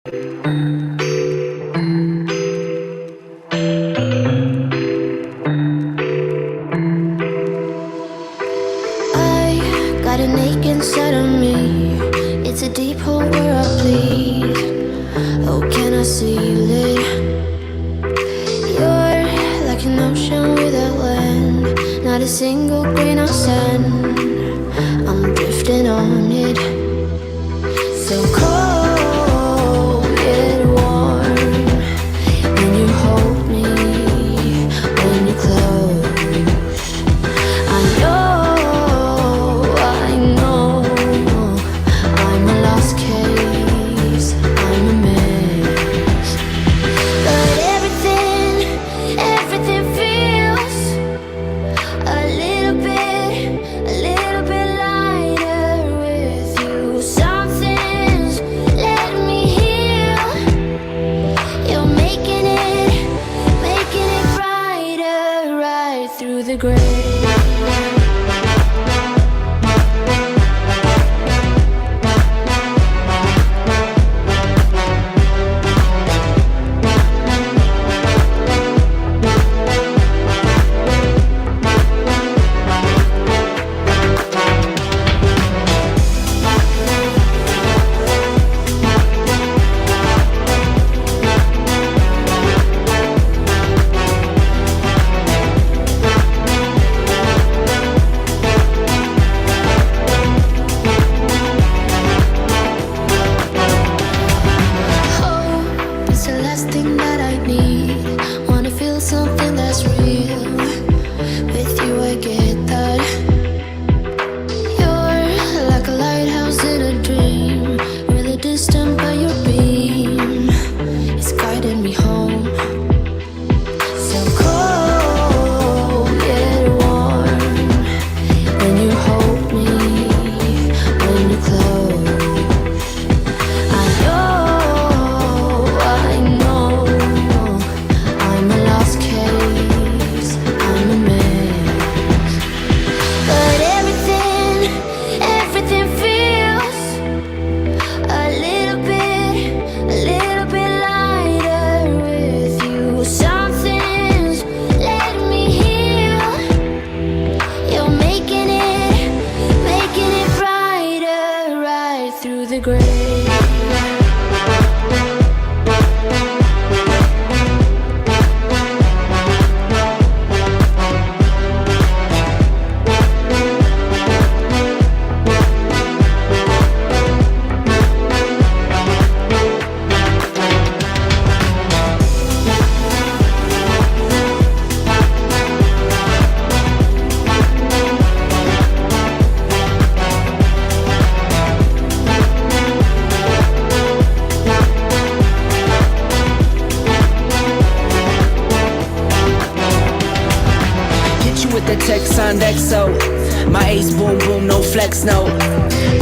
Got an ache inside of me. It's a deep hole where I bleed. Oh, can I seal it? You're like an ocean without land. Not a single grain of sand. I'm drifting on it. So cold yet warm. When you hold me, when you close, I know I'm a lost case, I'm a mess. But everything feels a little bit lighter with you. Something's letting me heal. You're making it brighter, right through the gray. It's the last thing that I need. Wanna feel something that's real. With you I get that. You're like a lighthouse in a dream. Really distant but your beam is guiding me home. So cold yet warm. When you hold me, when you close, I know I'm a lost case, I'm a mess. But everything feels a little bit lighter with you. Something's letting me heal. You're making it brighter, right through the gray. With the text on XO, my ace boom boom, no flex, no.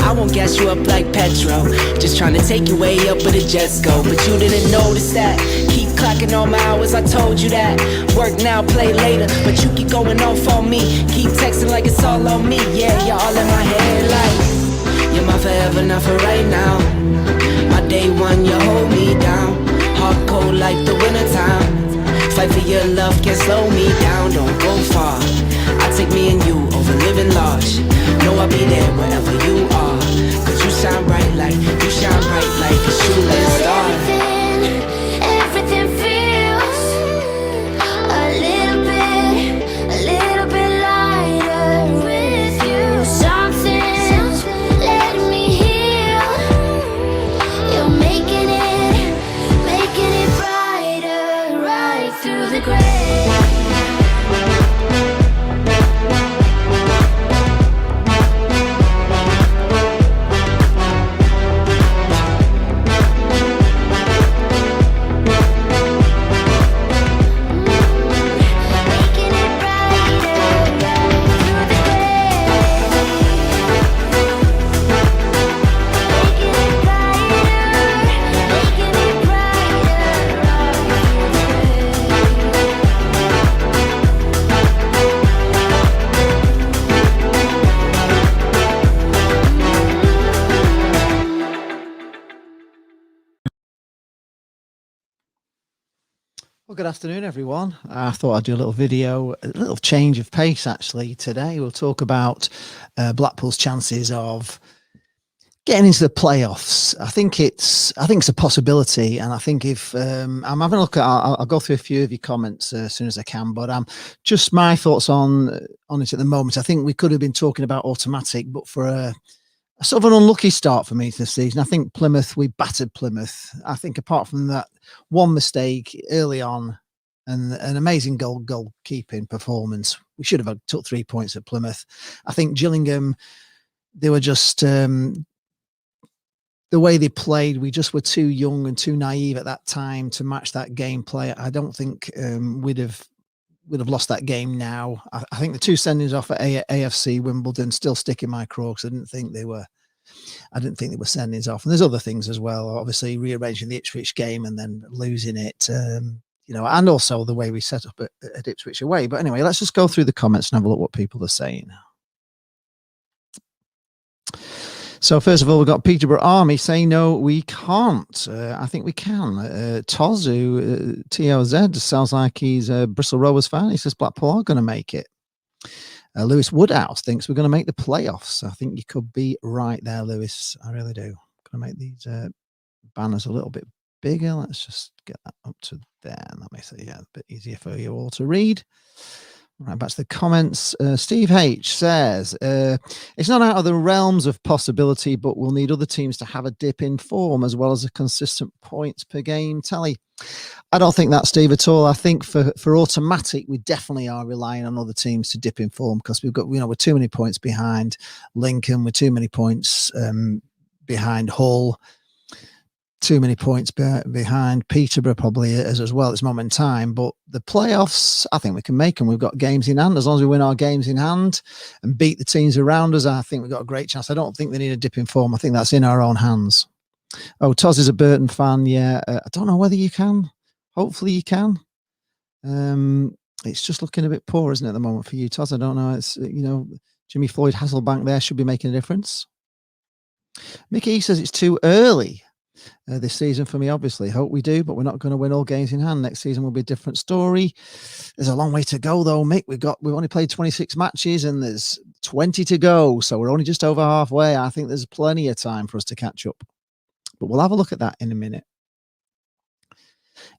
I won't gas you up like petrol. Just trying to take you way up where the jets go. But you didn't notice that. Keep clocking all my hours, I told you that. Work now, play later, but you keep going off on me. Keep texting like it's all on me. Yeah, you're all in my head like you're my forever, not for right now. My day one, you hold me down. Hard cold like the wintertime. Fight for your love, can't slow me down, don't go far. I take me and you over living large. Know I'll be there wherever you are. Cause you shine bright like a shooting star. Everything feels a little bit lighter with you. Something's letting me heal. You're making it brighter, right through the gray. Well, good afternoon, everyone. I thought I'd do a little video, a little change of pace actually. Today, we'll talk about Blackpool's chances of getting into the playoffs. I think it's a possibility, and I think if I'm having a look at, I'll go through a few of your comments as soon as I can. But just my thoughts on it at the moment. I think we could have been talking about automatic, but for a sort of an unlucky start for me this season. I think we battered Plymouth. I think apart from that one mistake early on and an amazing goalkeeping performance, we should have took 3 points at Plymouth. I think Gillingham, they were just the way they played. We just were too young and too naive at that time to match that gameplay. I don't think we'd have lost that game now. I think the two sendings off at AFC Wimbledon still stick in my craw because I didn't think they were sendings off. And there's other things as well. Obviously, rearranging the Ipswich game and then losing it, and also the way we set up at Ipswich away. But anyway, let's just go through the comments and have a look what people are saying. So first of all, we've got Peterborough Army saying, no, we can't. I think we can. Tozu, TOZ, sounds like he's a Bristol Rovers fan. He says Blackpool are going to make it. Lewis Woodhouse thinks we're going to make the playoffs. I think you could be right there, Lewis. I really do. Going to make these banners a little bit bigger. Let's just get that up to there. And that makes it a bit easier for you all to read. Right, back to the comments. Steve H says, it's not out of the realms of possibility, but we'll need other teams to have a dip in form as well as a consistent points per game tally. I don't think that, Steve, at all. I think for automatic, we definitely are relying on other teams to dip in form because we're too many points behind Lincoln, we're too many points behind Hull, too many points behind Peterborough probably as well at this moment in time. But the playoffs, I think we can make them. We've got games in hand. As long as we win our games in hand and beat the teams around us, I think we've got a great chance. I don't think they need a dip in form. I think that's in our own hands. Oh, Toz is a Burton fan. Yeah, I don't know whether you can. Hopefully you can. It's just looking a bit poor, isn't it, at the moment for you, Toz? I don't know. It's, Jimmy Floyd Hasselbank there should be making a difference. Mickey says it's too early this season for me, obviously. Hope we do, but we're not going to win all games in hand. Next season will be a different story. There's a long way to go, though, Mick. We've only played 26 matches and there's 20 to go, so we're only just over halfway. I think there's plenty of time for us to catch up. But we'll have a look at that in a minute.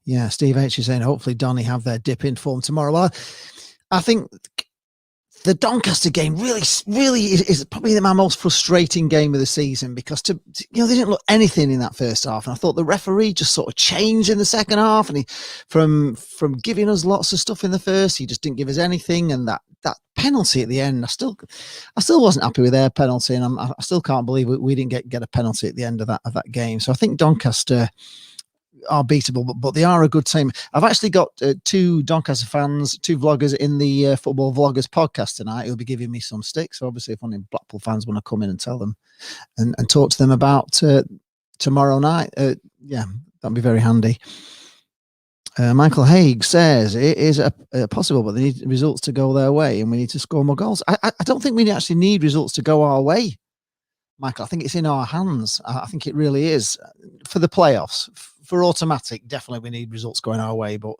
Yeah, Steve H is saying hopefully Donny have their dip in form tomorrow. Well, I think the Doncaster game really is probably my most frustrating game of the season because they didn't look anything in that first half, and I thought the referee just sort of changed in the second half, and he from giving us lots of stuff in the first, he just didn't give us anything, and that penalty at the end, I still wasn't happy with their penalty, and I still can't believe we didn't get a penalty at the end of that game. So I think Doncaster are beatable, but they are a good team. I've actually got two Doncaster fans, two vloggers in the Football Vloggers podcast tonight who'll be giving me some sticks. So obviously, if any Blackpool fans want to come in and tell them and talk to them about tomorrow night, that'd be very handy. Michael Haig says it is possible, but they need results to go their way, and we need to score more goals. I don't think we actually need results to go our way, Michael. I think it's in our hands. I think it really is for the playoffs. For automatic, definitely we need results going our way. But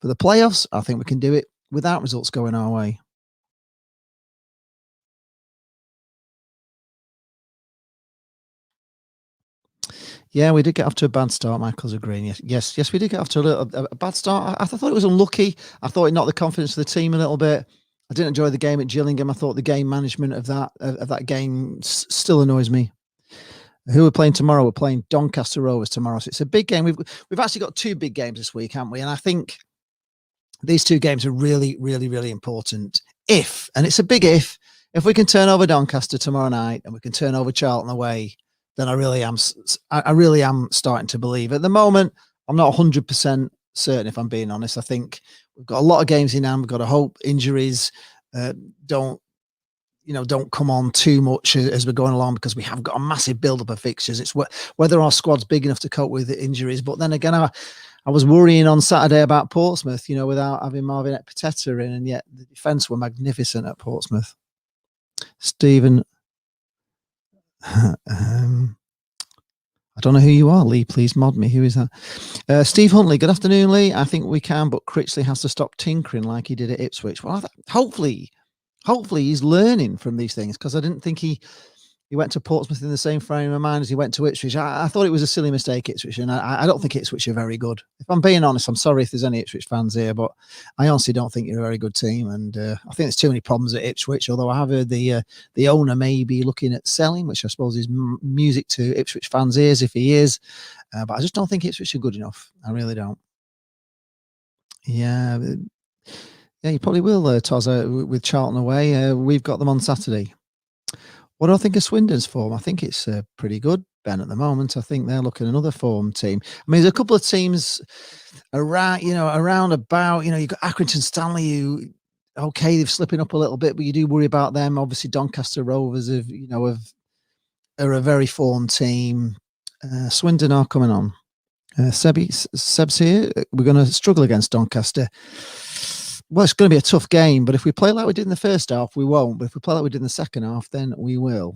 for the playoffs, I think we can do it without results going our way. Yeah, we did get off to a bad start. Michael's agreeing. Yes, we did get off to a bad start. I thought it was unlucky. I thought it knocked the confidence of the team a little bit. I didn't enjoy the game at Gillingham. I thought the game management of that game still annoys me. Who we're playing tomorrow? We're playing Doncaster Rovers tomorrow. So it's a big game. We've actually got two big games this week, haven't we? And I think these two games are really, really, really important. And it's a big if we can turn over Doncaster tomorrow night and we can turn over Charlton away, then I really am starting to believe. At the moment, I'm not 100% certain, if I'm being honest. I think we've got a lot of games in hand. We've got to hope injuries don't come on too much as we're going along, because we have got a massive build-up of fixtures. It's whether our squad's big enough to cope with the injuries. But then again, I was worrying on Saturday about Portsmouth, without having Marvin Ekpiteta in, and yet the defence were magnificent at Portsmouth. Stephen, I I don't know who you are, Lee. Please mod me. Who is that? Steve Huntley. Good afternoon, Lee. I think we can, but Critchley has to stop tinkering like he did at Ipswich. Well, hopefully he's learning from these things, because I didn't think he went to Portsmouth in the same frame of mind as he went to Ipswich. I thought it was a silly mistake, Ipswich, and I don't think Ipswich are very good. If I'm being honest, I'm sorry if there's any Ipswich fans here, but I honestly don't think you're a very good team, and I think there's too many problems at Ipswich, although I have heard the owner may be looking at selling, which I suppose is music to Ipswich fans' ears if he is, but I just don't think Ipswich are good enough. I really don't. Yeah, you probably will, Toz, with Charlton away. We've got them on Saturday. What do I think of Swindon's form? I think it's pretty good, Ben, at the moment. I think they're looking another form team. I mean, there's a couple of teams around about, you've got Accrington Stanley, who, okay, they're slipping up a little bit, but you do worry about them. Obviously, Doncaster Rovers are a very formed team. Swindon are coming on. Seb's here. We're going to struggle against Doncaster. Well, it's going to be a tough game, but if we play like we did in the first half, we won't. But if we play like we did in the second half, then we will.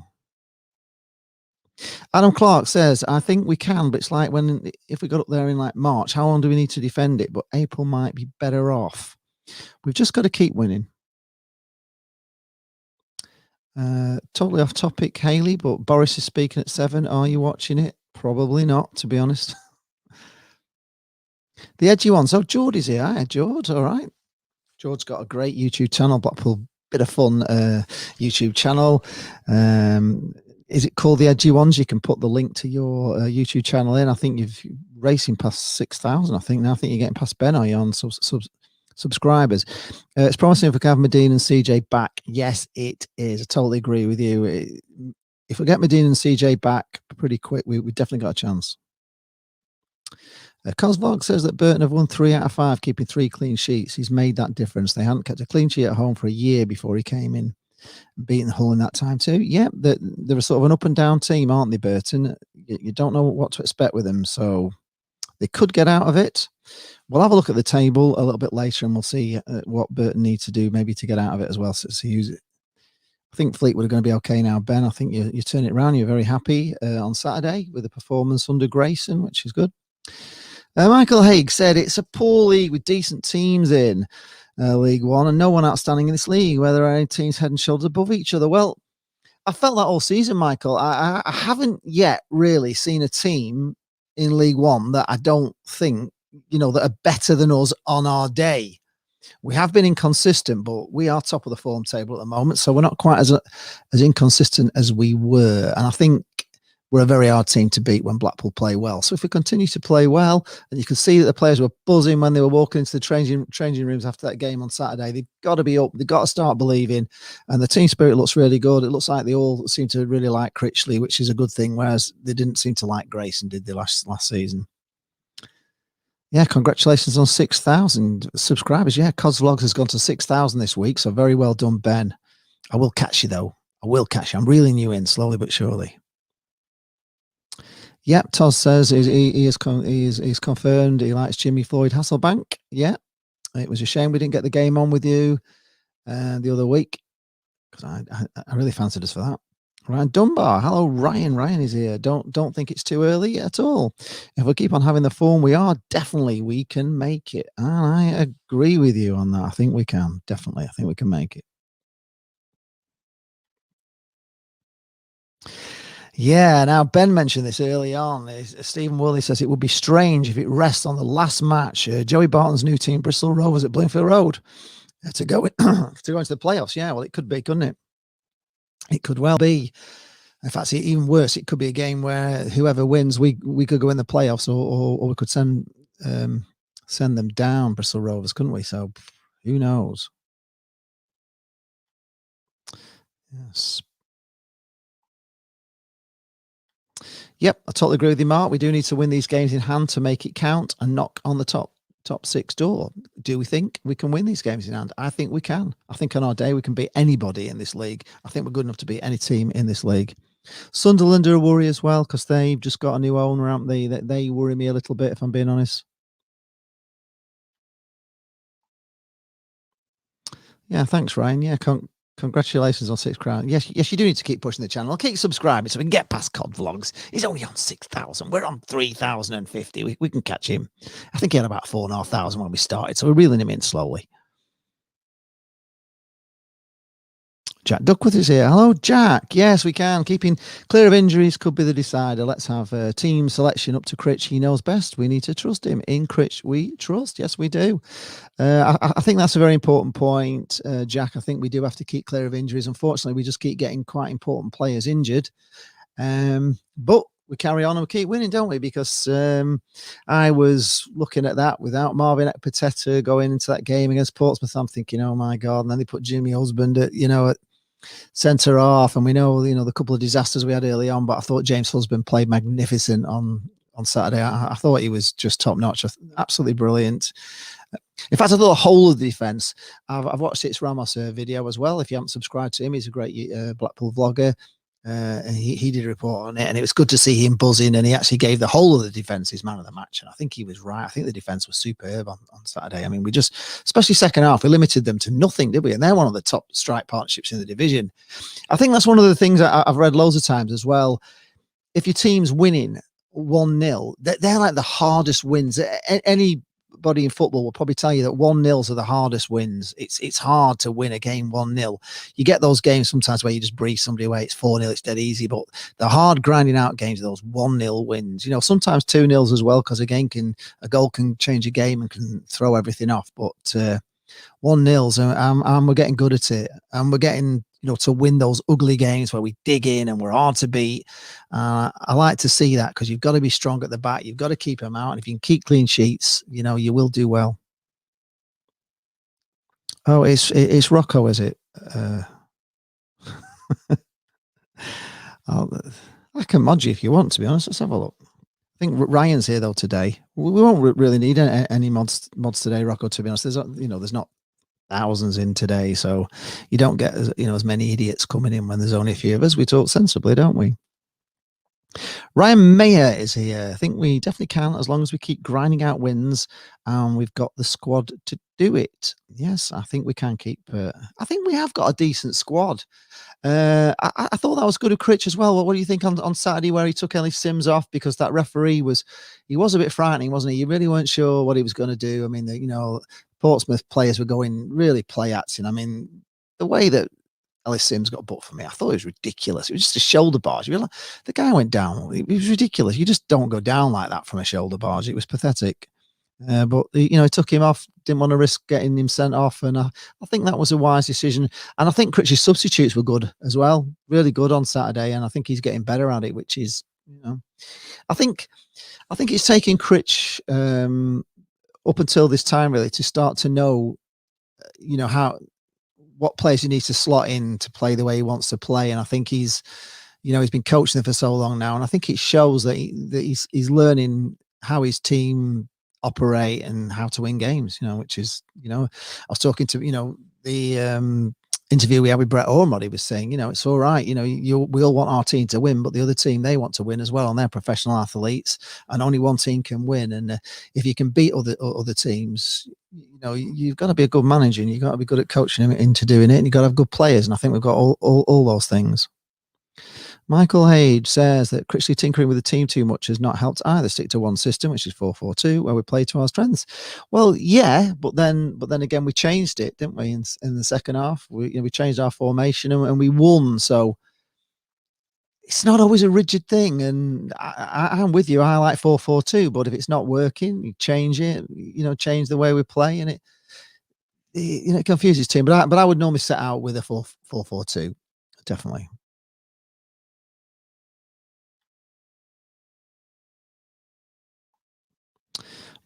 Adam Clark says, I think we can, but it's like if we got up there in like March, how long do we need to defend it? But April might be better off. We've just got to keep winning. Totally off topic, Haley, but Boris is speaking at 7. Are you watching it? Probably not, to be honest. The edgy one. So Geordie's here. Hi, George. All right. George's got a great YouTube channel, Blackpool Bit of Fun YouTube channel. Is it called The Edgy Ones? You can put the link to your YouTube channel in. I think you've racing past 6,000. I think now. I think you're getting past Ben. Are you on subscribers? It's promising if we can have Medina and CJ back. Yes, it is. I totally agree with you. If we get Medina and CJ back pretty quick, we definitely got a chance. Cosvlog says that Burton have won 3 out of 5, keeping 3 clean sheets. He's made that difference. They hadn't kept a clean sheet at home for a year before he came in, beating Hull in that time too. Yeah, they're sort of an up and down team, aren't they, Burton? You don't know what to expect with them, so they could get out of it. We'll have a look at the table a little bit later, and we'll see what Burton needs to do maybe to get out of it as well. So I think Fleetwood are going to be okay now, Ben. I think you turn it around. You're very happy on Saturday with the performance under Grayson, which is good. Michael Haig said it's a poor league with decent teams in League One and no one outstanding in this league, where there are any teams head and shoulders above each other. Well, I felt that all season, Michael. I haven't yet really seen a team in League One that I don't think, that are better than us on our day. We have been inconsistent, but we are top of the form table at the moment, so we're not quite as inconsistent as we were. And I think we're a very hard team to beat when Blackpool play well. So if we continue to play well, and you can see that the players were buzzing when they were walking into the changing rooms after that game on Saturday, they've got to be up. They've got to start believing. And the team spirit looks really good. It looks like they all seem to really like Critchley, which is a good thing, whereas they didn't seem to like Grayson, did they, last season? Yeah, congratulations on 6,000 subscribers. Yeah, Cos Vlogs has gone to 6,000 this week, so very well done, Ben. I will catch you, though. I will catch you. I'm reeling you in slowly but surely. Yep, Toz says he's confirmed he likes Jimmy Floyd Hasselbank. Yeah, it was a shame we didn't get the game on with you the other week, because I really fancied us for that. Ryan Dunbar, hello Ryan. Ryan is here. Don't think it's too early at all. If we keep on having the form we are, definitely we can make it. And I agree with you on that. I think we can. Definitely, I think we can make it. Yeah, now Ben mentioned this early on. Stephen Worley says it would be strange if it rests on the last match. Joey Barton's new team, Bristol Rovers at Bloomfield Road, to go into the playoffs. Yeah, well, it could be, couldn't it? It could well be. In fact, even worse, it could be a game where whoever wins, we could go in the playoffs, or we could send them down, Bristol Rovers, couldn't we? So who knows? Yes. Yep, I totally agree with you, Mark. We do need to win these games in hand to make it count and knock on the top 6 door. Do we think we can win these games in hand? I think we can. I think on our day we can beat anybody in this league. I think we're good enough to beat any team in this league. Sunderland are a worry as well, because they've just got a new owner, haven't they? They worry me a little bit, if I'm being honest. Yeah, thanks, Ryan. Yeah, Congratulations on 6 crown. Yes, you do need to keep pushing the channel. Keep subscribing so we can get past COD Vlogs. He's only on 6,000. We're on 3,050. We can catch him. I think he had about 4,500 when we started, so we're reeling him in slowly. Jack Duckworth is here. Hello, Jack. Yes, we can. Keeping clear of injuries could be the decider. Let's have a team selection up to Critch. He knows best. We need to trust him. In Critch, we trust. Yes, we do. I think that's a very important point, Jack. I think we do have to keep clear of injuries. Unfortunately, we just keep getting quite important players injured. But we carry on and we keep winning, don't we? Because I was looking at that without Marvin Ekpiteta going into that game against Portsmouth. I'm thinking, oh my God. And then they put Jimmy Husband at centre half, and we know the couple of disasters we had early on, but I thought James Husband played magnificent on Saturday. I thought he was just top notch, absolutely brilliant. In fact, I thought the whole of the defence. I've watched It's Ramos video as well. If you haven't subscribed to him, he's a great Blackpool vlogger. And he did a report on it, and it was good to see him buzzing, and he actually gave the whole of the defence his man of the match, and I think he was right. I think the defence was superb on Saturday. I mean, we just, especially second half, we limited them to nothing, did we? And they're one of the top strike partnerships in the division. I think that's one of the things I've read loads of times as well. If your team's winning 1-0, they're like the hardest wins. Anybody in football will probably tell you that 1-0s are the hardest wins. It's hard to win a game 1-0. You get those games sometimes where you just breeze somebody away. It's 4-0, it's dead easy. But the hard grinding out games are those 1-0 wins. Sometimes 2-0s as well, because a goal can change a game and can throw everything off. But 1-0s, and we're getting good at it, and we're getting to win those ugly games where we dig in and we're hard to beat. I like to see that, because you've got to be strong at the back. You've got to keep them out. And if you can keep clean sheets, you will do well. Oh, it's Rocco, is it? I can mod you if you want, to be honest. Let's have a look. I think Ryan's here though today. We won't really need any mods today, Rocco, to be honest. There's not thousands in today, so you don't get as many idiots coming in when there's only a few of us. We talk sensibly, don't we? Ryan Mayer is here. I think we definitely can, as long as we keep grinding out wins, and we've got the squad to do it. Yes, I think we can keep. I think we have got a decent squad. I thought that was good of Critch as well. What do you think on Saturday, where he took Ellis Sims off because that referee was a bit frightening, wasn't he? You really weren't sure what he was going to do. I mean, Portsmouth players were going really play acting. I mean, the way that Ellis Sims got booked for me, I thought it was ridiculous. It was just a shoulder barge. The guy went down. It was ridiculous. You just don't go down like that from a shoulder barge. It was pathetic. But he took him off. Didn't want to risk getting him sent off, and I think that was a wise decision. And I think Critch's substitutes were good as well, really good on Saturday. And I think he's getting better at it, which is, I think it's taking Critch up until this time really to start to know, what players he needs to slot in to play the way he wants to play. And I think he's been coaching them for so long now, and I think it shows that he's learning how his team operate and how to win games. Which is, I was talking to the interview we had with Brett Ormod. He was saying, it's all right. We all want our team to win, but the other team, they want to win as well, and they're professional athletes, and only one team can win. And if you can beat other teams, you've got to be a good manager, and you've got to be good at coaching them into doing it, and you've got to have good players. And I think we've got all those things. Michael Hage says that Critchley tinkering with the team too much has not helped either. Stick to one system, which is 4-4-2, where we play to our strengths. Well, yeah, but then again, we changed it, didn't we? In the second half, we changed our formation and we won. So it's not always a rigid thing. And I'm with you. I like 4-4-2, but if it's not working, you change it. Change the way we play, and it confuses team. But I would normally set out with a 4-4-2, definitely.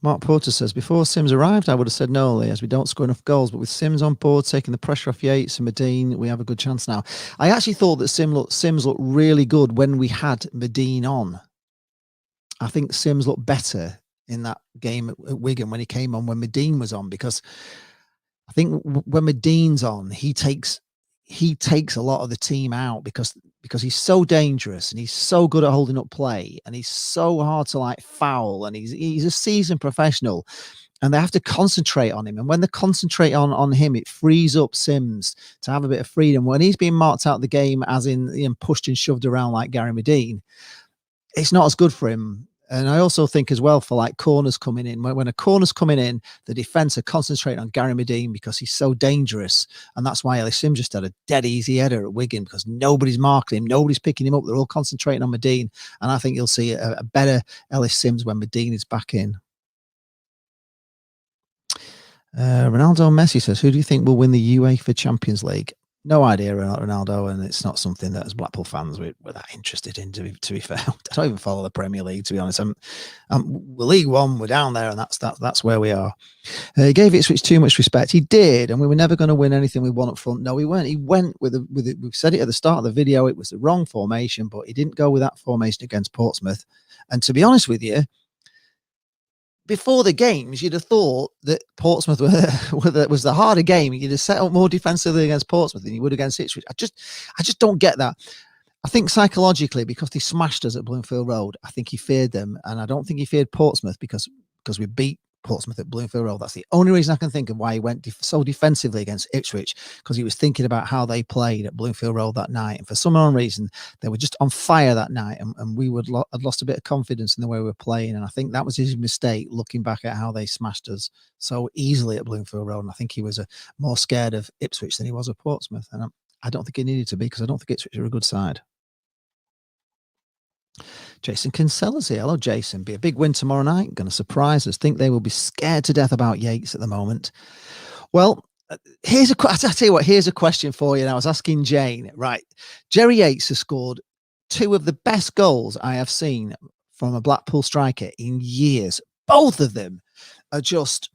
Mark Porter says, before Sims arrived, I would have said no, Lee, as we don't score enough goals. But with Sims on board, taking the pressure off Yates and Medine, we have a good chance now. I actually thought that Sims looked really good when we had Medine on. I think Sims looked better in that game at Wigan when he came on, when Medine was on, because I think when Medine's on, he takes a lot of the team out because he's so dangerous and he's so good at holding up play and he's so hard to foul, and he's a seasoned professional. and they have to concentrate on him. And when they concentrate on him, it frees up Sims to have a bit of freedom. When he's being marked out of the game, as in pushed and shoved around like Gary Medine, it's not as good for him. And I also think as well for like corners coming in, when a corner's coming in, the defence are concentrating on Gary Medine because he's so dangerous. And that's why Ellis Sims just had a dead easy header at Wigan, because nobody's marking him, nobody's picking him up. They're all concentrating on Medine. And I think you'll see a better Ellis Sims when Medine is back in. Ronaldo Messi says, who do you think will win the UEFA Champions League? No idea, Ronaldo, and it's not something that as Blackpool fans we're that interested in, to be fair. I don't even follow the Premier League, to be honest. We're League One, we're down there, and that's where we are. He gave Ipswich too much respect. He did, and we were never going to win anything we won up front. No, he weren't. He went with it. We've said it at the start of the video, it was the wrong formation, but he didn't go with that formation against Portsmouth. And to be honest with you, before the games, you'd have thought that Portsmouth was the harder game. You'd have set up more defensively against Portsmouth than you would against Ipswich. I just don't get that. I think psychologically, because they smashed us at Bloomfield Road, I think he feared them, and I don't think he feared Portsmouth because we beat Portsmouth at Bloomfield Road. That's the only reason I can think of why he went so defensively against Ipswich, because he was thinking about how they played at Bloomfield Road that night. And for some unknown reason, they were just on fire that night, and we had lost a bit of confidence in the way we were playing. And I think that was his mistake, looking back at how they smashed us so easily at Bloomfield Road. And I think he was more scared of Ipswich than he was of Portsmouth. And I don't think he needed to be, because I don't think Ipswich are a good side. Jason Kinsella's here. Hello, Jason. Be a big win tomorrow night. Going to surprise us. Think they will be scared to death about Yates at the moment. Well, I'll tell you what, here's a question for you. And I was asking Jane, right? Jerry Yates has scored two of the best goals I have seen from a Blackpool striker in years. Both of them are just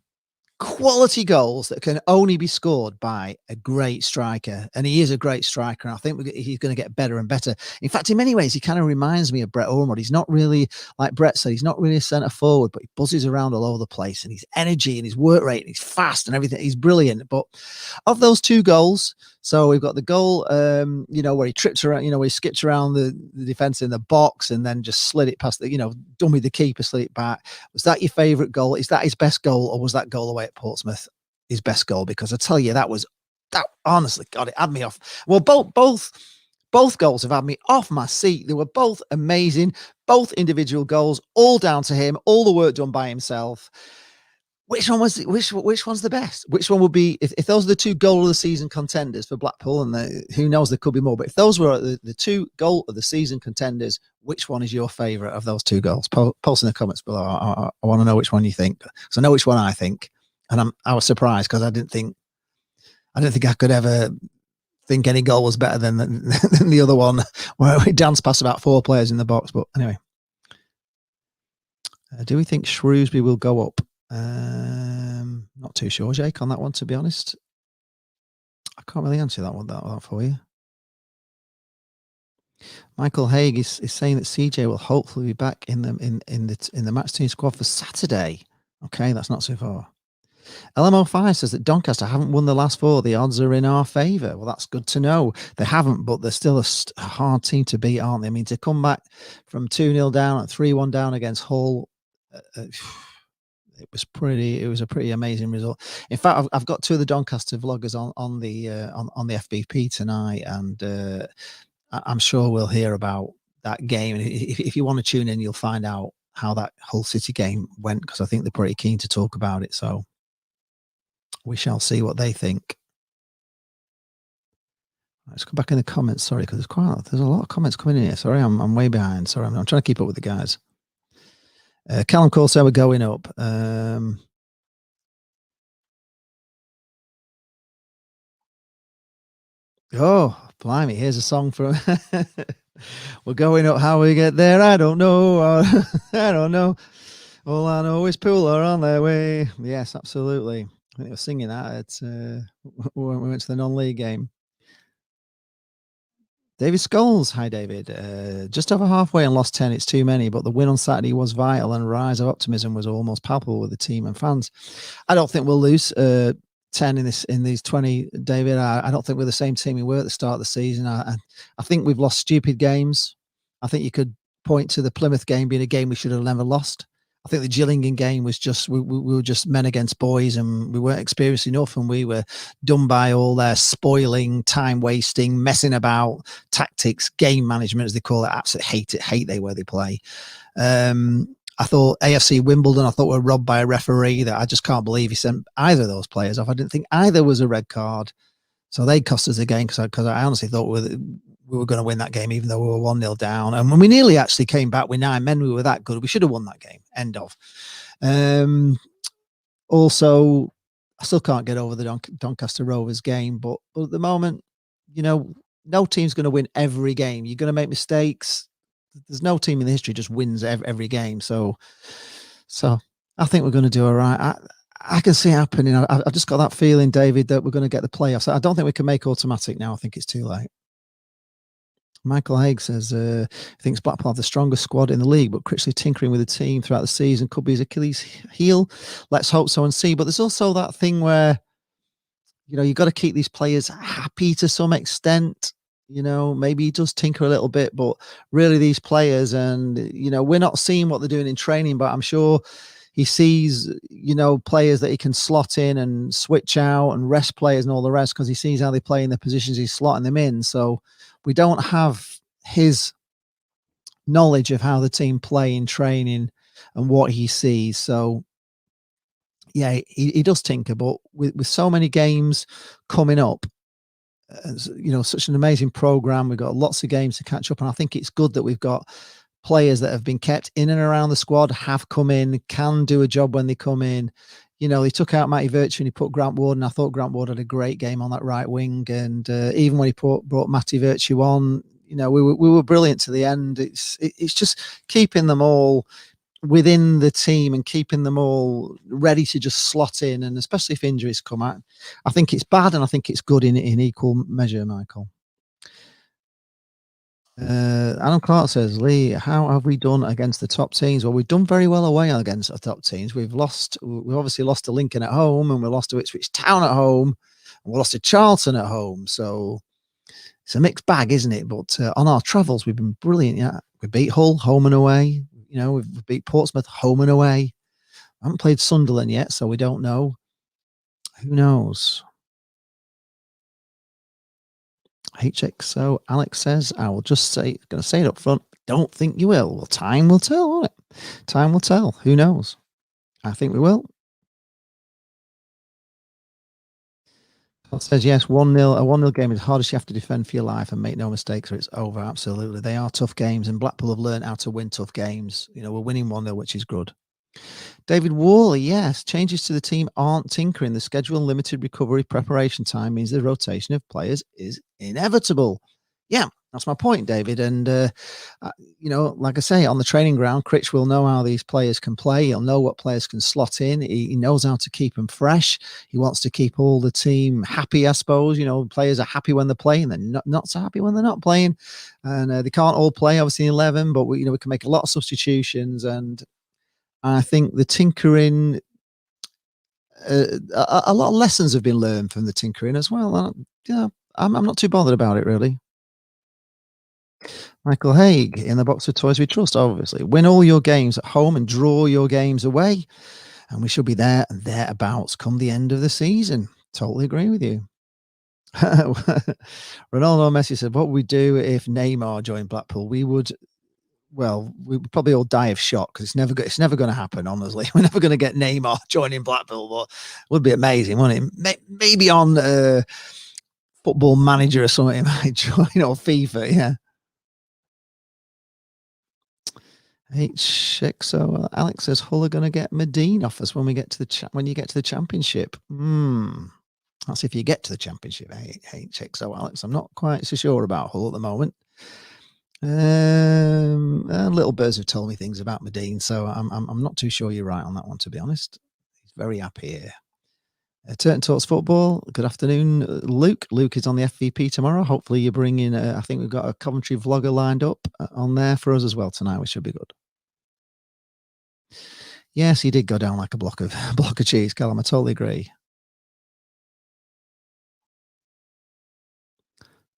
quality goals that can only be scored by a great striker, and he is a great striker, and I think he's going to get better and better. In fact, in many ways he kind of reminds me of Brett Ormond. He's not really, like Brett said, he's not really a centre forward, but he buzzes around all over the place, and his energy and his work rate and he's fast and everything, he's brilliant. But of those two goals, so we've got the goal where he tripped around, where he skipped around the defence in the box and then just slid it past the, dummy the keeper, slid it back. Was that your favourite goal? Is that his best goal, or was that goal away at Portsmouth his best goal? Because I tell you, that honestly, God, it had me off. Well, both goals have had me off my seat. They were both amazing, both individual goals, all down to him, all the work done by himself. Which one's the best? Which one would be, if those are the two goal of the season contenders for Blackpool, and who knows, there could be more, but if those were the two goal of the season contenders, which one is your favourite of those two goals? Post in the comments below. I want to know which one you think, because I know which one I think, and I was surprised because I didn't think I could ever think any goal was better than the other one, where we danced past about four players in the box. But anyway, do we think Shrewsbury will go up? Not too sure, Jake, on that one, to be honest. I can't really answer that one for you. Michael Haig is saying that CJ will hopefully be back in the match team squad for Saturday. Okay, that's not so far. LMO5 says that Doncaster haven't won the last four. The odds are in our favour. Well, that's good to know. They haven't, but they're still a hard team to beat, aren't they? I mean, to come back from 2-0 down and 3-1 down against Hull, it was a pretty amazing result. In fact, I've got two of the Doncaster vloggers on the FBP tonight, and I'm sure we'll hear about that game. And if you want to tune in, you'll find out how that Hull City game went, because I think they're pretty keen to talk about it. So we shall see what they think. Let's come back in the comments. Sorry, because there's a lot of comments coming in here. Sorry, I'm way behind. Sorry, I'm trying to keep up with the guys. Callum Cole said we're going up. Oh, blimey, here's a song from we're going up. How we get there, I don't know. I don't know. All I know is Pool are on their way. Yes, absolutely. I think they were singing that when we went to the non-league game. David Scholes, hi David. Just over halfway and lost 10. It's too many, but the win on Saturday was vital, and rise of optimism was almost palpable with the team and fans. I don't think we'll lose 10 in these 20, David. I don't think we're the same team we were at the start of the season. I think we've lost stupid games. I think you could point to the Plymouth game being a game we should have never lost. I think the Gillingham game was just we were just men against boys, and we weren't experienced enough, and we were done by all their spoiling, time wasting, messing about, tactics, game management as they call it. Absolutely hate the way they play. I thought AFC Wimbledon, I thought were robbed by a referee that I just can't believe he sent either of those players off. I didn't think either was a red card. So they cost us a game because I honestly thought we were going to win that game, even though we were 1-0 down. And when we nearly actually came back with 9 men, we were that good. We should have won that game. End of. Also, I still can't get over the Doncaster Rovers game. But at the moment, no team's going to win every game. You're going to make mistakes. There's no team in the history just wins every game. So I think we're going to do all right. I can see it happening. I've just got that feeling, David, that we're going to get the playoffs. I don't think we can make automatic now. I think it's too late. Michael Haig says he thinks Blackpool have the strongest squad in the league, but Critchley tinkering with the team throughout the season could be his Achilles heel. Let's hope so and see. But there's also that thing where, you've got to keep these players happy to some extent. Maybe he does tinker a little bit, but really these players, and, we're not seeing what they're doing in training, but I'm sure he sees, players that he can slot in and switch out and rest players and all the rest, because he sees how they play in the positions he's slotting them in. So we don't have his knowledge of how the team play in training and what he sees. So, yeah, he does tinker, but with so many games coming up, such an amazing program. We've got lots of games to catch up, and I think it's good that we've got players that have been kept in and around the squad, have come in, can do a job when they come in. They took out Matty Virtue and he put Grant Ward, and I thought Grant Ward had a great game on that right wing. And even when he brought Matty Virtue on, we were brilliant to the end. It's just keeping them all within the team and keeping them all ready to just slot in, and especially if injuries come out. I think it's bad and I think it's good in equal measure, Michael. Adam Clark says, Lee, how have we done against the top teams? Well, we've done very well away against the top teams. We've obviously lost to Lincoln at home, and we lost to Ipswich Town at home, and we lost to Charlton at home. So it's a mixed bag, isn't it? But on our travels, we've been brilliant. Yeah, we beat Hull home and away. We've beat Portsmouth home and away. I haven't played Sunderland yet, so we don't know. Who knows? HXO Alex says, I will just going to say it up front. Don't think you will. Well, time will tell, won't it? Time will tell. Who knows? I think we will. Todd says, yes, 1-0. A 1-0 game is the hardest you have to defend for your life, and make no mistakes or it's over. Absolutely. They are tough games, and Blackpool have learned how to win tough games. We're winning 1-0, which is good. David Worley, yes, changes to the team aren't tinkering. The schedule and limited recovery preparation time means the rotation of players is inevitable. Yeah, that's my point, David. And, like I say, on the training ground, Critch will know how these players can play. He'll know what players can slot in. He knows how to keep them fresh. He wants to keep all the team happy, I suppose. Players are happy when they're playing. They're not so happy when they're not playing. And they can't all play, obviously, in 11, but we can make a lot of substitutions. And I think the tinkering, a lot of lessons have been learned from the tinkering as well. I'm not too bothered about it, really. Michael Haig, in the box of toys we trust, obviously. Win all your games at home and draw your games away. And we should be there and thereabouts come the end of the season. Totally agree with you. Ronaldo Messi said, what would we do if Neymar joined Blackpool? We would probably all die of shock, because it's never going to happen, honestly. We're never going to get Neymar joining Blackpool, but it would be amazing, wouldn't it? Maybe on Football Manager or something, it might join, or FIFA, yeah. So Alex says, Hull are going to get Medine off us when we get to when you get to the Championship. That's if you get to the Championship, HXO Alex. I'm not quite so sure about Hull at the moment. Little birds have told me things about Medine, so I'm not too sure you're right on that one, to be honest. He's very happy here. Turton Talks Football. Good afternoon, Luke. Luke is on the FVP tomorrow. Hopefully you bring in, I think we've got a Coventry vlogger lined up on there for us as well tonight, which should be good. Yes, he did go down like a block of cheese, Callum. I totally agree.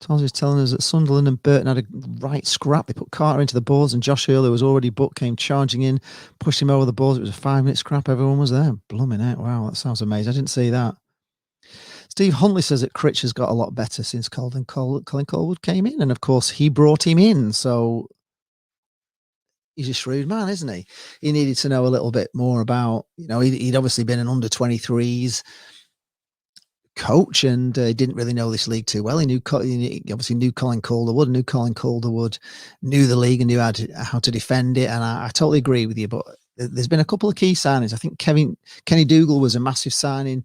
Tom's is telling us that Sunderland and Burton had a right scrap. They put Carter into the boards, and Josh Earl, who was already booked, came charging in, pushed him over the boards. It was a 5-minute scrap. Everyone was there. Blooming out. Wow, that sounds amazing. I didn't see that. Steve Huntley says that Critch has got a lot better since Colin Colwood came in. And of course, he brought him in. So he's a shrewd man, isn't he? He needed to know a little bit more about, he'd obviously been an under 23s coach, and didn't really know this league too well. He obviously knew Colin Calderwood, knew the league and knew how to defend it. And I totally agree with you. But there's been a couple of key signings. I think Kenny Dougal was a massive signing.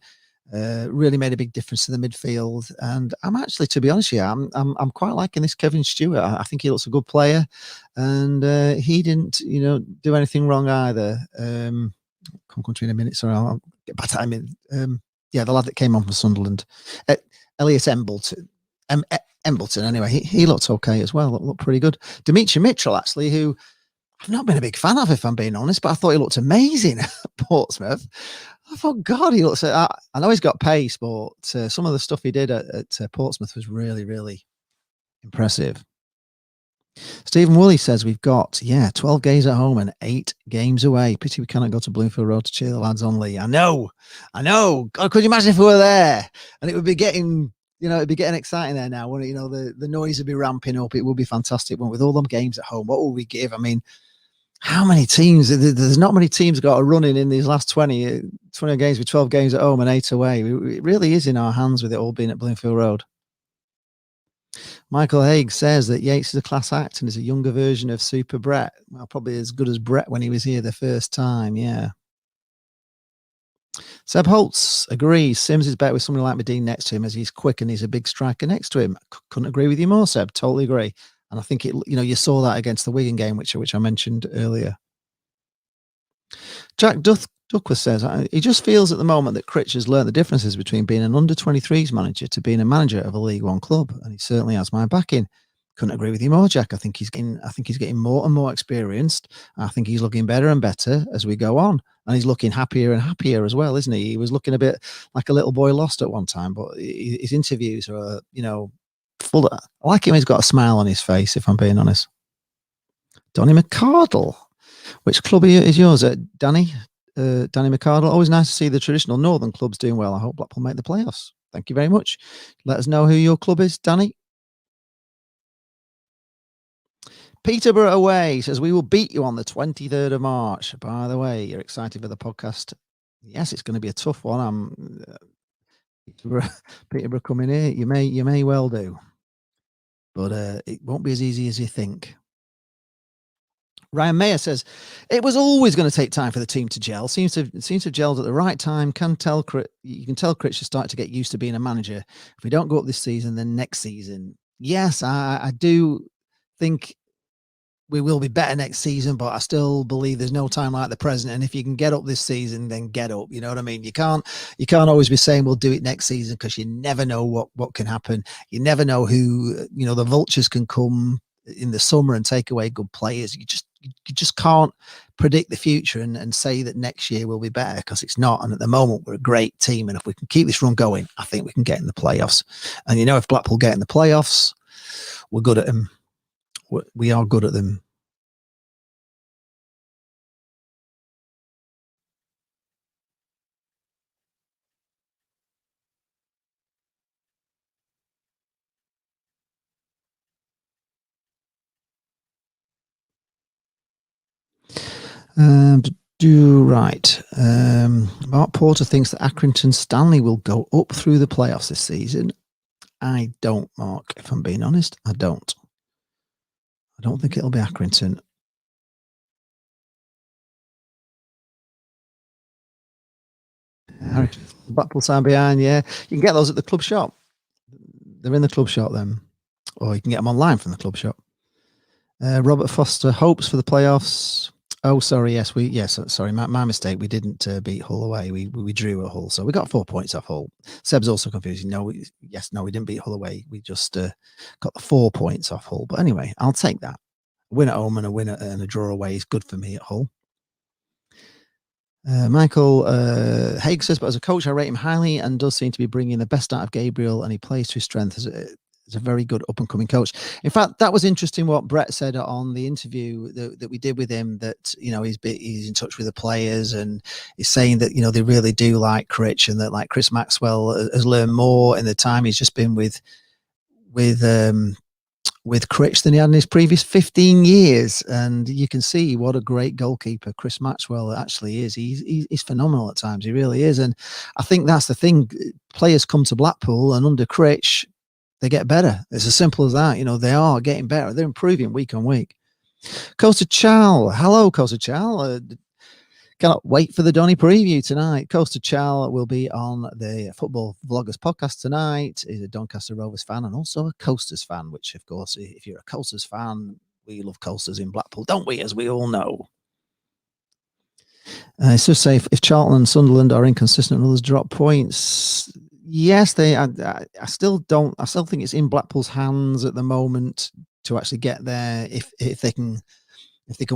Really made a big difference to the midfield. And I'm actually, to be honest, I'm quite liking this Kevin Stewart. I think he looks a good player, and he didn't, do anything wrong either. Come country in a minute. Sorry, I'll get back to him. Yeah, the lad that came on from Sunderland, Elliot Embleton. Embleton, anyway, he looked okay as well. Looked pretty good. Dimitri Mitchell, actually, who I've not been a big fan of, if I'm being honest, but I thought he looked amazing at Portsmouth. I thought, God, he looks. I know he's got pace, but some of the stuff he did at Portsmouth was really, really impressive. Stephen Woolley says we've got 12 games at home and 8 games away. Pity we cannot go to Bloomfield Road to cheer the lads on, Lee. I know. God, could you imagine if we were there? And it would be getting, exciting there now. When the noise would be ramping up. It would be fantastic. With all them games at home, what will we give? I mean, how many teams? There's not many teams got a run in these last 20 games with 12 games at home and 8 away. It really is in our hands with it all being at Bloomfield Road. Michael Haig says that Yates is a class act and is a younger version of Super Brett. Well, probably as good as Brett when he was here the first time, yeah. Seb Holtz agrees. Sims is better with somebody like Medine next to him, as he's quick and he's a big striker next to him. Couldn't agree with you more, Seb. Totally agree. And I think you saw that against the Wigan game, which I mentioned earlier. Jack Duckworth says he just feels at the moment that Critch has learned the differences between being an under 23s manager to being a manager of a League One club, and he certainly has my backing. Couldn't agree with you more, Jack. I think he's getting more and more experienced. I think he's looking better and better as we go on, and he's looking happier and happier as well, isn't he? He was looking a bit like a little boy lost at one time, but his interviews are full of, I like him. He's got a smile on his face, if I'm being honest. Donny McCardle. Which club is yours, Danny? Danny McCardle. Always nice to see the traditional northern clubs doing well. I hope Blackpool make the playoffs. Thank you very much. Let us know who your club is, Danny. Peterborough away says we will beat you on the 23rd of March. By the way, you're excited for the podcast? Yes, it's going to be a tough one. Peterborough coming here. You may well do, but it won't be as easy as you think. Ryan Mayer says it was always going to take time for the team to gel. Seems to have gelled at the right time. You can tell Critch is starting to get used to being a manager. If we don't go up this season, then next season. Yes, I do think we will be better next season, but I still believe there's no time like the present. And if you can get up this season, then get up. You know what I mean? You can't always be saying we'll do it next season, because you never know what can happen. You never know who, the vultures can come in the summer and take away good players. You just can't predict the future and say that next year will be better, because it's not. And at the moment, we're a great team, and if we can keep this run going, I think we can get in the playoffs. And if Blackpool get in the playoffs, we're good at them. We are good at them. Right. Mark Porter thinks that Accrington Stanley will go up through the playoffs this season. I don't, Mark, if I'm being honest. I don't think it'll be Accrington. Blackpool sign behind, yeah. You can get those at the club shop. They're in the club shop then. Or you can get them online from the club shop. Robert Foster hopes for the playoffs. Oh, sorry. Yes, sorry. My mistake. We didn't beat Hull away. We drew at Hull, so we got 4 points off Hull. Seb's also confusing. No, we didn't beat Hull away. We just got the 4 points off Hull. But anyway, I'll take that. A win at home and a draw away is good for me at Hull. Michael Haig says, but as a coach, I rate him highly and does seem to be bringing the best out of Gabriel, and he plays to his strength. is a very good up and coming coach. In fact, that was interesting what Brett said on the interview that we did with him. That he's in touch with the players and he's saying that they really do like Critch, and that like Chris Maxwell has learned more in the time he's just been with Critch than he had in his previous 15 years. And you can see what a great goalkeeper Chris Maxwell actually is. He's phenomenal at times. He really is. And I think that's the thing. Players come to Blackpool and under Critch, they get better. It's as simple as that. They are getting better. They're improving week on week. Costa Chal. Hello, Costa Chal. Cannot wait for the Donny preview tonight. Costa Chal will be on the Football Vloggers podcast tonight. He's a Doncaster Rovers fan and also a Coasters fan, which, of course, if you're a Coasters fan, we love Coasters in Blackpool, don't we, as we all know. It's just say if Charlton and Sunderland are inconsistent and others drop points, yes, they. I still think it's in Blackpool's hands at the moment to actually get there. If they can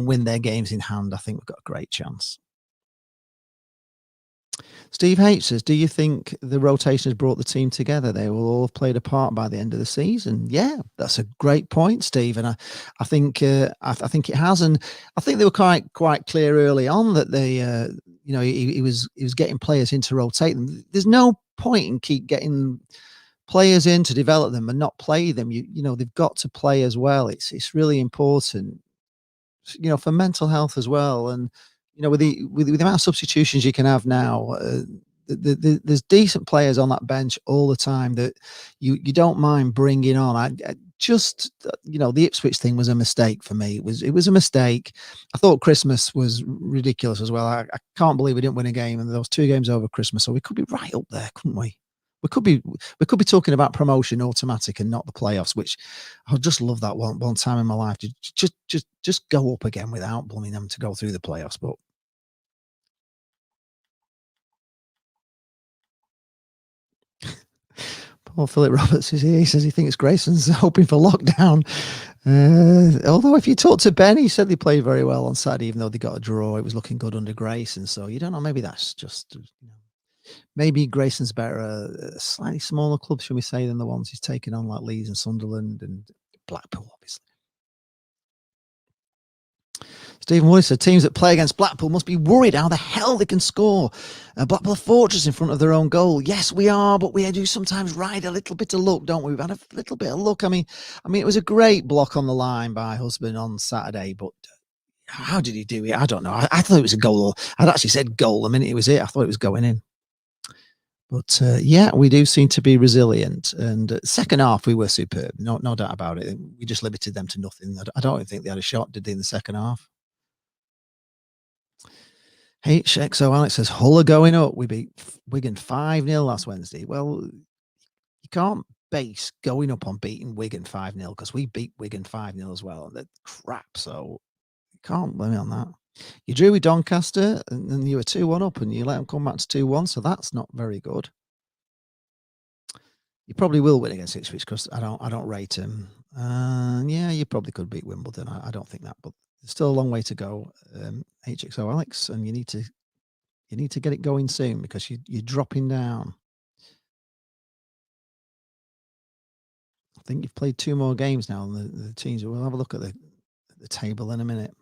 win their games in hand, I think we've got a great chance. Steve H says, do you think the rotation has brought the team together? They will all have played a part by the end of the season. Yeah, that's a great point, Steve. And I think it has. And I think they were quite clear early on that they, he was getting players in to rotate them. There's no point in keep getting players in to develop them and not play them. They've got to play as well. It's really important, for mental health as well. And with the amount of substitutions you can have now, there's decent players on that bench all the time that you don't mind bringing on. I just, the Ipswich thing was a mistake for me. It was a mistake. I thought Christmas was ridiculous as well. I can't believe we didn't win a game, and there was 2 games over Christmas, so we could be right up there, couldn't we? We could be talking about promotion automatic and not the playoffs, which I just love that one time in my life. Just go up again without blooming them to go through the playoffs. But Paul Philip Roberts is here. He says he thinks Grayson's hoping for lockdown. Although if you talk to Ben, he said they played very well on Saturday, even though they got a draw. It was looking good under Grayson. So you don't know. Maybe that's just maybe Grayson's better a slightly smaller club, shall we say, than the ones he's taken on, like Leeds and Sunderland and Blackpool, obviously. Stephen Wood said teams that play against Blackpool must be worried how the hell they can score. Blackpool fortress in front of their own goal. Yes, we are, but we do sometimes ride a little bit of luck, don't we? We've had a little bit of luck. I mean, it was a great block on the line by Husband on Saturday, but how did he do it? I don't know. I thought it was a goal. I'd actually said goal the minute it was it. I thought it was going in. But yeah, we do seem to be resilient. And second half, we were superb. No doubt about it. We just limited them to nothing. I don't even think they had a shot, did they, in the second half? HXO Alex says, Hull are going up. We beat Wigan 5-0 last Wednesday. Well, you can't base going up on beating Wigan 5-0 because we beat Wigan 5-0 as well. And they're crap. So you can't blame me on that. You drew with Doncaster and then you were 2-1 up and you let them come back to 2-1. So that's not very good. You probably will win against Ipswich because I don't rate him. Yeah, you probably could beat Wimbledon. I don't think that, but there's still a long way to go. HXO Alex, and you need to get it going soon because you're dropping down. I think you've played 2 more games now, and the teams. We'll have a look at the table in a minute.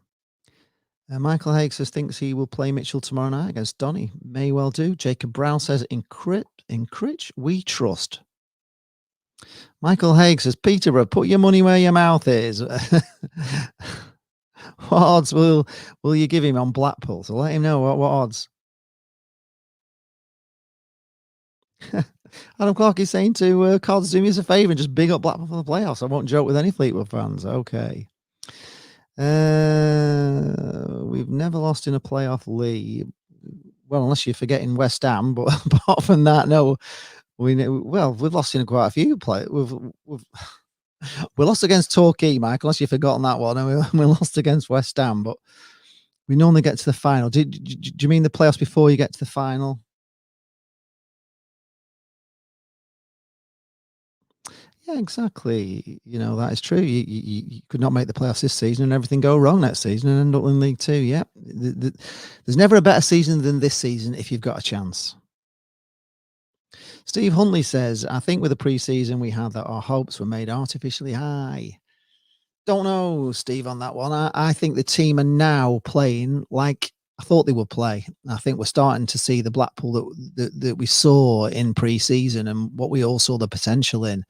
Michael Haig says thinks he will play Mitchell tomorrow night against Donny. May well do. Jacob Brown says in Critch we trust. Michael Haig says Peterborough, put your money where your mouth is. What odds will you give him on Blackpool? So let him know what odds. Adam Clark is saying to Cards, do me as a favour and just big up Blackpool for the playoffs. I won't joke with any Fleetwood fans. Okay. We've never lost in a playoff league. Well, unless you're forgetting West Ham, but apart from that, no. We've lost in quite a few play. We lost against Torquay, Mike, unless you've forgotten that one. And we lost against West Ham, but we normally get to the final. Do you mean the playoffs before you get to the final? Yeah, exactly. That is true. You could not make the playoffs this season and everything go wrong next season and end up in League Two. Yeah. There's never a better season than this season if you've got a chance. Steve Huntley says, I think with the pre-season we had that our hopes were made artificially high. Don't know, Steve, on that one. I think the team are now playing like I thought they would play. I think we're starting to see the Blackpool that we saw in pre-season and what we all saw the potential in.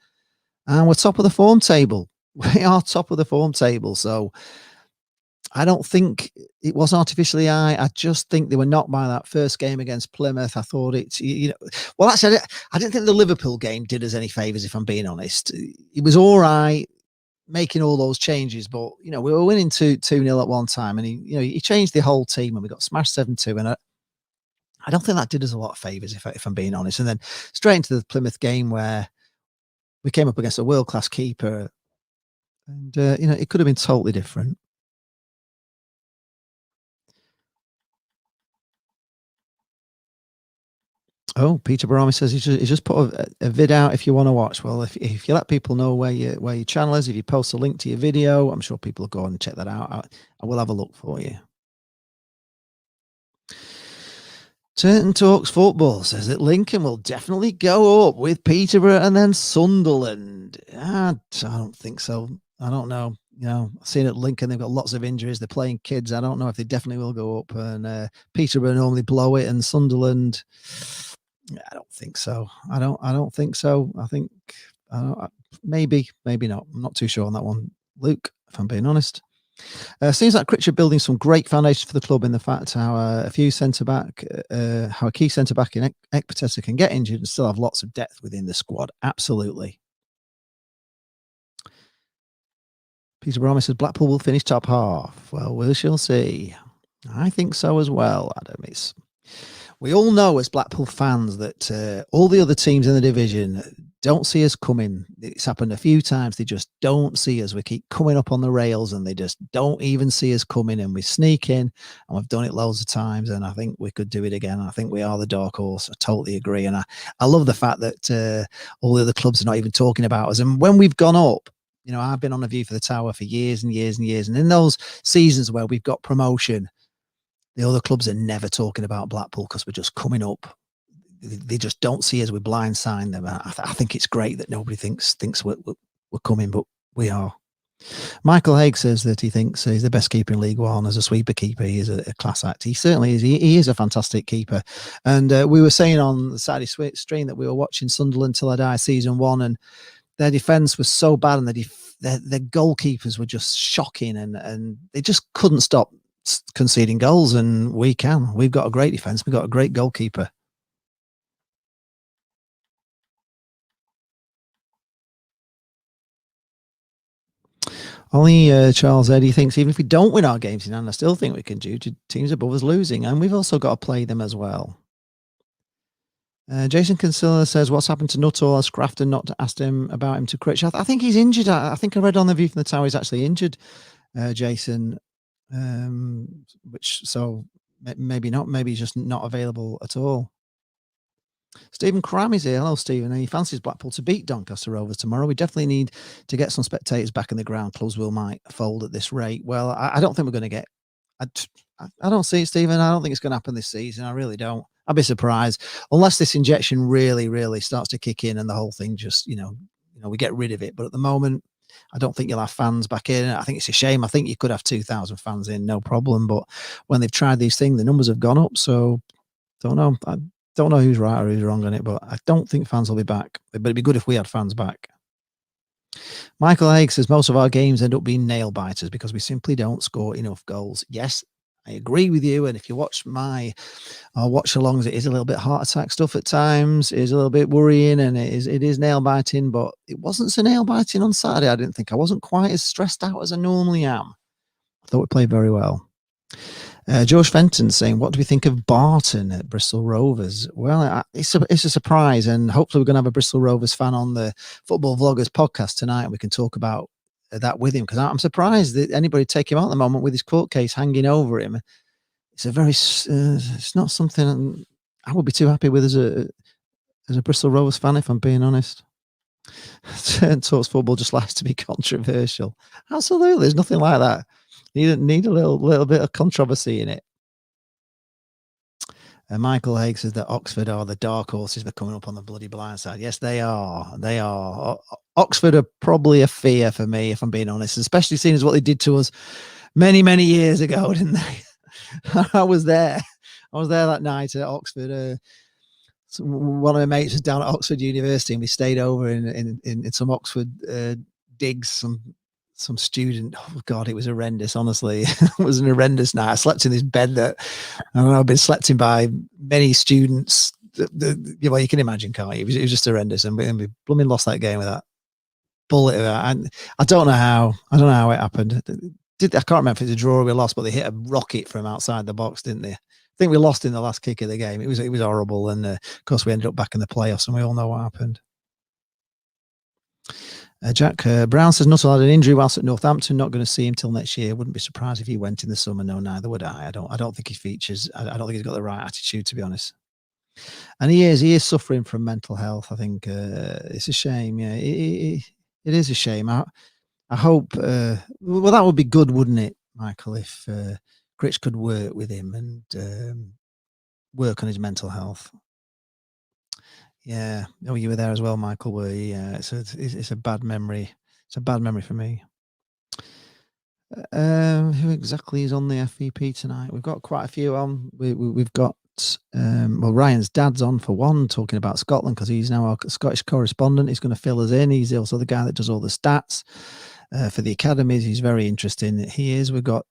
And we're top of the form table. We are top of the form table. So I don't think it was artificially high. I just think they were knocked by that first game against Plymouth. I thought well, actually, I didn't think the Liverpool game did us any favours, if I'm being honest. It was all right making all those changes, but we were winning 2-0 at one time, and he changed the whole team, and we got smashed 7-2, and I don't think that did us a lot of favours, if I'm being honest. And then straight into the Plymouth game where we came up against a world-class keeper, and it could have been totally different. Oh, Peter Barami says he's just put a vid out if you want to watch. Well, if you let people know where your channel is, if you post a link to your video, I'm sure people will go and check that out. I will have a look for you. Turton Talks Football says that Lincoln will definitely go up with Peterborough and then Sunderland. I don't think so. I don't know. I've seen at Lincoln, they've got lots of injuries. They're playing kids. I don't know if they definitely will go up. And Peterborough normally blow it, and Sunderland, I don't think so. I don't think so. I think maybe not. I'm not too sure on that one, Luke, if I'm being honest. Seems like Fixture building some great foundations for the club in the fact how a key centre back in Ekpatessa can get injured and still have lots of depth within the squad. Absolutely. Peter Bromley says Blackpool will finish top half. Well, we shall see. I think so as well, Adam. We all know as Blackpool fans that all the other teams in the division don't see us coming. It's happened a few times. They just don't see us. We keep coming up on the rails and they just don't even see us coming, and we sneak in, and we've done it loads of times, and I think we could do it again. I think we are the dark horse. I totally agree. And I love the fact that all the other clubs are not even talking about us. And when we've gone up, I've been on A View for the Tower for years and years and years. And in those seasons where we've got promotion, the other clubs are never talking about Blackpool because we're just coming up. They just don't see us. We blindside them. I think it's great that nobody thinks we're coming, but we are. Michael Haig says that he thinks he's the best keeper in League One. As a sweeper keeper, he is a class act. He certainly is. He is a fantastic keeper. And we were saying on the Saturday stream that we were watching Sunderland Till I Die season 1, and their defence was so bad, and their goalkeepers were just shocking, and they just couldn't stop conceding goals. And we can. We've got a great defence. We've got a great goalkeeper. Only Charles Eddy thinks even if we don't win our games in hand, I still think we can due to teams above us losing, and we've also got to play them as well. Jason Kinsella says, what's happened to Nuttall? Has Crafton not asked him about him to Critch? I think he's injured. I think I read on The View from the Tower he's actually injured, Jason. So maybe not. Maybe he's just not available at all. Stephen Cram is here. Hello, Stephen. He fancies Blackpool to beat Doncaster Rovers tomorrow. We definitely need to get some spectators back in the ground. Clubs might fold at this rate. Well, I don't think we're going to get. I don't see it, Stephen. I don't think it's going to happen this season. I really don't. I'd be surprised unless this injection really, really starts to kick in and the whole thing just, we get rid of it. But at the moment, I don't think you'll have fans back in. I think it's a shame. I think you could have 2,000 fans in, no problem. But when they've tried these things, the numbers have gone up. So don't know. I don't know who's right or who's wrong on it, but I don't think fans will be back. But it'd be good if we had fans back. Michael Haig says most of our games end up being nail biters because we simply don't score enough goals. Yes, I agree with you. And if you watch my watch alongs, it is a little bit heart attack stuff at times. It is a little bit worrying, and it is nail biting, but it wasn't so nail biting on Saturday. I didn't think. I wasn't quite as stressed out as I normally am. I thought we played very well. George Fenton saying, what do we think of Barton at Bristol Rovers? Well, it's a surprise, and hopefully we're going to have a Bristol Rovers fan on the Football Vloggers podcast tonight, and we can talk about that with him, because I'm surprised that anybody take him out at the moment with his court case hanging over him. It's it's not something I would be too happy with as a Bristol Rovers fan, if I'm being honest. Talks football just likes to be controversial. Absolutely, there's nothing like that. Need a little bit of controversy in it. Michael Haig says that Oxford are the dark horses for coming up on the bloody blind side. Yes, they are. They are. Oxford are probably a fear for me, if I'm being honest, especially seeing as what they did to us many, many years ago, didn't they? I was there. I was there that night at Oxford. One of my mates was down at Oxford University, and we stayed over in some Oxford digs. Some student. Oh God, it was horrendous. Honestly, it was an horrendous night. I slept in this bed that I don't know, I've been slept in by many students. Well, you can imagine, can't you? It was just horrendous, and we blooming lost that game with that bullet. And I don't know how. I don't know how it happened. I can't remember if it's a draw or we lost, but they hit a rocket from outside the box, didn't they? I think we lost in the last kick of the game. It was horrible, and of course we ended up back in the playoffs, and we all know what happened. Jack Brown says Nuttall had an injury whilst at Northampton. Not going to see him till next year. Wouldn't be surprised if he went in the summer. No, neither would I. I don't think he features. I don't think he's got the right attitude, to be honest. And he is suffering from mental health. I think it's a shame. Yeah, it is a shame. I hope. Well, that would be good, wouldn't it, Michael? If Critch could work with him and work on his mental health. Yeah. Oh, you were there as well, Michael, were you? Yeah. It's a bad memory. It's a bad memory for me. Who exactly is on the FVP tonight? We've got quite a few on. We've got well, Ryan's dad's on for one, talking about Scotland because he's now our Scottish correspondent. He's going to fill us in. He's also the guy that does all the stats for the academies. He's very interesting. He is. We've got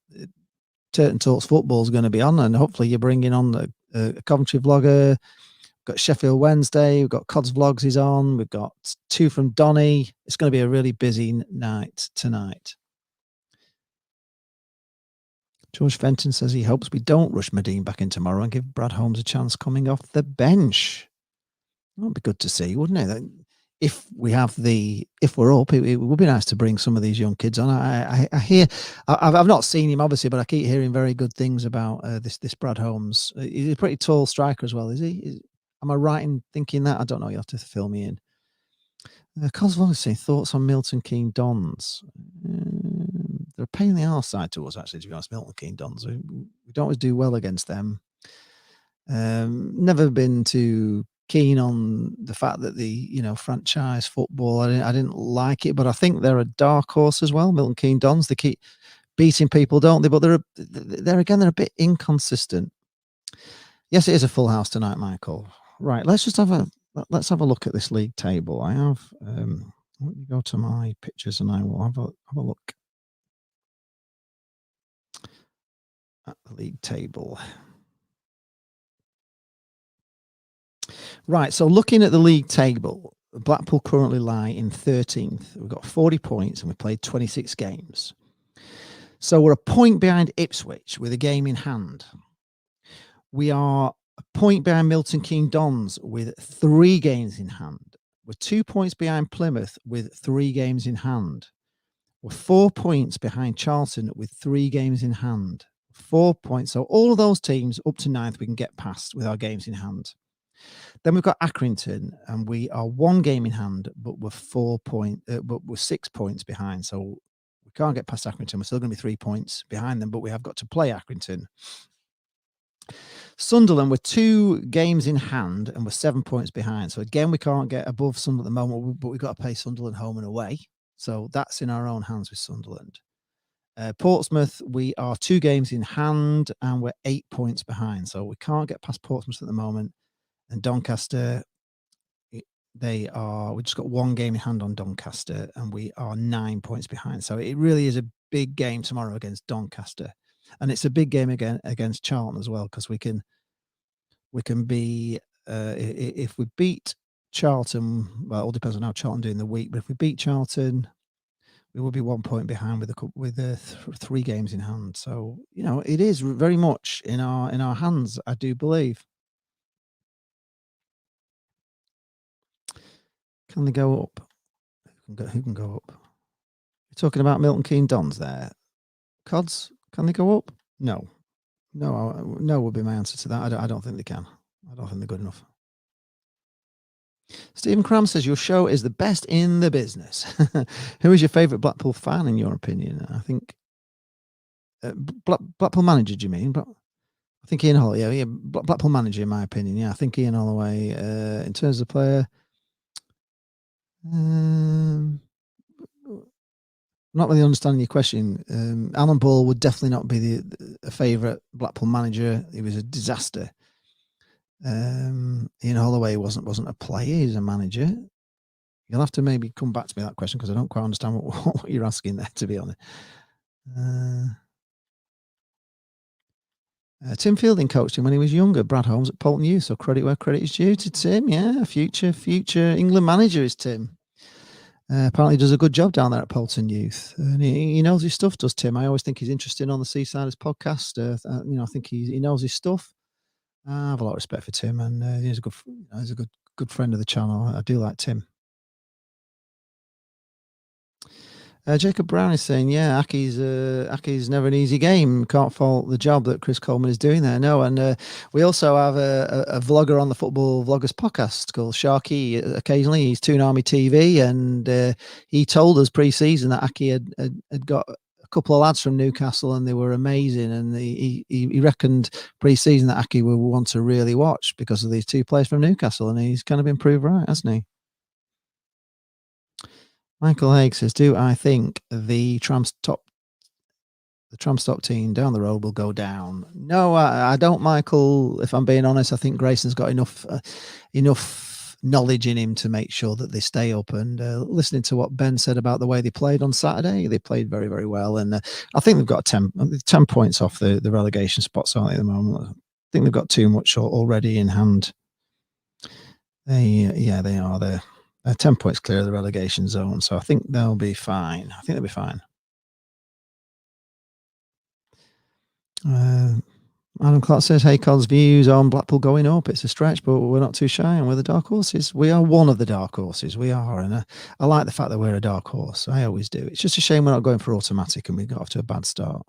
Turton Talks Football is going to be on, and hopefully you're bringing on the Coventry vlogger. We've got Sheffield Wednesday. We've got Cod's Vlogs is on. We've got two from Donny. It's going to be a really busy night tonight. George Fenton says he hopes we don't rush Medine back in tomorrow and give Brad Holmes a chance coming off the bench. That would be good to see, wouldn't it? If we're up, it would be nice to bring some of these young kids on. I hear, I've not seen him obviously, but I keep hearing very good things about this Brad Holmes. He's a pretty tall striker as well, is he? Am I right in thinking that? I don't know. You have to fill me in. Cosvog saying thoughts on Milton Keynes Dons. They're a pain in the arse side to us, actually, to be honest. Milton Keynes Dons. We don't always do well against them. Never been too keen on the fact that the franchise football. I didn't like it, but I think they're a dark horse as well. Milton Keynes Dons. They keep beating people, don't they? But they're a bit inconsistent. Yes, it is a full house tonight, Michael. Right, let's have a look at this league table. I have let me go to my pictures and I will have a look at the league table. Right, so looking at the league table, Blackpool currently lie in 13th. We've got 40 points and we've played 26 games. So we're a point behind Ipswich with a game in hand. We are a point behind Milton Keynes Dons with 3 games in hand. We're 2 points behind Plymouth with 3 games in hand. We're 4 points behind Charlton with 3 games in hand. 4 points. So all of those teams up to 9th we can get past with our games in hand. Then we've got Accrington, and we are 1 game in hand, but we're 6 points behind. So we can't get past Accrington. We're still going to be 3 points behind them, but we have got to play Accrington. Sunderland, we're 2 games in hand and we're 7 points behind. So again, we can't get above Sunderland at the moment, but we've got to play Sunderland home and away. So that's in our own hands with Sunderland. Portsmouth, we are 2 games in hand and we're 8 points behind. So we can't get past Portsmouth at the moment. And Doncaster, we've just got 1 game in hand on Doncaster and we are 9 points behind. So it really is a big game tomorrow against Doncaster. And it's a big game again against Charlton as well, because we can be if we beat Charlton. Well, it all depends on how Charlton do in the week. But if we beat Charlton, we will be 1 point behind with 3 games in hand. So it is very much in our hands. I do believe. Can they go up? Who can go up? You're talking about Milton Keynes Dons there. Cods, can they go up? No would be my answer to that. I don't think they can. I don't think they're good enough. Stephen Cram says your show is the best in the business. Who is your favourite Blackpool fan in your opinion? I think Blackpool manager. Do you mean? I think Ian Holloway, yeah, Blackpool manager, in my opinion. Yeah, I think Ian Holloway, in terms of player, not really understanding your question. Alan Ball would definitely not be a favourite Blackpool manager. He was a disaster. Ian Holloway wasn't a player; he's a manager. You'll have to maybe come back to me that question because I don't quite understand what you're asking there, to be honest. Tim Fielding coached him when he was younger. Brad Holmes at Bolton Youth. So credit where credit is due to Tim. Yeah, future England manager is Tim. Apparently does a good job down there at Bolton Youth, and he knows his stuff. Does Tim? I always think he's interesting on the Seasiders podcast. I think he knows his stuff. I have a lot of respect for Tim, and he's a good friend of the channel. I do like Tim. Jacob Brown is saying, yeah, Aki's never an easy game. Can't fault the job that Chris Coleman is doing there. No, and we also have a vlogger on the Football Vloggers podcast called Sharky. Occasionally, he's Toon Army TV, and he told us pre-season that Aki had got a couple of lads from Newcastle, and they were amazing. And he reckoned pre-season that Aki would want to really watch because of these two players from Newcastle, and he's kind of been proved right, hasn't he? Michael Haig says, do I think the tram stop team down the road will go down? No, I don't, Michael. If I'm being honest, I think Grayson's got enough knowledge in him to make sure that they stay up. And listening to what Ben said about the way they played on Saturday, they played very, very well. And I think they've got 10 points off the relegation spots, aren't they, at the moment? I think they've got too much already in hand. They are there. 10 points clear of the relegation zone, so I think they'll be fine. Adam Clark says, Haycock's views on Blackpool going up. It's a stretch, but we're not too shy, and we're the dark horses. We are one of the dark horses. We are, and I like the fact that we're a dark horse. I always do. It's just a shame we're not going for automatic, and we got off to a bad start.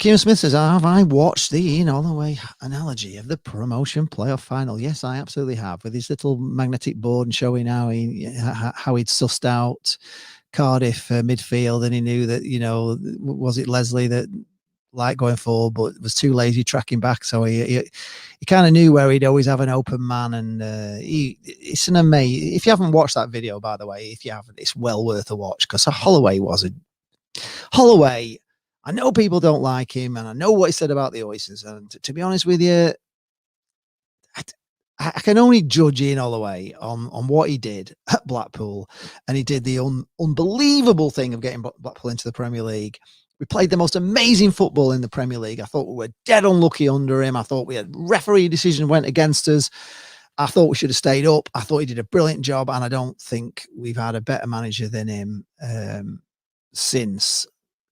Kieran Smith says, have I watched the Ian Holloway analogy of the promotion playoff final? Yes, I absolutely have, with his little magnetic board and showing how he'd sussed out Cardiff midfield, and he knew that, was it Leslie that liked going forward but was too lazy tracking back, so he kind of knew where he'd always have an open man. And it's an amazing, if you haven't watched that video, by the way, if you haven't, it's well worth a watch, because Holloway I know people don't like him, and I know what he said about the Oysters. And to be honest with you, I can only judge Ian Holloway on what he did at Blackpool. And he did the unbelievable thing of getting Blackpool into the Premier League. We played the most amazing football in the Premier League. I thought we were dead unlucky under him. I thought we had referee decision went against us. I thought we should have stayed up. I thought he did a brilliant job, and I don't think we've had a better manager than him since.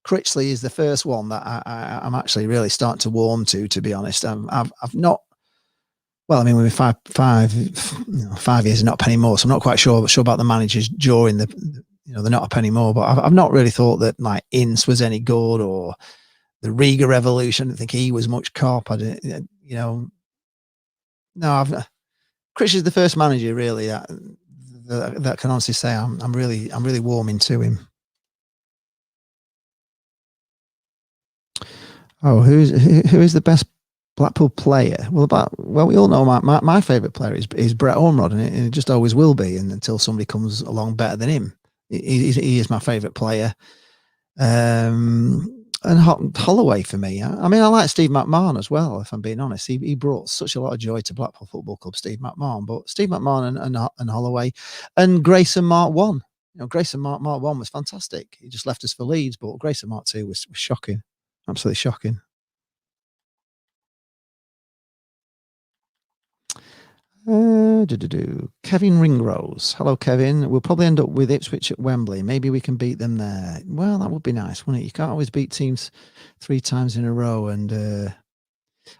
Critchley is the first one that I'm actually really starting to warm to be honest. I've not. Well, I mean, we've been 5 years and not a penny more, so I'm not quite sure about the managers during the not a penny more. But I've not really thought that like Ince was any good, or the Riga Revolution. I didn't think he was much cop. I didn't, no. Critchley's the first manager really that can honestly say I'm really warming to him. Oh, who is the best Blackpool player? Well, we all know my favourite player is Brett Ormrod, and it just always will be, and until somebody comes along better than him. He is my favourite player. And Holloway for me. I mean, I like Steve McMahon as well, if I'm being honest. He brought such a lot of joy to Blackpool Football Club, Steve McMahon. But Steve McMahon and Holloway and Grayson Mark 1. Grayson Mark 1 was fantastic. He just left us for Leeds, but Grayson Mark 2 was shocking. Absolutely shocking. Kevin Ringrose. Hello, Kevin. We'll probably end up with Ipswich at Wembley. Maybe we can beat them there. Well, that would be nice, wouldn't it? You can't always beat teams 3 times in a row. And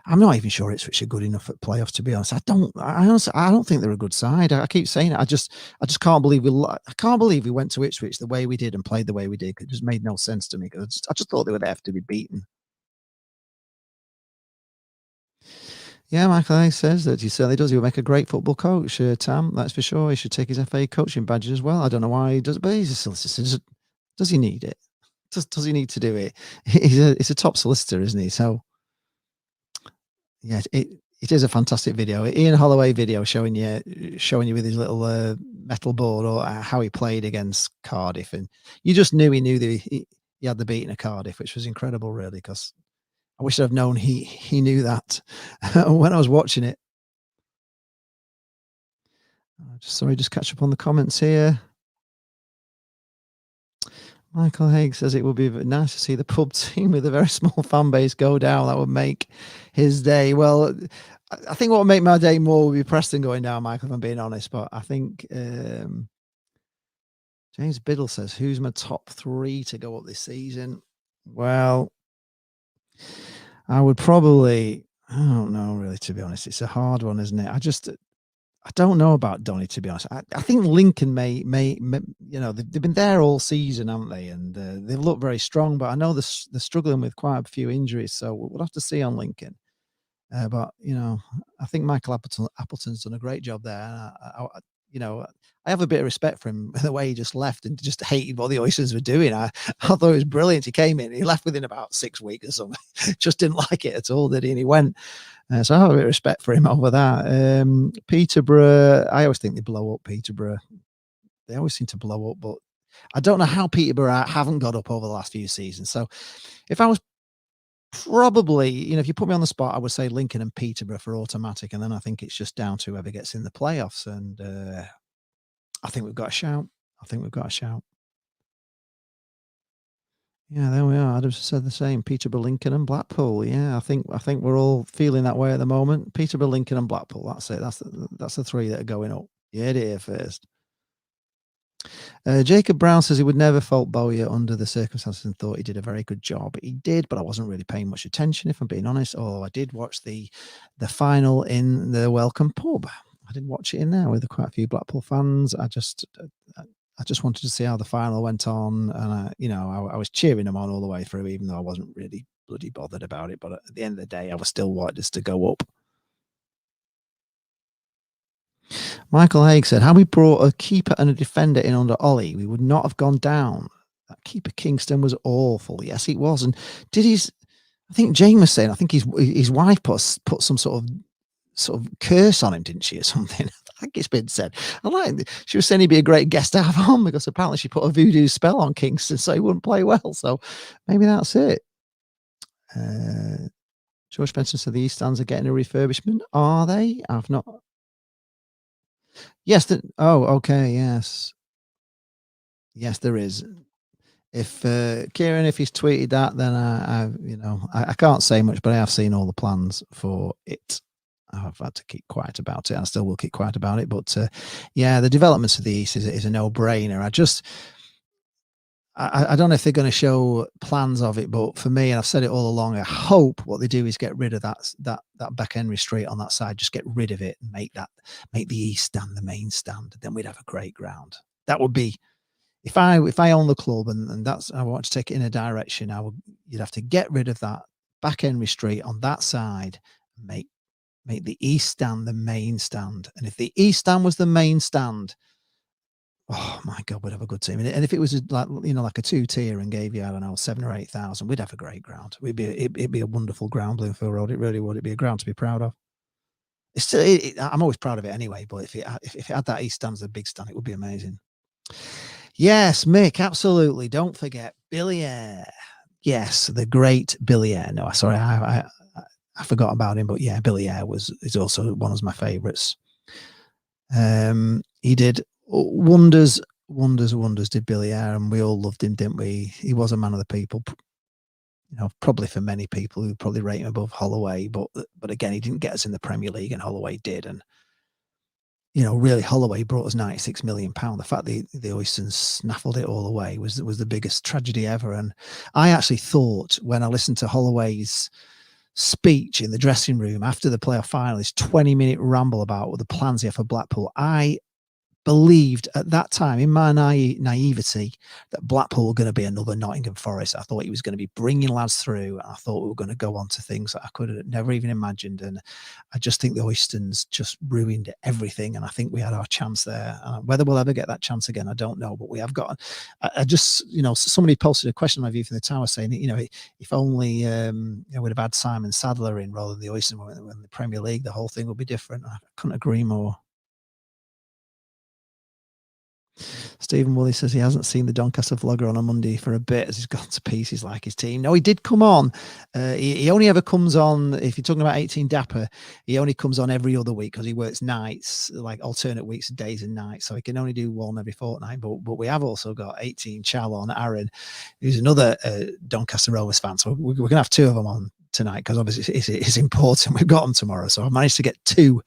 I'm not even sure Ipswich are good enough at playoffs, to be honest. I don't think they're a good side. I keep saying it. I just can't believe we went to Ipswich the way we did and played the way we did. It just made no sense to me. I just thought they would have to be beaten. Yeah, Michael A says that he certainly does. He would make a great football coach, Tam. That's for sure. He should take his FA coaching badge as well. I don't know why he does, but he's a solicitor. Does he need it? does he need to do it? He's a top solicitor, isn't he? So yeah, it is a fantastic video. Ian Holloway video showing you with his little metal board, or how he played against Cardiff, and you just knew that he had the beating of Cardiff, which was incredible, really. Because I wish I'd have known he knew that when I was watching it. Just catch up on the comments here. Michael Haig says it would be nice to see the pub team with a very small fan base go down. That would make his day. Well, I think what would make my day more would be Preston going down, Michael, if I'm being honest. But I think James Biddle says, who's my top 3 to go up this season? Well, I would probably, I don't know, really, to be honest. It's a hard one, isn't it? I don't know about Donny, to be honest. I think Lincoln may, they've been there all season, haven't they? And they look very strong, but I know they're struggling with quite a few injuries, so we'll have to see on Lincoln. But I think Michael Appleton's done a great job there. I have a bit of respect for him, the way he just left and just hated what the Oysters were doing. I thought it was brilliant. He came in, he left within about 6 weeks or something. Just didn't like it at all, did he? And he went. So I have a bit of respect for him over that. Peterborough, I always think they blow up Peterborough. They always seem to blow up, but I don't know how Peterborough haven't got up over the last few seasons. So if I was probably, if you put me on the spot, I would say Lincoln and Peterborough for automatic. And then I think it's just down to whoever gets in the playoffs. And I think we've got a shout. Yeah, there we are. I'd have said the same. Peterborough, Lincoln, and Blackpool. Yeah, I think we're all feeling that way at the moment. Peterborough, Lincoln, and Blackpool. That's it. That's the 3 that are going up. Yeah, it is first. Jacob Brown says he would never fault Bowyer under the circumstances and thought he did a very good job. He did, but I wasn't really paying much attention, if I'm being honest. Although I did watch the final in the Welcome Pub. I didn't watch it in there with quite a few Blackpool fans. I just wanted to see how the final went on, and I was cheering them on all the way through, even though I wasn't really bloody bothered about it. But at the end of the day, I was still wanted us to go up. Michael Haig said, "Had we brought a keeper and a defender in under Ollie, we would not have gone down. That keeper Kingston was awful." Yes, it was. And I think Jane was saying, I think his wife put some sort of curse on him, didn't she, or something? I think it's been said. She was saying he'd be a great guest to have on, because apparently she put a voodoo spell on Kingston so he wouldn't play well. So maybe that's it. George Benson said the East Stands are getting a refurbishment. Are they? I've not. Yes. Okay. Yes, there is. If Kieran, if he's tweeted that, then I can't say much, but I have seen all the plans for it. I've had to keep quiet about it. I still will keep quiet about it. But the developments of the East is a no-brainer. I don't know if they're going to show plans of it, but for me, and I've said it all along, I hope what they do is get rid of that back Henry Street on that side. Just get rid of it and make the East Stand the main stand. Then we'd have a great ground. That would be, if I own the club and that's, I want to take it in a direction, you'd have to get rid of that back Henry Street on that side and make the East Stand the main stand. And if the East Stand was the main stand, oh my God, we'd have a good team. And if it was like a 2-tier and gave you, I don't know, 7,000 or 8,000, we'd have a great ground. It'd be a wonderful ground, Bloomfield Road. It really would. It'd be a ground to be proud of. It's still, I'm always proud of it anyway. But if it had that East Stand as a big stand, it would be amazing. Yes, Mick, absolutely. Don't forget Billy Eyre. Yes, the great Billy Eyre. No, sorry, I forgot about him. But yeah, Billy Eyre is also one of my favourites. He did wonders did Billy Eyre, and we all loved him, didn't we? He was a man of the people, probably for many people who probably rate him above Holloway, but again, he didn't get us in the Premier League, and Holloway did. And really, Holloway brought us £96 million. The fact that the Oysters snaffled it all away was the biggest tragedy ever. And I actually thought, when I listened to Holloway's speech in the dressing room after the playoff final, his 20-minute ramble about the plans he had for Blackpool, I believed at that time in my naivety that Blackpool were going to be another Nottingham Forest. I thought he was going to be bringing lads through. I thought we were going to go on to things that I could have never even imagined. And I just think the Oystons just ruined everything. And I think we had our chance there. Whether we'll ever get that chance again, I don't know. But we have got. I just, somebody posted a question on my view from the tower saying, if only we'd have had Simon Sadler in rather than the Oystons when the Premier League, the whole thing would be different. I couldn't agree more. Stephen Woolley says he hasn't seen the Doncaster vlogger on a Monday for a bit as he's gone to pieces like his team. No, he did come on. He only ever comes on, if you're talking about 18 Dapper, he only comes on every other week because he works nights, like alternate weeks, days and nights. So he can only do one every fortnight. But we have also got 18 Charlton, Aaron, who's another Doncaster Rovers fan. So we're going to have two of them on tonight because obviously it's important. We've got them tomorrow. So I've managed to get two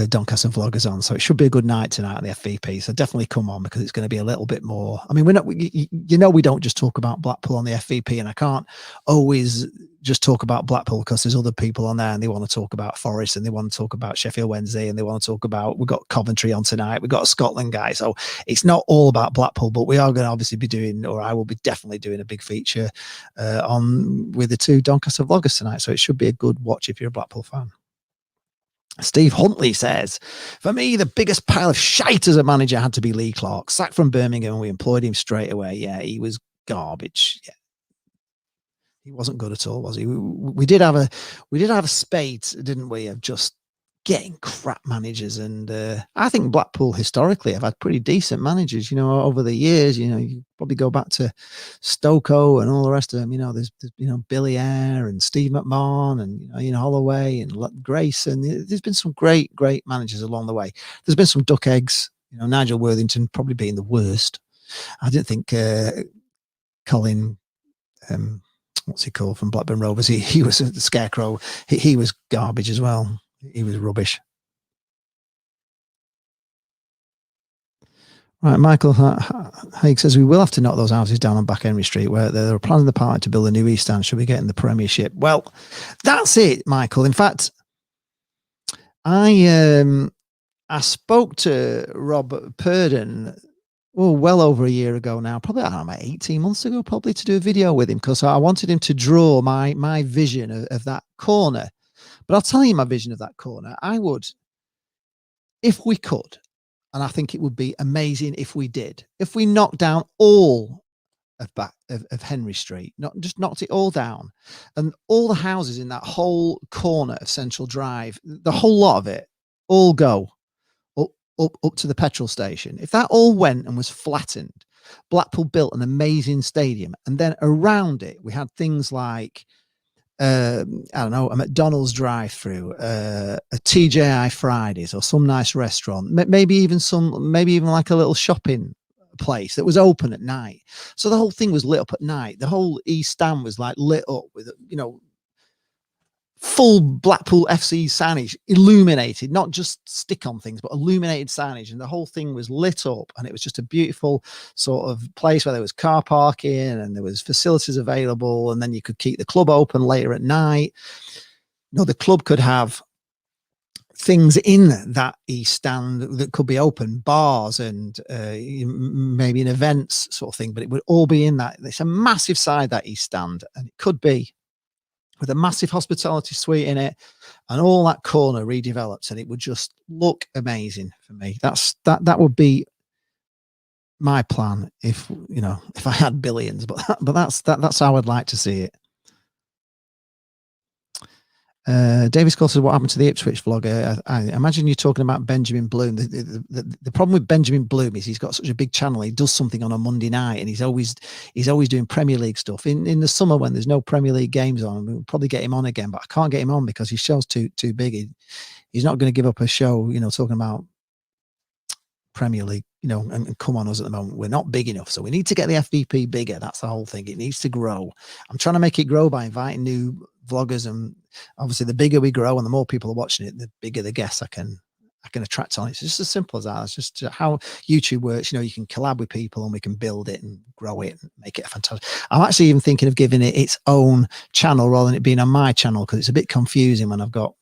Doncaster vloggers on, so it should be a good night tonight on the FVP. So definitely come on because it's going to be a little bit more. I mean, we're not, we don't just talk about Blackpool on the FVP, and I can't always just talk about Blackpool because there's other people on there and they want to talk about Forest and they want to talk about Sheffield Wednesday and they want to talk about, we've got Coventry on tonight, we've got a Scotland guy. So it's not all about Blackpool, but we are going to obviously be doing, or I will be definitely doing a big feature with the two Doncaster vloggers tonight. So it should be a good watch if you're a Blackpool fan. Steve Huntley says, for me, the biggest pile of shite as a manager had to be Lee Clark. Sacked from Birmingham and we employed him straight away. Yeah, he was garbage. Yeah. He wasn't good at all, was he? We did have a spate, didn't we, of just getting crap managers. And I think Blackpool historically have had pretty decent managers, over the years. You probably go back to Stokoe and all the rest of them. There's Billy Eyre and Steve McMahon and Holloway and Grace, and there's been some great managers along the way. There's been some duck eggs, Nigel Worthington probably being the worst. I didn't think Colin what's he called from Blackburn Rovers, he was the scarecrow. He was garbage as well. He was rubbish. Right, Michael Haig says we will have to knock those houses down on Back Henry Street where they're planning the party to build a new East Stand. Should we get in the Premiership? Well, that's it, Michael. In fact, I spoke to Rob Purden well over a year ago now, probably I don't know, 18 months ago, probably, to do a video with him because I wanted him to draw my vision of that corner. But I'll tell you my vision of that corner. I would, if we could, and I think it would be amazing if we did, if we knocked down all of Henry Street, not just knocked it all down, and all the houses in that whole corner of Central Drive, the whole lot of it, all go up to the petrol station. If that all went and was flattened, Blackpool built an amazing stadium, and then around it we had things like I don't know, a McDonald's drive-through, a TJI Fridays, or some nice restaurant, maybe even like a little shopping place that was open at night. So the whole thing was lit up at night. The whole East Stand was like lit up with, full Blackpool FC signage, illuminated, not just stick on things, but illuminated signage. And the whole thing was lit up, and it was just a beautiful sort of place where there was car parking and there was facilities available. And then you could keep the club open later at night. The club could have things in that East Stand that could be open, bars and maybe an events sort of thing, but it would all be in that. It's a massive side, that East Stand, and it could be with a massive hospitality suite in it and all that corner redeveloped, and it would just look amazing for me. That would be my plan if I had billions, but that's how I'd like to see it. David Scott says, what happened to the Ipswich vlogger? I imagine you're talking about Benjamin Bloom. The problem with Benjamin Bloom is he's got such a big channel. He does something on a Monday night, and he's always doing Premier League stuff. In the summer when there's no Premier League games on, we'll probably get him on again, but I can't get him on because his show's too big. He's not going to give up a show, talking about Premier League, and come on us at the moment. We're not big enough, so we need to get the FVP bigger. That's the whole thing. It needs to grow. I'm trying to make it grow by inviting new vloggers, and obviously the bigger we grow and the more people are watching it, the bigger the guests I can attract on. It's just as simple as that. It's just how YouTube works. You can collab with people and we can build it and grow it and make it a fantastic. I'm actually even thinking of giving it its own channel rather than it being on my channel, because it's a bit confusing when I've got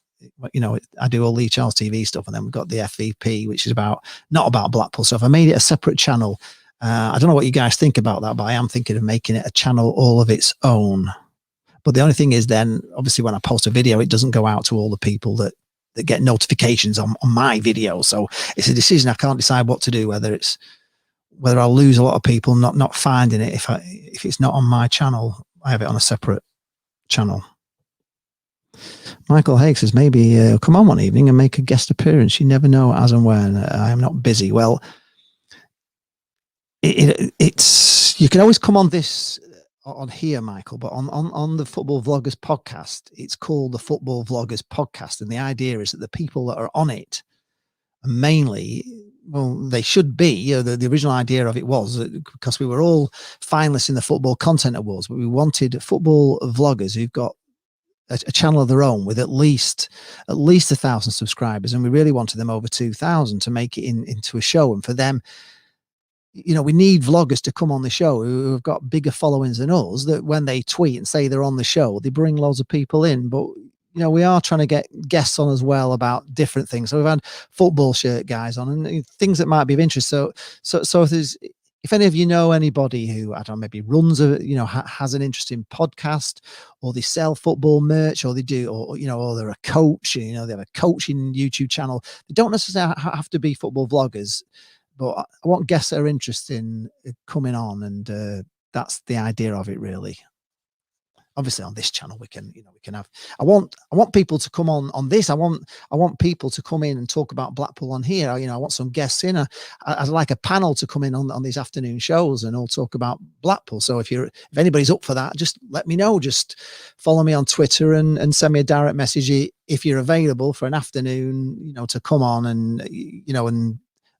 I do all Lee Charles TV stuff, and then we've got the FVP, which is not about Blackpool. So if I made it a separate channel, I don't know what you guys think about that, but I am thinking of making it a channel all of its own. But the only thing is, then obviously when I post a video, it doesn't go out to all the people that get notifications on my video. So it's a decision. I can't decide what to do, whether I'll lose a lot of people not finding it if it's not on my channel. I have it on a separate channel. Michael Haig says, maybe come on one evening and make a guest appearance. You never know as and when. I am not busy. Well, it's you can always come on this on here, Michael, but on the Football Vloggers podcast, it's called the Football Vloggers podcast, and the idea is that the people that are on it are mainly, well, they should be. The original idea of it was that because we were all finalists in the Football Content Awards, but we wanted football vloggers who've got a channel of their own with at least 1,000 subscribers, and we really wanted them over 2,000 to make it into a show. And for them, we need vloggers to come on the show who have got bigger followings than us, that when they tweet and say they're on the show, they bring loads of people in. But we are trying to get guests on as well about different things. So we've had football shirt guys on and things that might be of interest. So if any of you know anybody who, I don't know, maybe runs has an interesting podcast, or they sell football merch, or they do, or they're a coach, they have a coaching YouTube channel. They don't necessarily have to be football vloggers, but I want guests that are interested in coming on, and that's the idea of it, really. Obviously, on this channel, we can have. I want people to come on this. I want people to come in and talk about Blackpool on here. I want some guests in. I'd like a panel to come in on these afternoon shows and all talk about Blackpool. So if anybody's up for that, just let me know. Just follow me on Twitter and send me a direct message if you're available for an afternoon, to come on and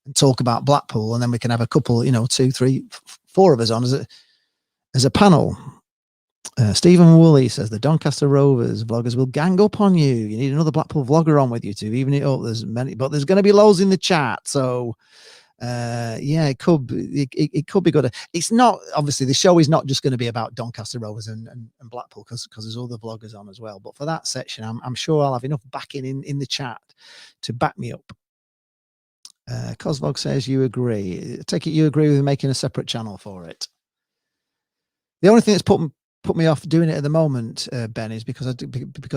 and talk about Blackpool, and then we can have a couple, 2, 3, 4 of us on as a panel. Stephen Woolley says the Doncaster Rovers vloggers will gang up on you. You need another Blackpool vlogger on with you to even it up. There's many, but there's going to be loads in the chat. So it could be good. It's not, obviously the show is not just going to be about Doncaster Rovers and Blackpool, because there's other vloggers on as well. But for that section, I'm sure I'll have enough backing in the chat to back me up. Cosvog says you agree. I take it you agree with making a separate channel for it. The only thing that's put me off doing it at the moment, Ben, is because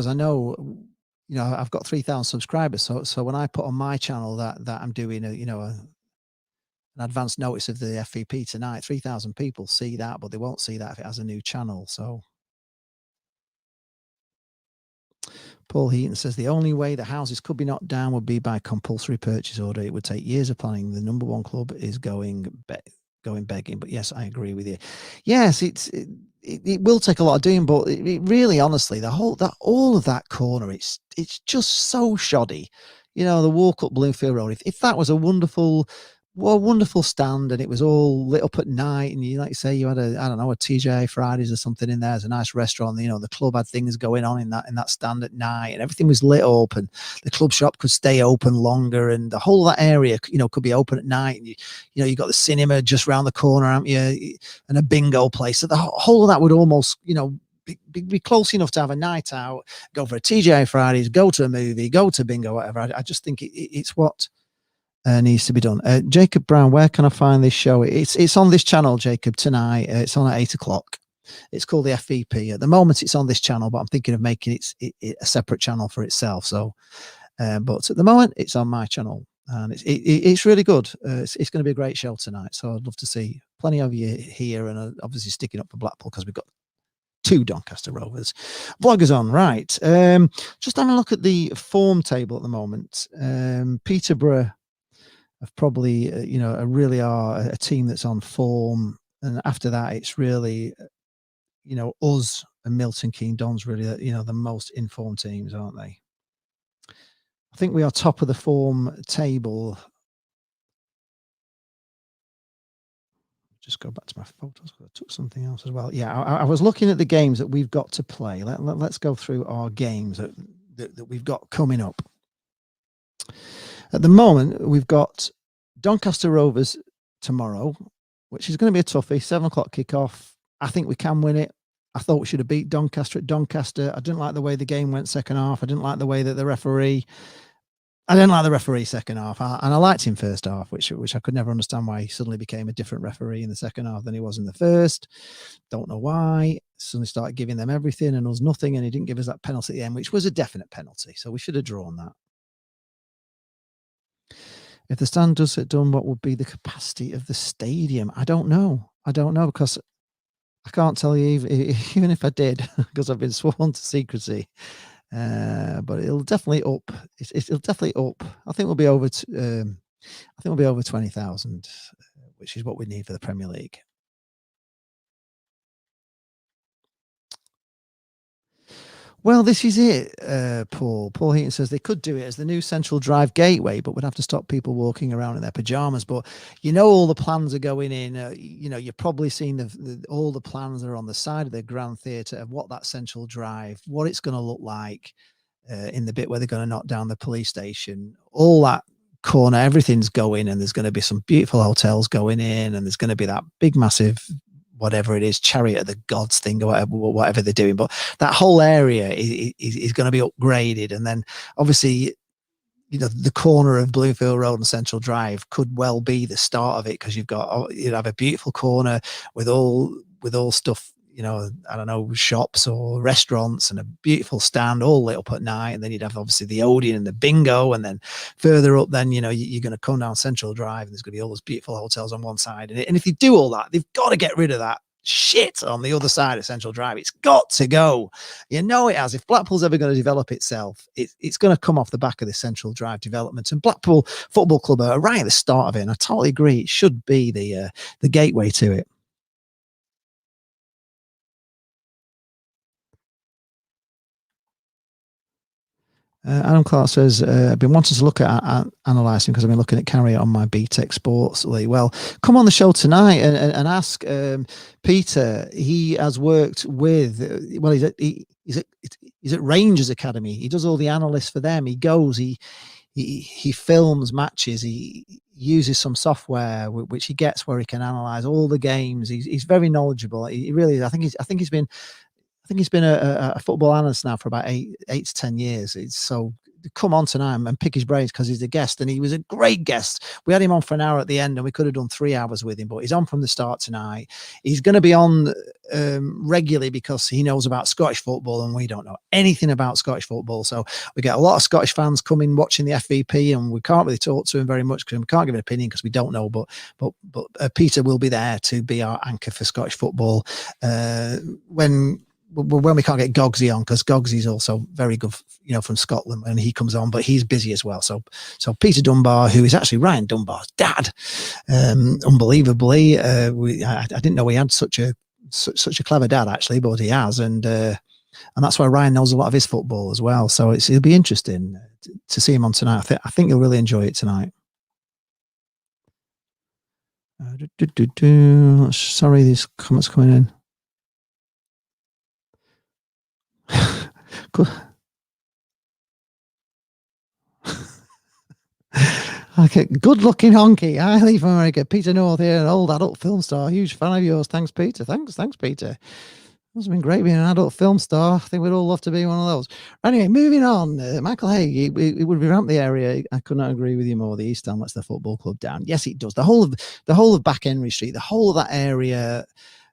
I know, I've got 3,000 subscribers. So when I put on my channel that I'm doing an advance notice of the FVP tonight, 3,000 people see that, but they won't see that if it has a new channel. So Paul Heaton says the only way the houses could be knocked down would be by compulsory purchase order. It would take years of planning. The number one club is going begging. But yes, I agree with you. Yes, it will take a lot of doing, but it really, honestly, all of that corner, it's just so shoddy. The walk up Bloomfield Road. If that was a wonderful stand and it was all lit up at night, and you, like you say, you had a TGI Fridays or something in there as a nice restaurant, the club had things going on in that stand at night, and everything was lit up, and the club shop could stay open longer, and the whole of that area could be open at night, and you got the cinema just round the corner, haven't you, and a bingo place. So the whole of that would almost be close enough to have a night out, go for a TGI Fridays, go to a movie, go to bingo, whatever. I just think it's what needs to be done. Jacob Brown, where can I find this show? It's on this channel, Jacob, tonight. It's on at 8 o'clock. It's called the FVP. At the moment, it's on this channel, but I'm thinking of making it a separate channel for itself. So, but at the moment, it's on my channel, and it's really good. It's going to be a great show tonight. So I'd love to see plenty of you here, and obviously sticking up for Blackpool, because we've got 2 Doncaster Rovers vloggers on. Right. Just having a look at the form table at the moment. Peterborough have probably, really are a team that's on form. And after that, it's really, us and Milton Keynes Dons really, the most informed teams, aren't they? I think we are top of the form table. Just go back to my photos, because I took something else as well. Yeah, I was looking at the games that we've got to play. Let's go through our games that we've got coming up. At the moment, we've got Doncaster Rovers tomorrow, which is going to be a toughie. 7 o'clock kickoff. I think we can win it. I thought we should have beat Doncaster at Doncaster. I didn't like the way the game went second half. I didn't like the way that the referee. I didn't like the referee second half, and I liked him first half, which I could never understand why he suddenly became a different referee in the second half than he was in the first. Don't know why. Suddenly started giving them everything and us nothing, and he didn't give us that penalty at the end, which was a definite penalty. So we should have drawn that. If the stand does it done, what would be the capacity of the stadium? I don't know. Because I can't tell you even if I did, because I've been sworn to secrecy. But it'll definitely up. It'll definitely up. I think we'll be over. I think we'll be over 20,000, which is what we need for the Premier League. Well, this is it, Paul. Paul Heaton says they could do it as the new Central Drive gateway, but would have to stop people walking around in their pajamas. But all the plans are going in. You've probably seen all the plans are on the side of the Grand Theatre of what that Central Drive, what it's going to look like in the bit where they're going to knock down the police station. All that corner, everything's going, and there's going to be some beautiful hotels going in, and there's going to be that big, massive, whatever it is, Chariot of the Gods thing, or whatever they're doing. But that whole area is going to be upgraded. And then obviously, the corner of Bloomfield Road and Central Drive could well be the start of it, because you'd have a beautiful corner with all stuff, I don't know, shops or restaurants, and a beautiful stand all lit up at night. And then you'd have obviously the Odeon and the bingo. And then further up, then, you're going to come down Central Drive, and there's going to be all those beautiful hotels on one side. And if you do all that, they've got to get rid of that shit on the other side of Central Drive. It's got to go. It has. If Blackpool's ever going to develop itself, it's going to come off the back of this Central Drive development. And Blackpool Football Club are right at the start of it. And I totally agree. It should be the gateway to it. Adam Clark says, I've been wanting to look at analysing, because I've been looking at Carrier on my BTEC Sportsly. Well, come on the show tonight and ask Peter. He has worked with, he's at Rangers Academy. He does all the analysts for them. He goes, he films matches. He uses some software which he gets where he can analyse all the games. He's very knowledgeable. He really is. I think he's been a football analyst now for about eight to 10 years. So come on tonight and pick his brains, because he's a guest, and he was a great guest. We had him on for an hour at the end, and we could have done 3 hours with him, but he's on from the start tonight. He's going to be on regularly, because he knows about Scottish football, and we don't know anything about Scottish football. So we get a lot of Scottish fans coming watching the FVP, and we can't really talk to him very much, because we can't give an opinion because we don't know. But Peter will be there to be our anchor for Scottish football when we can't get Gogsy on, because Gogsy's also very good, from Scotland, and he comes on, but he's busy as well. So Peter Dunbar, who is actually Ryan Dunbar's dad, unbelievably, I didn't know he had such a clever dad, actually, but he has, and that's why Ryan knows a lot of his football as well. So it'll be interesting to see him on tonight. I think you'll really enjoy it tonight. Sorry, these comments coming in. Okay, good-looking honky. I leave America. Peter North here, an old adult film star. Huge fan of yours. Thanks, Peter. Thanks, Peter. Must have been great being an adult film star. I think we'd all love to be one of those. Anyway, moving on. Michael Haig, it would revamp the area. I could not agree with you more. The East End lets the football club down. Yes, it does. The whole of Back Henry Street, the whole of that area.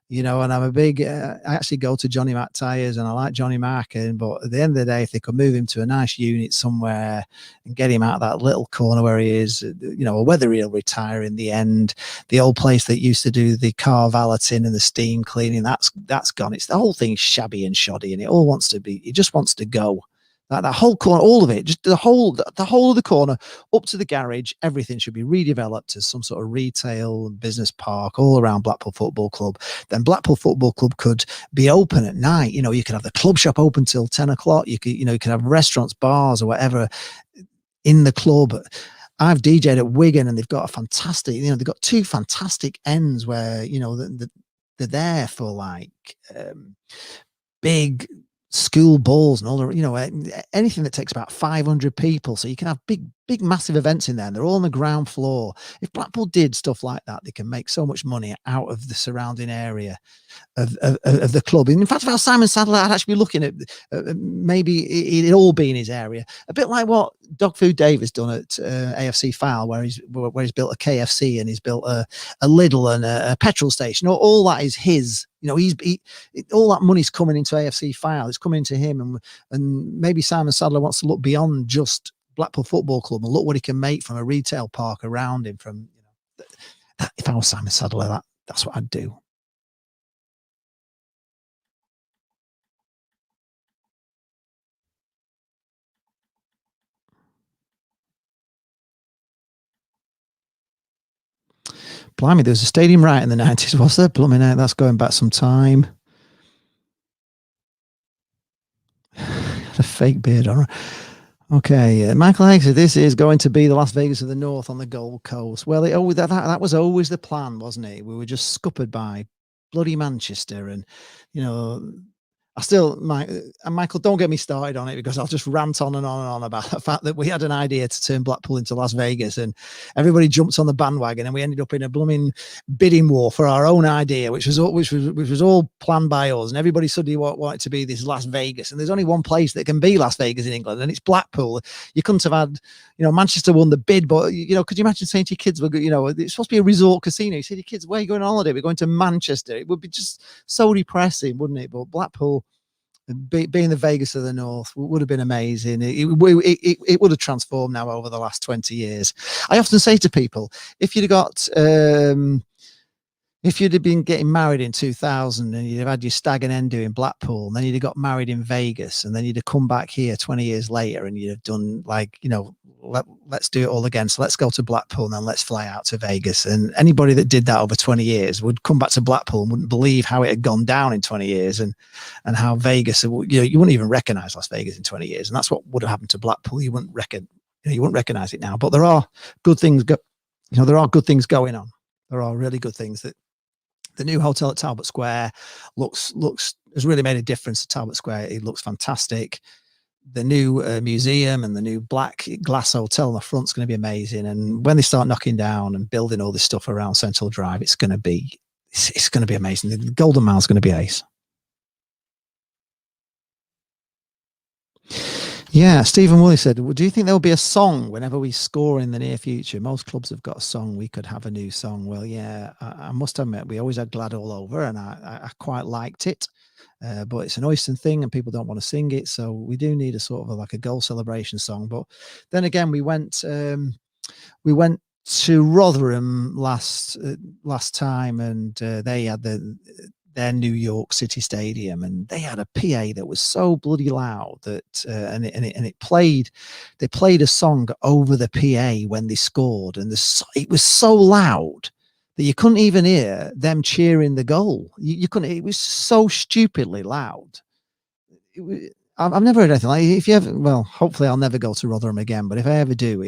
And I'm a big, I actually go to Johnny Mack Tyres, and I like Johnny Mack. But at the end of the day, if they could move him to a nice unit somewhere and get him out of that little corner where he is, or whether he'll retire in the end, the old place that used to do the car valeting and the steam cleaning, that's gone. It's the whole thing is shabby and shoddy, and it just wants to go. That whole corner, all of it, just the whole of the corner up to the garage, everything should be redeveloped as some sort of retail and business park all around Blackpool Football Club. Then Blackpool Football Club could be open at night. You could have the club shop open till 10 o'clock. You could have restaurants, bars, or whatever in the club. I've DJ'd at Wigan, and they've got a fantastic, they've got 2 fantastic ends where, they're there for like big school balls and all the, anything that takes about 500 people. So you can have big, massive events in there, and they're all on the ground floor. If Blackpool did stuff like that, they can make so much money out of the surrounding area of the club. And in fact, about Simon Sadler, I'd actually be looking at maybe it all be in his area, a bit like what Dog Food Dave has done at AFC File, where he's built a KFC and he's built a Lidl and a petrol station. All that is his. All that money's coming into AFC File. It's coming to him, and maybe Simon Sadler wants to look beyond just Blackpool Football Club and look what he can make from a retail park around him. From if I was Simon Sadler, that's what I'd do. Blimey, there was a stadium right in the 90s, was there? Blooming out, that's going back some time. A fake beard on. Okay, Michael Haig said this is going to be the Las Vegas of the North on the Gold Coast. Well, that was always the plan, wasn't it? We were just scuppered by bloody Manchester, and I still, Michael, don't get me started on it, because I'll just rant on and on and on about the fact that we had an idea to turn Blackpool into Las Vegas, and everybody jumped on the bandwagon, and we ended up in a blooming bidding war for our own idea, which was all planned by us, and everybody suddenly wanted to be this Las Vegas, and there's only one place that can be Las Vegas in England, and it's Blackpool. You couldn't have had, Manchester won the bid, but could you imagine saying to your kids, it's supposed to be a resort casino. You say to your kids, where are you going on holiday? We're going to Manchester. It would be just so depressing, wouldn't it? But Blackpool, being the Vegas of the North, would have been amazing. It would have transformed now over the last 20 years. I often say to people, if you'd have been getting married in 2000 and you'd have had your stag and end do in Blackpool, and then you'd have got married in Vegas, and then you'd have come back here 20 years later and you'd have done let's do it all again. So let's go to Blackpool and then let's fly out to Vegas. And anybody that did that over 20 years would come back to Blackpool and wouldn't believe how it had gone down in 20 years and how Vegas, you wouldn't even recognize Las Vegas in 20 years. And that's what would have happened to Blackpool. You wouldn't recognize it now, but there are good things. There are good things going on. There are really good things. That the new hotel at Talbot Square has really made a difference to Talbot Square. It looks fantastic. The new museum and the new black glass hotel on the front is going to be amazing. And when they start knocking down and building all this stuff around Central Drive, it's going to be amazing. The Golden Mile is going to be ace. Yeah, Stephen Woolley said, do you think there'll be a song whenever we score in the near future? Most clubs have got a song. We could have a new song. Well, yeah, I must admit, we always had Glad All Over, and I quite liked it. But it's an Oyston thing and people don't want to sing it. So we do need a sort of like a goal celebration song. But then again, we went to Rotherham last time, and they had their New York City Stadium, and they had a PA that was so bloody loud that it played. They played a song over the PA when they scored, and it was so loud that you couldn't even hear them cheering the goal. You couldn't. It was so stupidly loud. I've never heard anything like it. If you ever, well, hopefully I'll never go to Rotherham again. But if I ever do,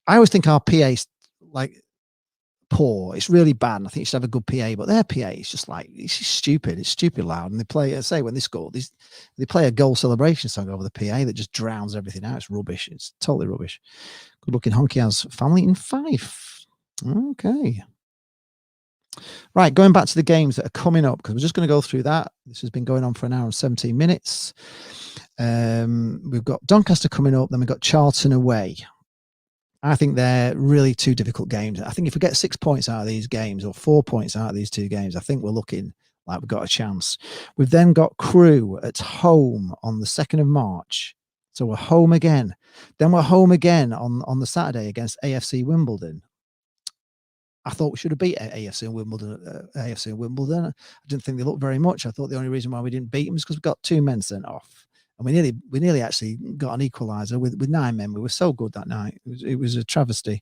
I always think our PA's like poor. It's really bad. And I think you should have a good PA, but their PA is just like, it's just stupid. It's stupid loud. And they play, when they score, they play a goal celebration song over the PA that just drowns everything out. It's rubbish. It's totally rubbish. Good looking honky has family in Fife. Okay. Right, going back to the games that are coming up, because we're just going to go through that. This has been going on for an hour and 17 minutes. We've got Doncaster coming up, then we've got Charlton away. I think they're really two difficult games. I think if we get 6 points out of these games, or 4 points out of these two games, I think we're looking like we've got a chance. We've then got Crewe at home on the 2nd of March. So we're home again. Then we're home again on the Saturday against AFC Wimbledon. I thought we should have beat AFC and Wimbledon. I didn't think they looked very much. I thought the only reason why we didn't beat them is because we got 2 men sent off. And we nearly actually got an equaliser with 9 men. We were so good that night. It was a travesty.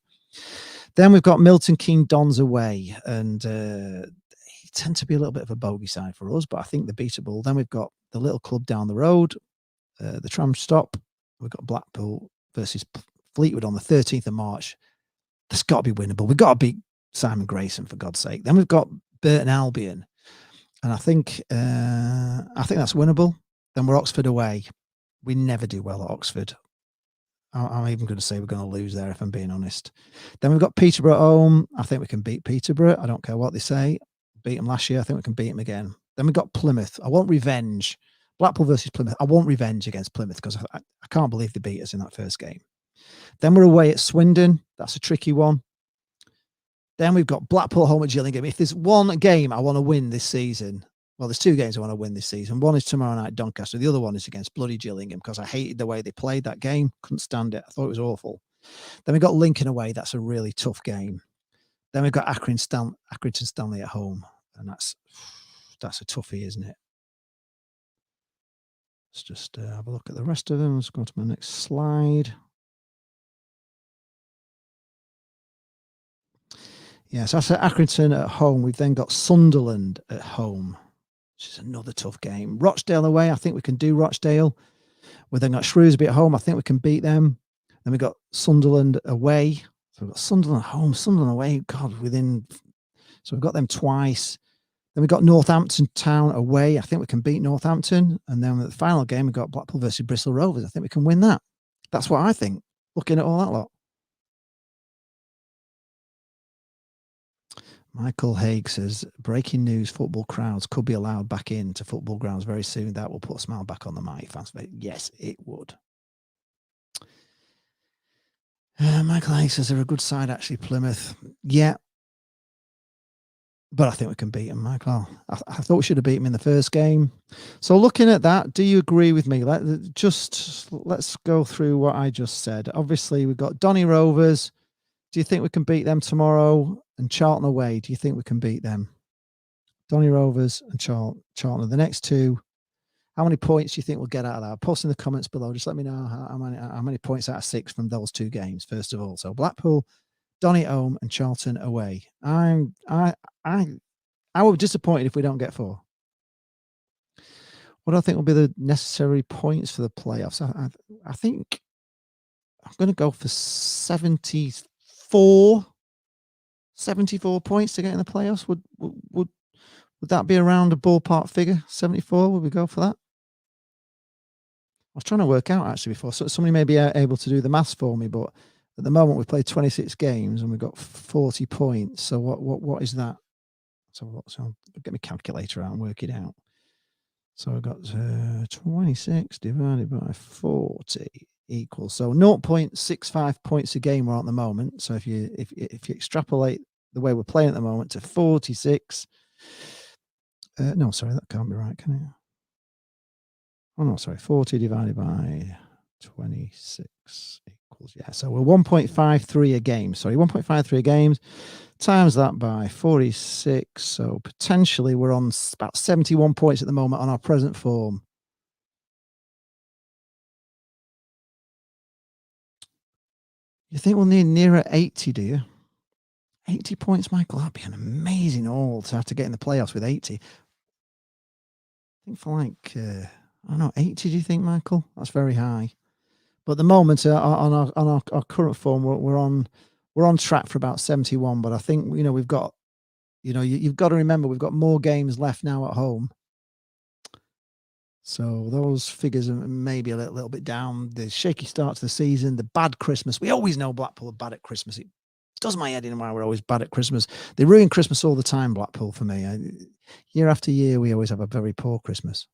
Then we've got Milton Keynes Dons away, and they tend to be a little bit of a bogey side for us, but I think they're beatable. Then we've got the little club down the road, the tram stop. We've got Blackpool versus Fleetwood on the 13th of March. That's got to be winnable. We've got to beat Simon Grayson, for God's sake. Then we've got Burton Albion And I think that's winnable. Then we're Oxford away. We never do well at Oxford. I'm even going to say we're going to lose there, if I'm being honest. Then we've got Peterborough at home. I think we can beat Peterborough. I don't care what they say. Beat them last year. I think we can beat them again. Then we've got Plymouth. I want revenge. Blackpool versus Plymouth. I want revenge against Plymouth because I can't believe they beat us in that first game. Then we're away at Swindon. That's a tricky one. Then we've got Blackpool home at Gillingham. If there's one game I want to win this season, well, there's two games I want to win this season. One is tomorrow night, Doncaster. The other one is against bloody Gillingham because I hated the way they played that game. Couldn't stand it. I thought it was awful. Then we've got Lincoln away. That's a really tough game. Then we've got Accrington Stanley at home. And that's a toughie, isn't it? Let's just have a look at the rest of them. Let's go to my next slide. Yeah, so that's at Accrington at home. We've then got Sunderland at home, which is another tough game. Rochdale away. I think we can do Rochdale. We've then got Shrewsbury at home. I think we can beat them. Then we've got Sunderland away. So we've got Sunderland at home, Sunderland away. God, so we've got them twice. Then we've got Northampton Town away. I think we can beat Northampton. And then the final game, we've got Blackpool versus Bristol Rovers. I think we can win that. That's what I think, looking at all that lot. Michael Haig says, breaking news, football crowds could be allowed back into football grounds very soon. That will put a smile back on the Mighty fans' face. Yes, it would. Michael Haig says, they're a good side, actually, Plymouth. Yeah. But I think we can beat them, Michael. I thought we should have beat them in the first game. So looking at that, do you agree with me? Let's go through what I just said. Obviously, we've got Donny Rovers. Do you think we can beat them tomorrow? And Charlton away, do you think we can beat them? Donny Rovers and Charlton are the next two. How many points do you think we'll get out of that? Post in the comments below. Just let me know how many points out of 6 from those two games, first of all. So Blackpool, Donny at home, and Charlton away. I will be disappointed if we don't get 4. What do I think will be the necessary points for the playoffs? I think I'm going to go for 74 points to get in the playoffs. Would that be around a ballpark figure? 74? Would we go for that? I was trying to work out actually before. So somebody may be able to do the maths for me, but at the moment we've played 26 games and we've got 40 points. So what is that? So I'll get my calculator out and work it out. So I've got 26 divided by 40 equals, so 0.65 points a game we're on at the moment. So if you extrapolate the way we're playing at the moment to 46, no, sorry, that can't be right, can it? Oh no, sorry, 40 divided by 26 equals, yeah. So we're 1.53 a game. Sorry, 1.53 games. Times that by 46. So potentially we're on about 71 points at the moment on our present form. You think we'll need nearer 80, do you? 80 points, Michael? That'd be an amazing haul to have to get in the playoffs with 80. I think for like, I don't know, 80, do you think, Michael? That's very high. But at the moment, on our current form, we're on track for about 71. But I think, we've got, you've got to remember, we've got more games left now at home. So those figures are maybe a little bit down. The shaky start to the season, the bad Christmas. We always know Blackpool are bad at Christmas. It does my head in why we're always bad at Christmas. They ruin Christmas all the time, Blackpool, for me. Year after year, we always have a very poor Christmas.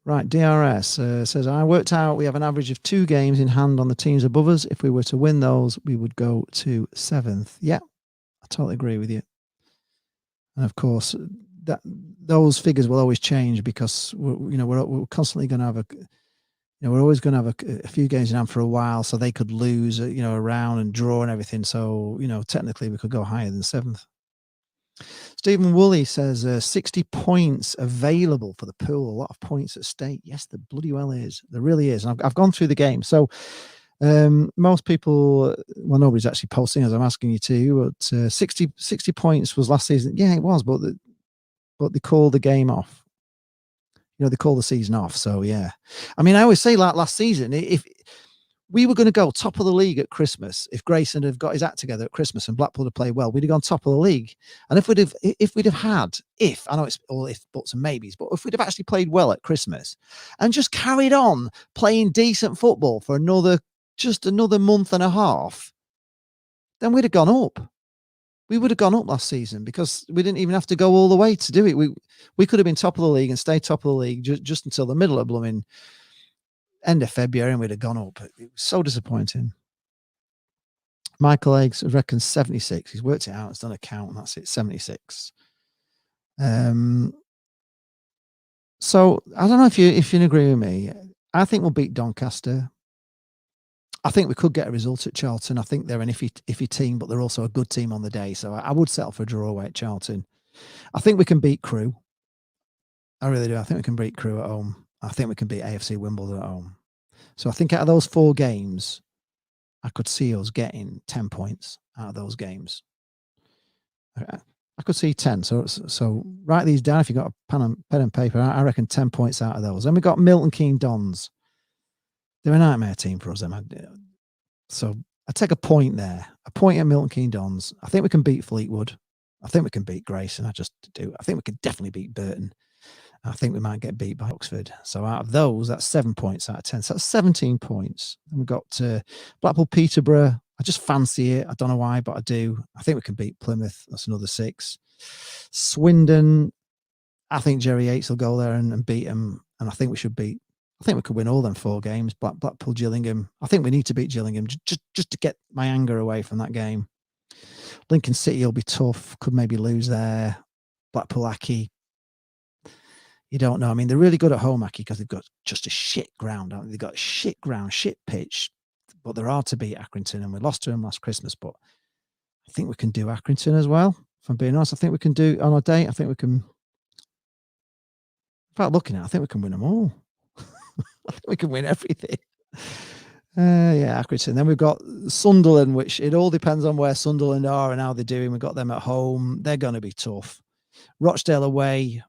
Right, DRS says, I worked out we have an average of 2 games in hand on the teams above us. If we were to win those, we would go to 7th. Yeah, I totally agree with you. And of course, those figures will always change because we're constantly going to have we're always going to have a few games in hand for a while, so they could lose around and draw and everything. So technically we could go higher than 7th. Stephen Woolley says 60 points available for the pool. A lot of points at stake. Yes, there bloody well is. There really is. And I've gone through the game. So most people, well, nobody's actually posting as I'm asking you to, but 60 points was last season. Yeah, it was, but they called the game off. They call the season off. So yeah, I mean, I always say like last season, if we were going to go top of the league at Christmas if Grayson had got his act together at Christmas and Blackpool had played well. We'd have gone top of the league, and if we'd have had, I know it's all if buts and maybes, but if we'd have actually played well at Christmas and just carried on playing decent football for another month and a half, then we'd have gone up. We would have gone up last season because we didn't even have to go all the way to do it. We could have been top of the league and stayed top of the league just until the middle of blooming end of February, and we'd have gone up. It was so disappointing. Michael Eggs reckons 76. He's worked it out. He's done a count, and that's it. 76. So I don't know if you agree with me. I think we'll beat Doncaster. I think we could get a result at Charlton. I think they're an iffy team, but they're also a good team on the day. So I would settle for a draw away at Charlton. I think we can beat Crewe. I really do. I think we can beat Crewe at home. I think we can beat AFC Wimbledon at home. So I think out of those 4 games, I could see us getting 10 points out of those games. I could see 10. So write these down if you've got a pen and paper. I reckon 10 points out of those. Then we got Milton Keynes Dons. They're a nightmare team for us. So I take a point there. A point at Milton Keynes Dons. I think we can beat Fleetwood. I think we can beat Grayson. I think we could definitely beat Burton. I think we might get beat by Oxford. So out of those, that's 7 points out of 10. So that's 17 points. And we've got Blackpool, Peterborough. I just fancy it. I don't know why, but I do. I think we can beat Plymouth. That's another 6. Swindon. I think Jerry Yates will go there and beat them. And I think we could win all them 4 games. Blackpool, Gillingham. I think we need to beat Gillingham just to get my anger away from that game. Lincoln City will be tough. Could maybe lose there. Blackpool, Aki. You don't know. I mean, they're really good at home, Aki, because they've got just a shit ground. They've got shit ground, shit pitch, but they're hard to beat Accrington, and we lost to them last Christmas. But I think we can do Accrington as well. If I'm being honest, I think we can do on a day. I think we can. In fact, looking at it, I think we can win them all. I think we can win everything. Yeah, Accrington. Then we've got Sunderland, which it all depends on where Sunderland are and how they're doing. We've got them at home. They're going to be tough. Rochdale away.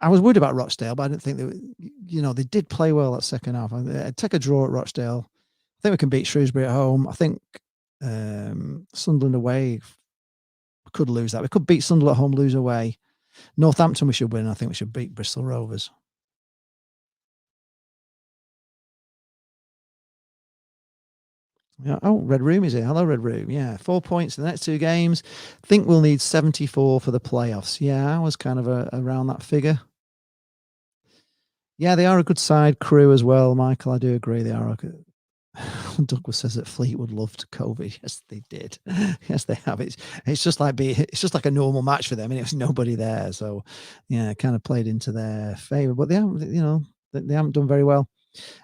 I was worried about Rochdale, but I didn't think they did play well that second half. I'd take a draw at Rochdale. I think we can beat Shrewsbury at home. I think Sunderland away, we could lose that. We could beat Sunderland at home, lose away. Northampton we should win. I think we should beat Bristol Rovers. Yeah. Oh, Red Room is here. Hello, Red Room. Yeah, 4 points in the next 2 games. Think we'll need 74 for the playoffs. Yeah, I was kind of around that figure. Yeah, they are a good side. Crew as well, Michael. I do agree. They are. Douglas says that Fleetwood loved COVID. Yes, they did. Yes, they have. It's just like a normal match for them, and it was nobody there. So, yeah, it kind of played into their favor. But they haven't done very well.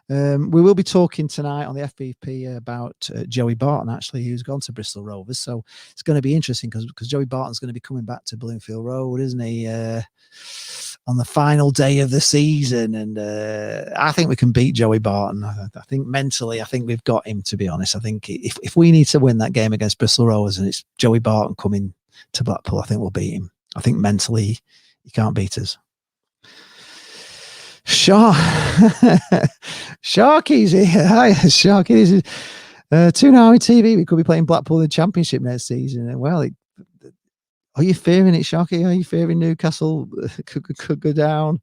We will be talking tonight on the FBP about Joey Barton, actually, who's gone to Bristol Rovers. So it's going to be interesting because Joey Barton's going to be coming back to Bloomfield Road, isn't he, on the final day of the season. And I think we can beat Joey Barton. I think mentally, I think we've got him, to be honest. I think if we need to win that game against Bristol Rovers and it's Joey Barton coming to Blackpool, I think we'll beat him. I think mentally, he can't beat us. Sharky's here. Hi, Sharky. This is Toon Army TV. We could be playing Blackpool in the Championship next season. And well, are you fearing it, Sharky? Are you fearing Newcastle could go down?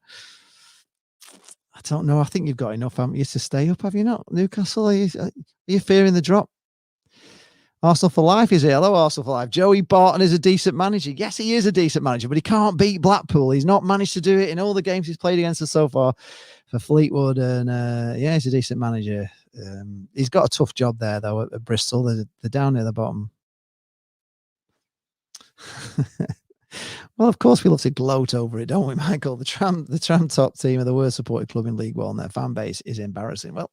I don't know. I think you've got enough, haven't you, to stay up, have you not? Newcastle, are you fearing the drop? Arsenal for Life is here. Hello, Arsenal for Life. Joey Barton is a decent manager. Yes, he is a decent manager, but he can't beat Blackpool. He's not managed to do it in all the games he's played against us so far for Fleetwood. And yeah, he's a decent manager. He's got a tough job there, though, at Bristol. They're down near the bottom. Well, of course, we love to gloat over it, don't we, Michael? The Tram Top team are the worst supported club in League One. Their fan base is embarrassing. Well,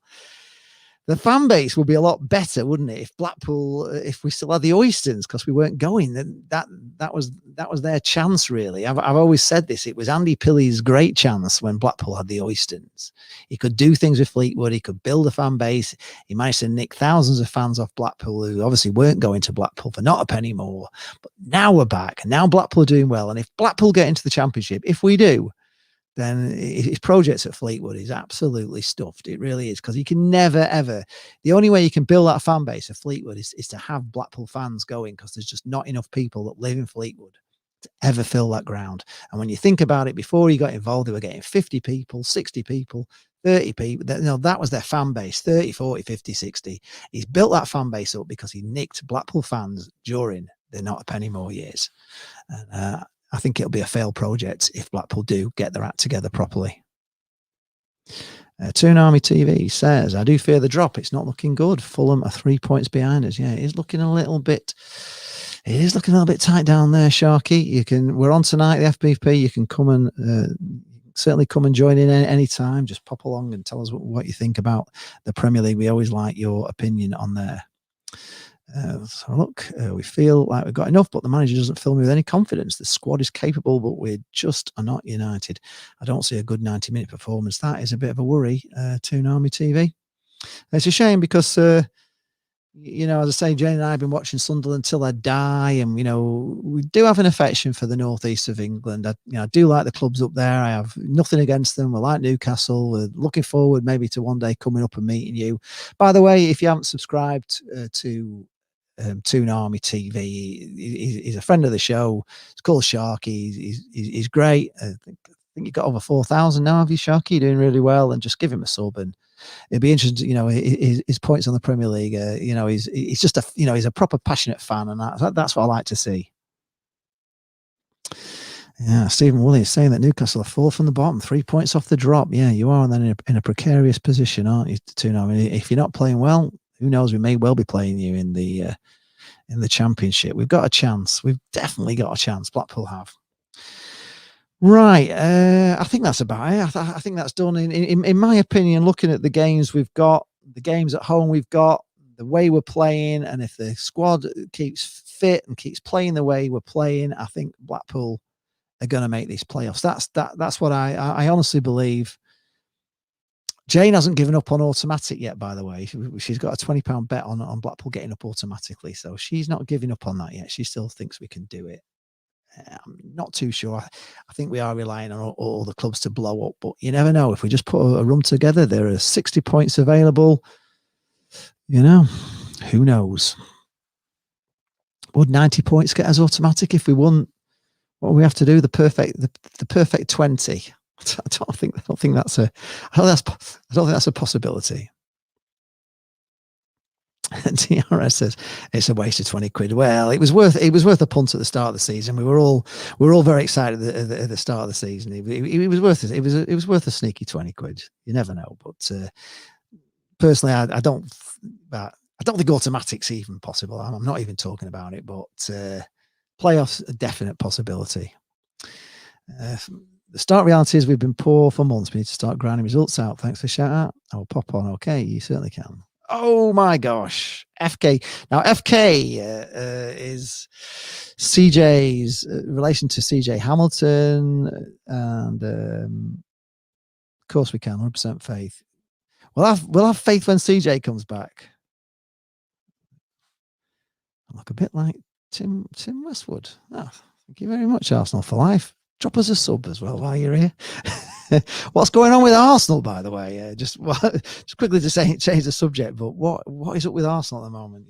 the fan base would be a lot better, wouldn't it, if Blackpool, if we still had the Oystons, because we weren't going. Then that was their chance, really. I've always said this. It was Andy Pilley's great chance when Blackpool had the Oystons. He could do things with Fleetwood. He could build a fan base. He managed to nick thousands of fans off Blackpool who obviously weren't going to Blackpool for not a penny more. But now we're back. And now Blackpool are doing well. And if Blackpool get into the Championship, if we do, then his project at Fleetwood is absolutely stuffed. It really is, because he can never, ever. The only way you can build that fan base of Fleetwood is to have Blackpool fans going, because there's just not enough people that live in Fleetwood to ever fill that ground. And when you think about it, before he got involved, they were getting 50 people, 60 people, 30 people. That was their fan base, 30, 40, 50, 60. He's built that fan base up because he nicked Blackpool fans during the Not a Penny More years. And I think it'll be a failed project if Blackpool do get their act together properly. Toon Army TV says, I do fear the drop. It's not looking good. Fulham are 3 points behind us. Yeah, it is looking a little bit tight down there, Sharky. We're on tonight, the FBP. You can come and certainly come and join in any time. Just pop along and tell us what you think about the Premier League. We always like your opinion on there. So look, we feel like we've got enough, but the manager doesn't fill me with any confidence. The squad is capable, but we just are not united. I don't see a good 90-minute performance. That is a bit of a worry, Toon Army TV. It's a shame because, as I say, Jane and I have been watching Sunderland till I die, and, we do have an affection for the northeast of England. I do like the clubs up there. I have nothing against them. We like Newcastle. We're looking forward maybe to one day coming up and meeting you. By the way, if you haven't subscribed to Toon Army TV, he's a friend of the show. It's called Sharky. He's great. I think you've got over 4,000 now, have you, Sharky? You're doing really well, and just give him a sub, and it'd be interesting. His points on the Premier League. He's just he's a proper passionate fan, and that's what I like to see. Yeah, Stephen Woolley is saying that Newcastle are 4th from the bottom, 3 points off the drop. Yeah, you are then in a precarious position, aren't you, Toon Army? If you're not playing well, who knows? We may well be playing you in the Championship. We've got a chance. We've definitely got a chance. Blackpool have. Right. I think that's about it. I think that's done. In my opinion, looking at the games we've got, the games at home we've got, the way we're playing, and if the squad keeps fit and keeps playing the way we're playing, I think Blackpool are going to make these playoffs. That's what I honestly believe. Jane hasn't given up on automatic yet, by the way. She's got a £20 bet on Blackpool getting up automatically. So she's not giving up on that yet. She still thinks we can do it. I'm not too sure. I think we are relying on all the clubs to blow up, but you never know. If we just put a run together, there are 60 points available. Who knows? Would 90 points get us automatic if we won? What do we have to do? The perfect 20. I don't think that's a possibility. TRS says it's a waste of 20 quid. Well, it was worth a punt at the start of the season. We were all very excited at the start of the season. It was worth it. It was worth a sneaky 20 quid. You never know. But personally, I don't think automatic's even possible. I'm not even talking about it. But playoffs, a definite possibility. The start reality is we've been poor for months. We need to start grinding results out. Thanks for the shout out. I'll pop on. Okay, you certainly can. Oh my gosh, FK. Now FK is CJ's relation to CJ Hamilton, and of course we can. 100% faith. We'll have faith when CJ comes back. I look a bit like Tim Westwood. Oh, thank you very much, Arsenal for life. Drop us a sub as well while you're here. What's going on with Arsenal, by the way? Just quickly to change the subject, but what is up with Arsenal at the moment?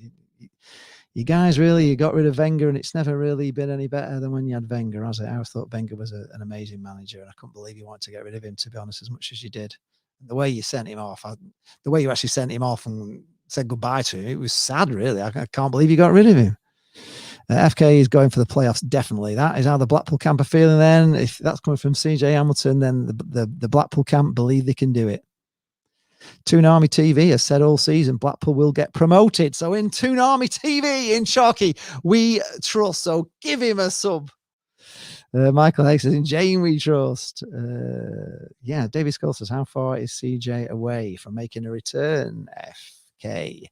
You guys you got rid of Wenger, and it's never really been any better than when you had Wenger, has it? I always thought Wenger was an amazing manager, and I couldn't believe you wanted to get rid of him, to be honest, as much as you did. The way you sent him off, the way you actually sent him off and said goodbye to him, it was sad, really. I can't believe you got rid of him. FK is going for the playoffs, definitely. That is how the Blackpool camp are feeling then. If that's coming from CJ Hamilton, then the Blackpool camp believe they can do it. Toon Army TV has said all season Blackpool will get promoted. So in Toon Army TV, in Sharky, we trust. So give him a sub. Michael Hayes says, in Jane we trust. David Skull says, how far is CJ away from making a return? FK.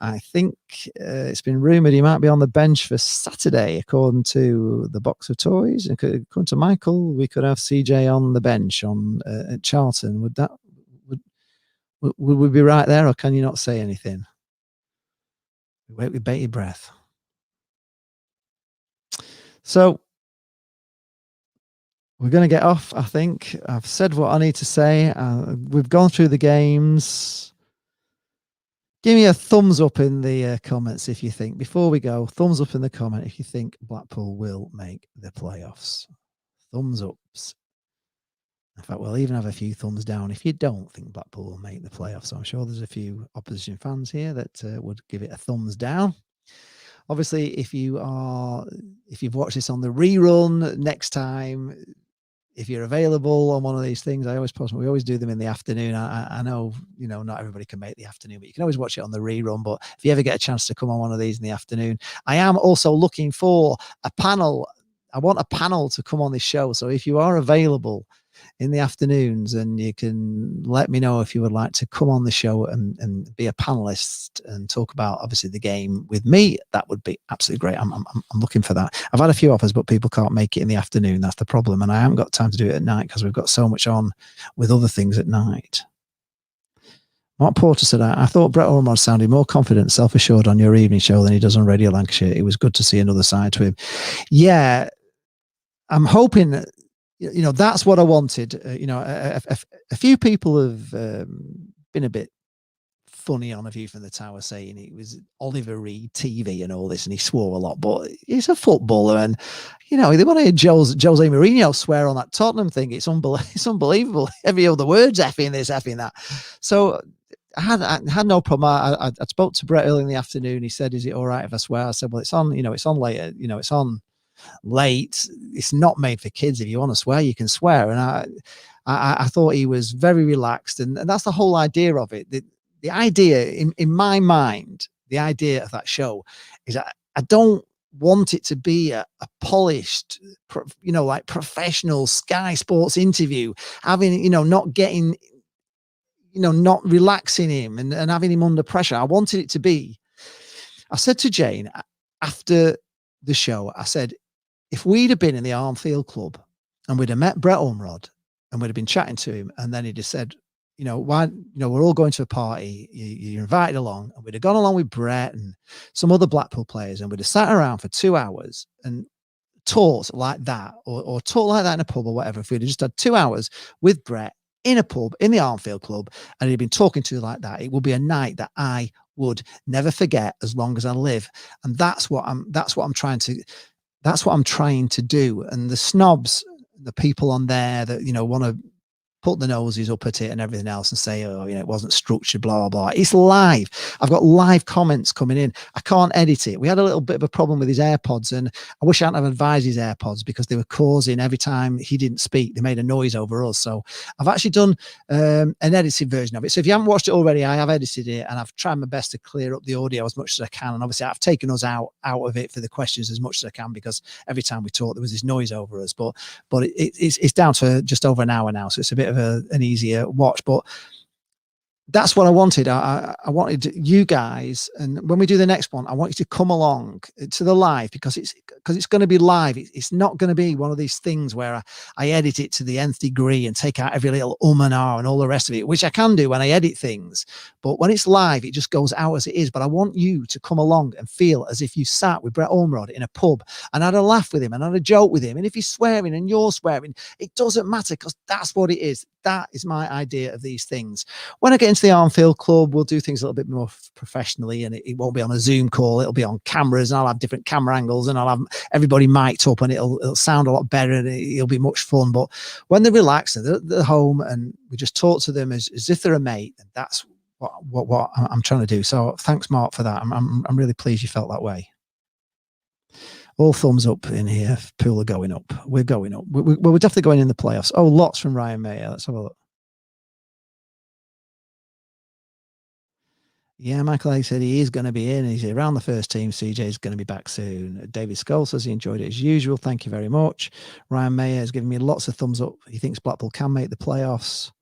I think it's been rumoured he might be on the bench for Saturday, according to the box of toys. According to Michael, we could have CJ on the bench at Charlton. Would we be right there, or can you not say anything? Wait with bated breath. So we're going to get off. I think I've said what I need to say. We've gone through the games. Give me a thumbs up in the comments if you think, before we go, thumbs up in the comment if you think Blackpool will make the playoffs. Thumbs ups. In fact, we'll even have a few thumbs down if you don't think Blackpool will make the playoffs. So I'm sure there's a few opposition fans here that would give it a thumbs down. Obviously, if you've watched this on the rerun next time, if you're available on one of these things, I always post, we always do them in the afternoon. I know, not everybody can make the afternoon, but you can always watch it on the rerun. But if you ever get a chance to come on one of these in the afternoon, I am also looking for a panel. I want a panel to come on this show. So if you are available in the afternoons, and you can let me know if you would like to come on the show and be a panelist and talk about obviously the game with me, that would be absolutely great. I'm looking for that. I've had a few offers, but people can't make it in the afternoon. That's the problem. And I haven't got time to do it at night because we've got so much on with other things at night. Mark Porter said, I thought Brett Ormond sounded more confident, self-assured on your evening show than he does on Radio Lancashire. It was good to see another side to him. Yeah, I'm hoping that, that's what I wanted. A few people have been a bit funny on A View from the Tower, saying it was Oliver Reed TV and all this, and he swore a lot, but he's a footballer, and they want to hear Jose Mourinho swear on that Tottenham thing. It's unbelievable. Every other word's effing this, effing that. So I had no problem. I spoke to Brett early in the afternoon. He said, "Is it all right if I swear?" I said, "Well, it's on. It's on later. It's on late. It's not made for kids. If you want to swear, you can swear." And I thought he was very relaxed, and that's the whole idea of it. The idea in my mind, the idea of that show is I don't want it to be a polished, like professional Sky Sports interview, having, not getting, not relaxing him and having him under pressure. I wanted it to be, I said to Jane after the show, I said, if we'd have been in the Armfield Club and we'd have met Brett Ormrod and we'd have been chatting to him, and then he'd have said, why, we're all going to a party, you're invited along, and we'd have gone along with Brett and some other Blackpool players, and we'd have sat around for 2 hours and talked like that, or talked like that in a pub or whatever. If we'd have just had 2 hours with Brett in a pub in the Armfield Club, and he'd been talking to like that, it would be a night that I would never forget as long as I live. And that's what I'm trying to do. And the snobs, the people on there that, want to put the noses up at it and everything else and say, oh, it wasn't structured, blah, blah, blah. It's live. I've got live comments coming in. I can't edit it. We had a little bit of a problem with his AirPods, and I wish I hadn't have advised his AirPods, because they were causing, every time he didn't speak, they made a noise over us. So I've actually done an edited version of it. So if you haven't watched it already, I have edited it, and I've tried my best to clear up the audio as much as I can. And obviously I've taken us out of it for the questions as much as I can, because every time we talked, there was this noise over us. But it's down to just over an hour now. So it's a bit of an easier watch, but that's what I wanted. I wanted you guys, and when we do the next one, I want you to come along to the live, because it's going to be live. It's not going to be one of these things where I edit it to the nth degree and take out every little and ah and all the rest of it, which I can do when I edit things. But when it's live, it just goes out as it is. But I want you to come along and feel as if you sat with Brett Ormrod in a pub and had a laugh with him and had a joke with him. And if he's swearing and you're swearing, it doesn't matter, because that's what it is. That is my idea of these things. When I get into the Armfield Club, we'll do things a little bit more professionally, and it won't be on a Zoom call. It'll be on cameras, and I'll have different camera angles, and I'll have everybody mic'd up, and it'll sound a lot better, and it'll be much fun. But when they're relaxed and they're at home, and we just talk to them as if they're a mate, and that's what I'm trying to do. So thanks, Mark, for that. I'm really pleased you felt that way. All thumbs up in here. Pool are going up. We're going up. We're definitely going in the playoffs. Oh, lots from Ryan Mayer. Let's have a look. Yeah, Michael A said he is going to be in. He's around the first team. CJ is going to be back soon. David Skull says he enjoyed it as usual. Thank you very much. Ryan Mayer has given me lots of thumbs up. He thinks Blackpool can make the playoffs.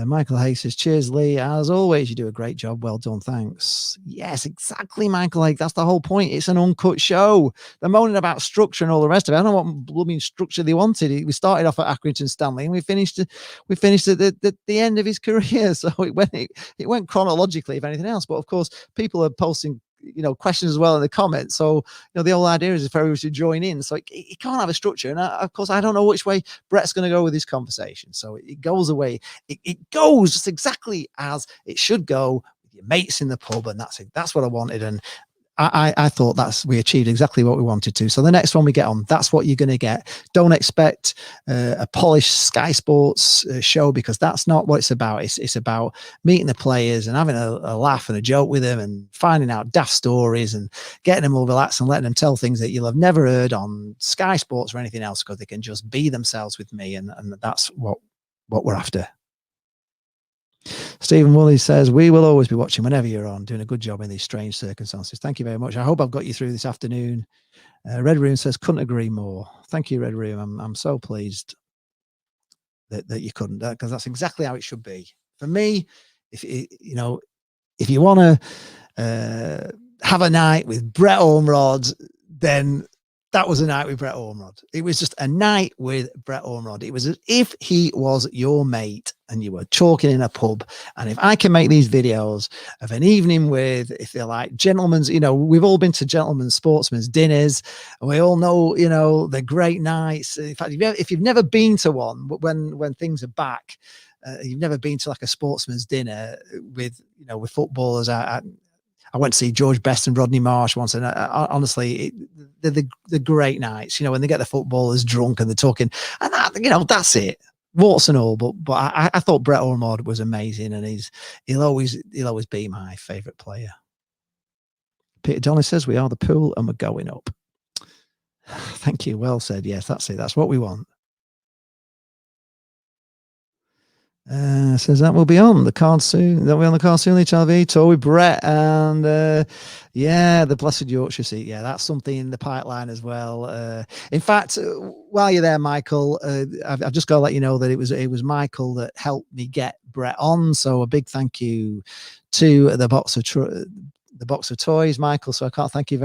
Michael Hayes says, cheers, Lee. As always, you do a great job. Well done. Thanks. Yes, exactly, Michael. Like, that's the whole point. It's an uncut show. They're moaning about structure and all the rest of it. I don't know what blooming structure they wanted. We started off at Accrington Stanley, and we finished at the end of his career. So it went chronologically, if anything else. But of course, people are posting questions as well in the comments. So the whole idea is if everyone should join in. So it can't have a structure. And of course, I don't know which way Brett's going to go with this conversation. So it goes away. It goes just exactly as it should go with your mates in the pub, and that's it. That's what I wanted. And I thought we achieved exactly what we wanted to. So the next one we get on, that's what you're going to get. Don't expect a polished Sky Sports show, because that's not what it's about. It's about meeting the players and having a laugh and a joke with them and finding out daft stories and getting them all relaxed and letting them tell things that you'll have never heard on Sky Sports or anything else, because they can just be themselves with me. And that's what we're after. Stephen Woolley says, we will always be watching whenever you're on, doing a good job in these strange circumstances. Thank you very much. I hope I've got you through this afternoon. Red Room says, couldn't agree more. Thank you, Red Room. I'm so pleased that you couldn't, because that's exactly how it should be. For me, if you want to have a night with Brett Ormrod, then that was a night with Brett Ormrod. It was just a night with Brett Ormrod. It was as if he was your mate and you were talking in a pub. And if I can make these videos of an evening with, if they're like gentlemen's, we've all been to gentlemen's sportsmen's dinners, and we all know, the great nights. In fact, if you've never been to one, when things are back, you've never been to like a sportsman's dinner with footballers. I went to see George Best and Rodney Marsh once, and honestly, they're the great nights. When they get the footballers drunk and they're talking, and that's it, warts and all. But I thought Brett Ormrod was amazing, and he'll always be my favourite player. Peter Donnelly says, we are the pool and we're going up. Thank you. Well said. Yes, that's it. That's what we want. Says that will be on the card soon. That will be on the card soon. HRV tour with Brett and the Blessed Yorkshire seat. Yeah, that's something in the pipeline as well. In fact, while you're there, Michael, I've just got to let you know that it was Michael that helped me get Brett on. So a big thank you to the box of toys, Michael. So I can't thank you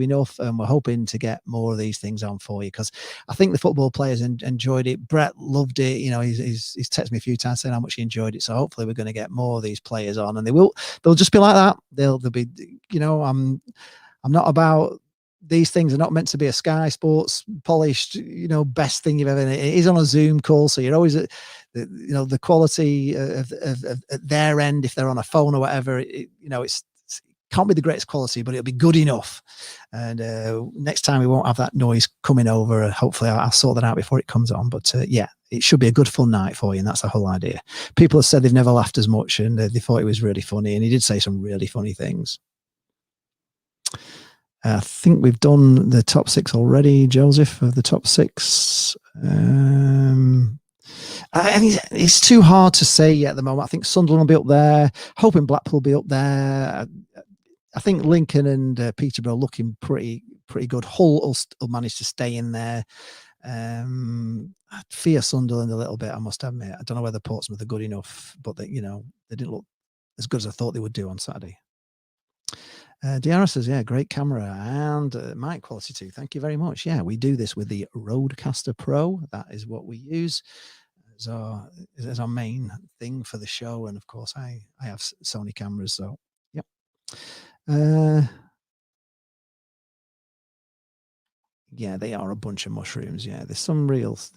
enough. And we're hoping to get more of these things on for you, because I think the football players enjoyed it. Brett loved it. He's texted me a few times saying how much he enjoyed it. So hopefully we're going to get more of these players on, and they'll just be like that. They'll be, I'm not about, these things are not meant to be a Sky Sports polished, best thing you've ever. It is on a Zoom call, so you're always at the quality of their end. If they're on a phone or whatever, it's can't be the greatest quality, but it'll be good enough. And next time we won't have that noise coming over. Hopefully I'll sort that out before it comes on. But it should be a good fun night for you, and that's the whole idea. People have said they've never laughed as much, and they thought it was really funny, and he did say some really funny things. I think we've done the top 6 already, Joseph, of the top 6. It's too hard to say at the moment. I think Sunderland will be up there. Hoping Blackpool will be up there. I think Lincoln and Peterborough looking pretty good. Hull will manage to stay in there. I fear Sunderland a little bit, I must admit. I don't know whether Portsmouth are good enough, but they didn't look as good as I thought they would do on Saturday. Diara says, great camera and mic quality too. Thank you very much. Yeah, we do this with the Rodecaster Pro. That is what we use as our main thing for the show. And of course, I have Sony cameras. So, yep. They are a bunch of mushrooms. Yeah, there's some reals.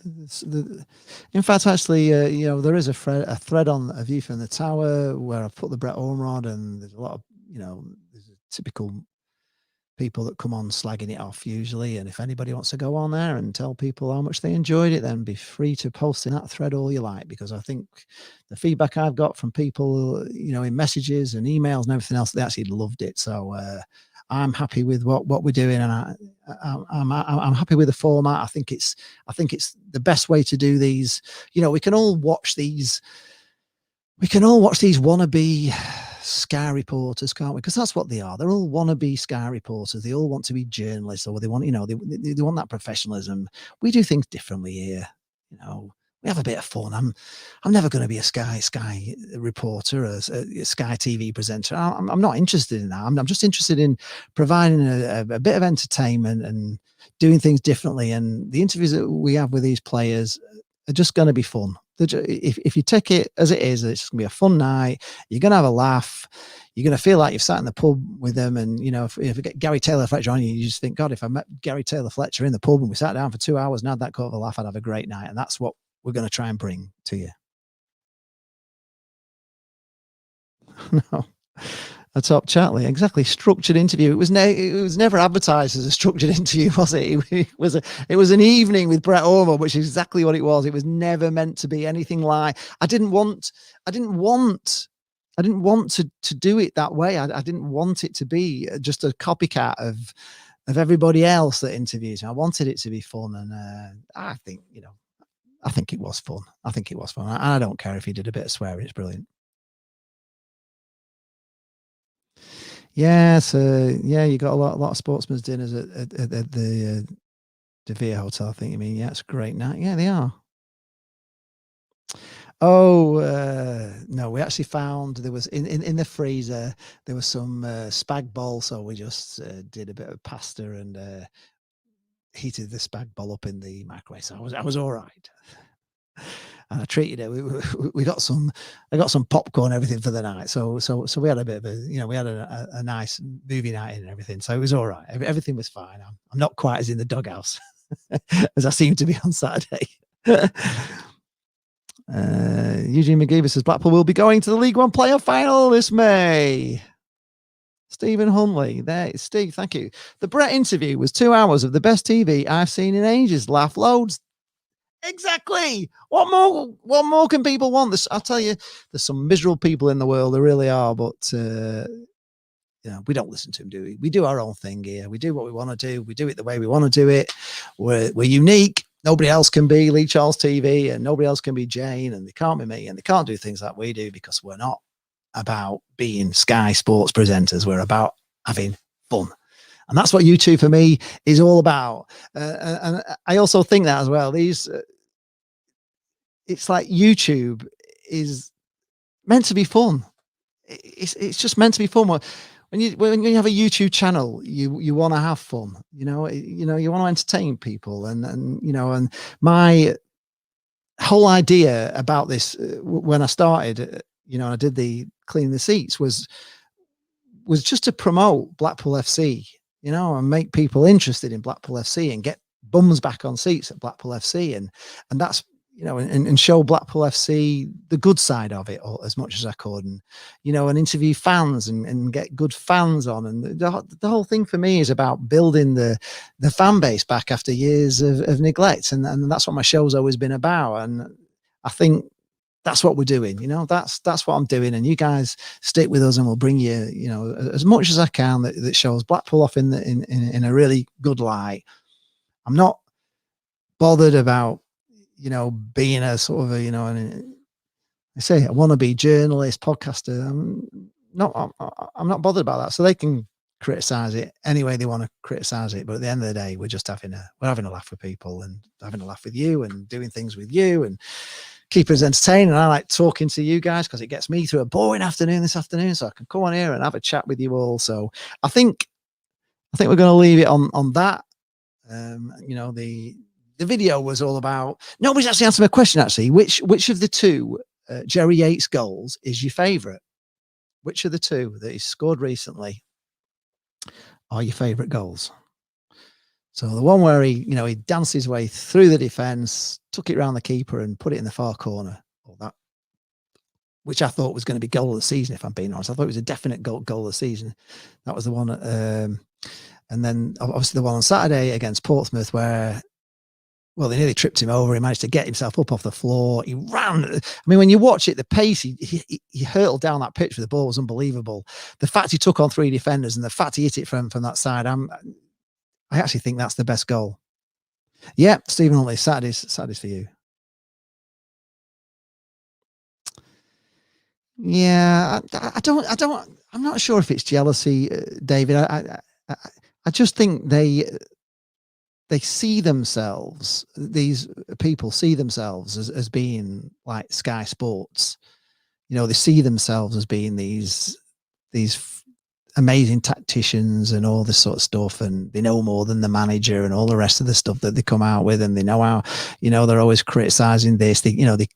In fact, actually, there is a thread on A View from the Tower where I've put the Brett Ormrod, and there's a lot of, there's a typical people that come on slagging it off usually. And if anybody wants to go on there and tell people how much they enjoyed it, then be free to post in that thread all you like, because I think the feedback I've got from people, in messages and emails and everything else, they actually loved it. So I'm happy with what we're doing, and I'm happy with the format. I think it's the best way to do these. We can all watch these wannabe Sky reporters, can't we? Because that's what they are. They're all wannabe Sky reporters. They all want to be journalists, or they want, they want that professionalism. We do things differently here. We have a bit of fun. I'm never going to be a Sky reporter, a Sky TV presenter. I'm not interested in that. I'm just interested in providing a bit of entertainment and doing things differently. And the interviews that we have with these players are just going to be fun. if you take it as it is, it's going to be a fun night. You're going to have a laugh. You're going to feel like you've sat in the pub with them. And, you know, if you get Gary Taylor Fletcher on you just think, God, if I met Gary Taylor Fletcher in the pub and we sat down for 2 hours and had that kind of a laugh, I'd have a great night. And that's what we're going to try and bring to you. No. A top Chatley, exactly. Structured interview. It was never advertised as a structured interview, was it? It was an evening with Brett Ormo, which is exactly what it was. It was never meant to be anything like. I didn't want to do it that way. I didn't want it to be just a copycat of everybody else that interviews. I wanted it to be fun, and I think it was fun. I don't care if he did a bit of swearing. It's brilliant. Yeah, so you got a lot of sportsmen's dinners at the De Vere Hotel. I think you mean. Yeah, it's a great night. Yeah, they are. Oh no, we actually found there was in the freezer there was some spag bol, so we just did a bit of pasta and heated the spag bol up in the microwave. So I was all right. And I treated it. I got some popcorn, everything for the night. So we had a bit of we had a nice movie night and everything. So it was all right. Everything was fine. I'm not quite as in the doghouse as I seem to be on Saturday. Eugene McGeever says Blackpool will be going to the League One playoff final this May. Stephen Huntley, there, Steve, thank you. The Brett interview was 2 hours of the best TV I've seen in ages. Laugh loads. Exactly. What more can people want? I'll tell you, there's some miserable people in the world. There really are, but we don't listen to them, do we? We do our own thing here. We do what we want to do. We do it the way we want to do it. We're unique. Nobody else can be Lee Charles TV, and nobody else can be Jane, and they can't be me, and they can't do things like we do because we're not about being Sky Sports presenters. We're about having fun. And that's what YouTube for me is all about. And I also think that as well. It's like YouTube is meant to be fun. It's just meant to be fun. When you have a YouTube channel, you want to have fun. You want to entertain people, and my whole idea about this when I started, I did the cleaning the seats was just to promote Blackpool FC. And make people interested in Blackpool FC and get bums back on seats at Blackpool FC. And that's, and show Blackpool FC the good side of it as much as I could. And, and interview fans and get good fans on. And the whole thing for me is about building the fan base back after years of neglect. And that's what my show's always been about. And I think that's what we're doing. That's what I'm doing. And you guys stick with us and we'll bring you, as much as I can that shows Blackpool off in a really good light. I'm not bothered about, being a sort of I say a wannabe journalist, podcaster. I'm not bothered about that. So they can criticize it any way they want to criticize it. But at the end of the day, we're just having a laugh with people and having a laugh with you and doing things with you and keep us entertained. And I like talking to you guys because it gets me through a boring afternoon this afternoon, so I can come on here and have a chat with you all. So I think we're going to leave it on that. The video was all about, nobody's actually answered my question actually. Which of the two Jerry Yates goals is your favorite? Which of the two that he's scored recently are your favorite goals? So the one where he danced his way through the defence, took it around the keeper and put it in the far corner. Which I thought was going to be goal of the season, if I'm being honest. I thought it was a definite goal of the season. That was the one. And then obviously the one on Saturday against Portsmouth where, well, they nearly tripped him over. He managed to get himself up off the floor. He ran. I mean, when you watch it, the pace he hurtled down that pitch with the ball was unbelievable. The fact he took on 3 defenders and the fact he hit it from that side, I actually think that's the best goal. Yeah, Stephen Huntley, Saturday's for you. Yeah, I'm not sure if it's jealousy, David. I just think they see themselves, these people see themselves as being like Sky Sports. They see themselves as being these amazing tacticians and all this sort of stuff, and they know more than the manager and all the rest of the stuff that they come out with, and they know how, they're always criticizing this. They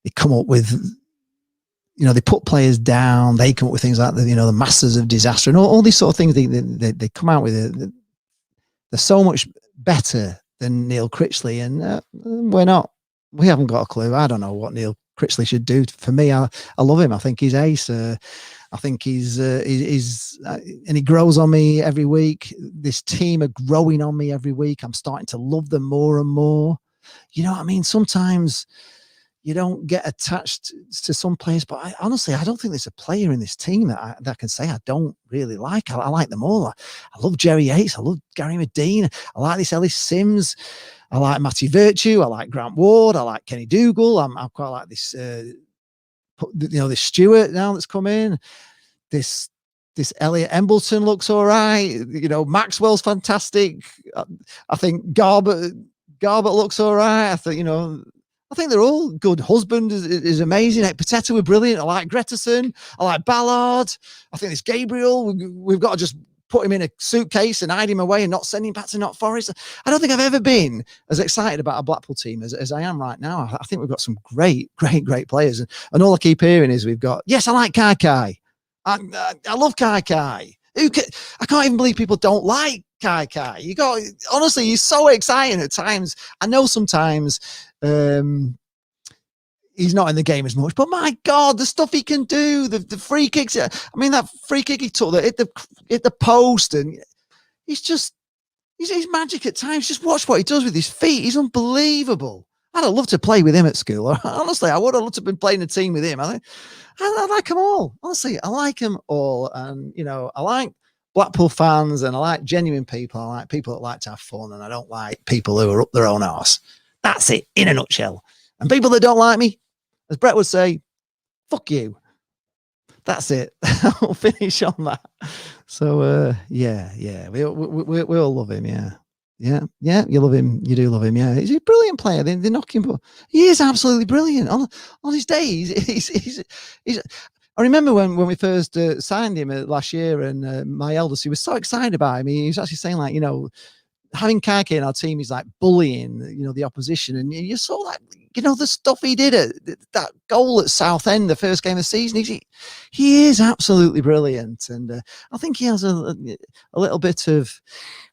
they come up with, they put players down. They come up with things like the masters of disaster and all these sort of things. They come out with it. They're so much better than Neil Critchley, and we're not. We haven't got a clue. I don't know what Neil Critchley should do. For me, I love him. I think he's ace. I think he's and he grows on me every week. This team are growing on me every week. I'm starting to love them more and more. You know what I mean? Sometimes you don't get attached to some players, but honestly, I don't think there's a player in this team that I can say I don't really like. I like them all. I love Jerry Yates. I love Gary Medine. I like this Ellis Sims. I like Matty Virtue. I like Grant Ward. I like Kenny Dougal. I quite like this, this Stewart now that's come in. This Elliot Embleton looks all right. Maxwell's fantastic. I think Garbett looks all right. I think they're all good. Husband is amazing. Pateta were brilliant. I like Gretterson. I like Ballard. I think this Gabriel, we've got to just put him in a suitcase and hide him away and not send him back to Not Forest. I don't think I've ever been as excited about a Blackpool team as I am right now. I think we've got some great players. And all I keep hearing is yes, I like Kai. I love Kai. I can't even believe people don't like Kai. Honestly, he's so exciting at times. I know sometimes he's not in the game as much, but my God, the stuff he can do, the free kicks. I mean, that free kick he took that hit the post, and he's magic at times. Just watch what he does with his feet. He's unbelievable. I'd have loved to play with him at school. Honestly, I would have loved to have been playing a team with him. I like them all. Honestly, I like them all. And, I like Blackpool fans, and I like genuine people. I like people that like to have fun, and I don't like people who are up their own arse. That's it, in a nutshell. And people that don't like me, as Brett would say, fuck you. That's it. I'll finish on that. So, yeah. We all love him, yeah. Yeah, you love him. You do love him, yeah. He's a brilliant player. They knock him, but he is absolutely brilliant. On his day, he's I remember when we first signed him last year, and my eldest, he was so excited about him. He was actually saying, like, having Kake in our team is like bullying, the opposition. And you saw that, the stuff he did at that goal at Southend, the first game of the season. He is absolutely brilliant. And I think he has a little bit of,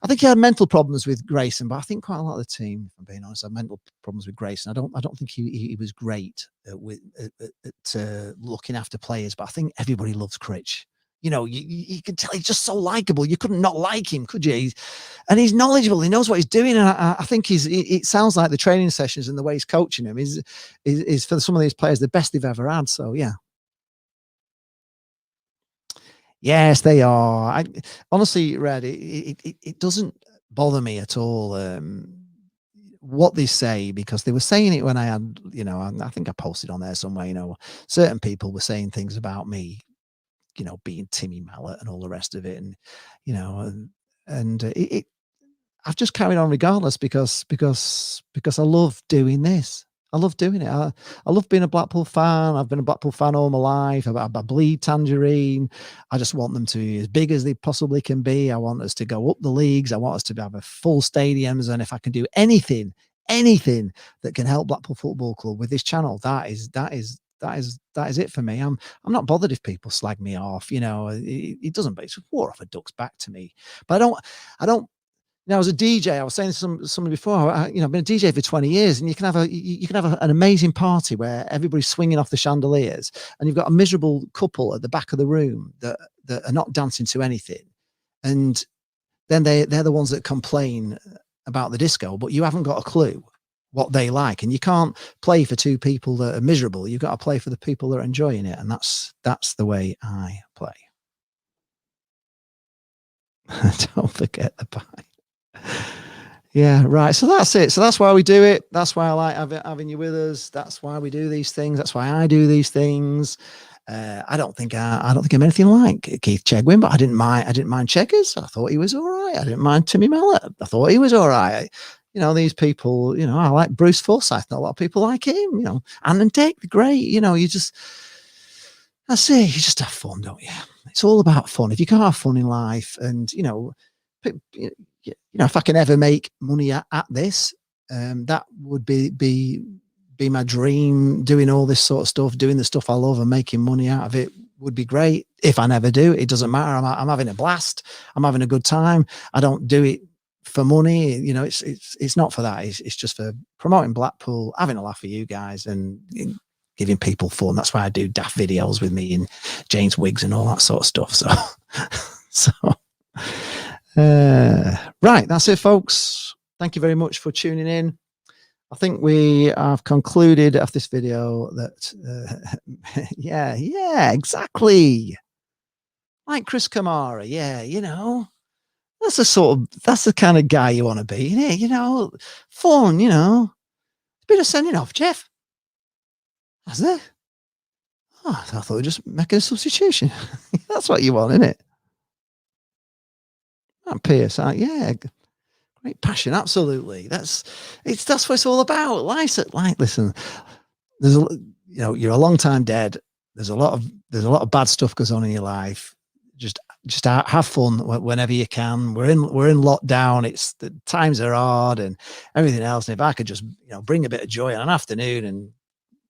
I think he had mental problems with Grayson, but I think quite a lot of the team, if I'm being honest, had mental problems with Grayson. I don't think he was great at looking after players, but I think everybody loves Critch. You can tell he's just so likable. You couldn't not like him, could you? And he's knowledgeable. He knows what he's doing. And I think it sounds like the training sessions and the way he's coaching them is for some of these players the best they've ever had. So, yeah. Yes, they are. Honestly, Red, it doesn't bother me at all what they say, because they were saying it when I had, I think I posted on there somewhere, certain people were saying things about me, being Timmy Mallet and all the rest of it. And, I've just carried on regardless because I love doing this. I love doing it. I love being a Blackpool fan. I've been a Blackpool fan all my life. I bleed Tangerine. I just want them to be as big as they possibly can be. I want us to go up the leagues. I want us to have a full stadiums. And if I can do anything that can help Blackpool Football Club with this channel, that is it for me. I'm not bothered if people slag me off. It doesn't. It's water off a duck's back to me. But I don't. As a DJ, I was saying to somebody before, I've been a DJ for 20 years, and you can have an amazing party where everybody's swinging off the chandeliers, and you've got a miserable couple at the back of the room that are not dancing to anything, and then they're the ones that complain about the disco, but you haven't got a clue what they like, and you can't play for two people that are miserable. You've got to play for the people that are enjoying it, and that's the way I play. Don't forget the pie. Yeah, right. So that's it. So that's why we do it. That's why I like having you with us. That's why we do these things. That's why I do these things. I don't think I'm anything like Keith Chegwin, but I didn't mind Checkers. I thought he was all right. I didn't mind Timmy Mallet. I thought he was all right. These people, I like Bruce Forsyth. Not a lot of people like him, and Dick, the great, I say, you just have fun, don't you? It's all about fun. If you can't have fun in life, and, if I can ever make money at this, that would be be my dream. Doing all this sort of stuff, doing the stuff I love and making money out of it would be great. If I never do, it doesn't matter. I'm having a blast. I'm having a good time. I don't do it for money. You know, it's not for that. It's just for promoting Blackpool, having a laugh for you guys, and giving people fun. That's why I do daft videos with me and James Wiggs and all that sort of stuff. So, right, that's it, folks. Thank you very much for tuning in. I think we have concluded after this video that, yeah, exactly. Like Chris Kamara, yeah, you know, that's the kind of guy you want to be, you know, fun, you know. It's been a sending off, Jeff. Has there? Oh, I thought we were just making a substitution. That's what you want, isn't it? That Pierce, yeah, great passion, absolutely. That's what it's all about. Listen, there's you're a long time dead. There's a lot of bad stuff goes on in your life. Just have fun whenever you can. We're in lockdown. It's the times are hard and everything else. And if I could just bring a bit of joy on an afternoon and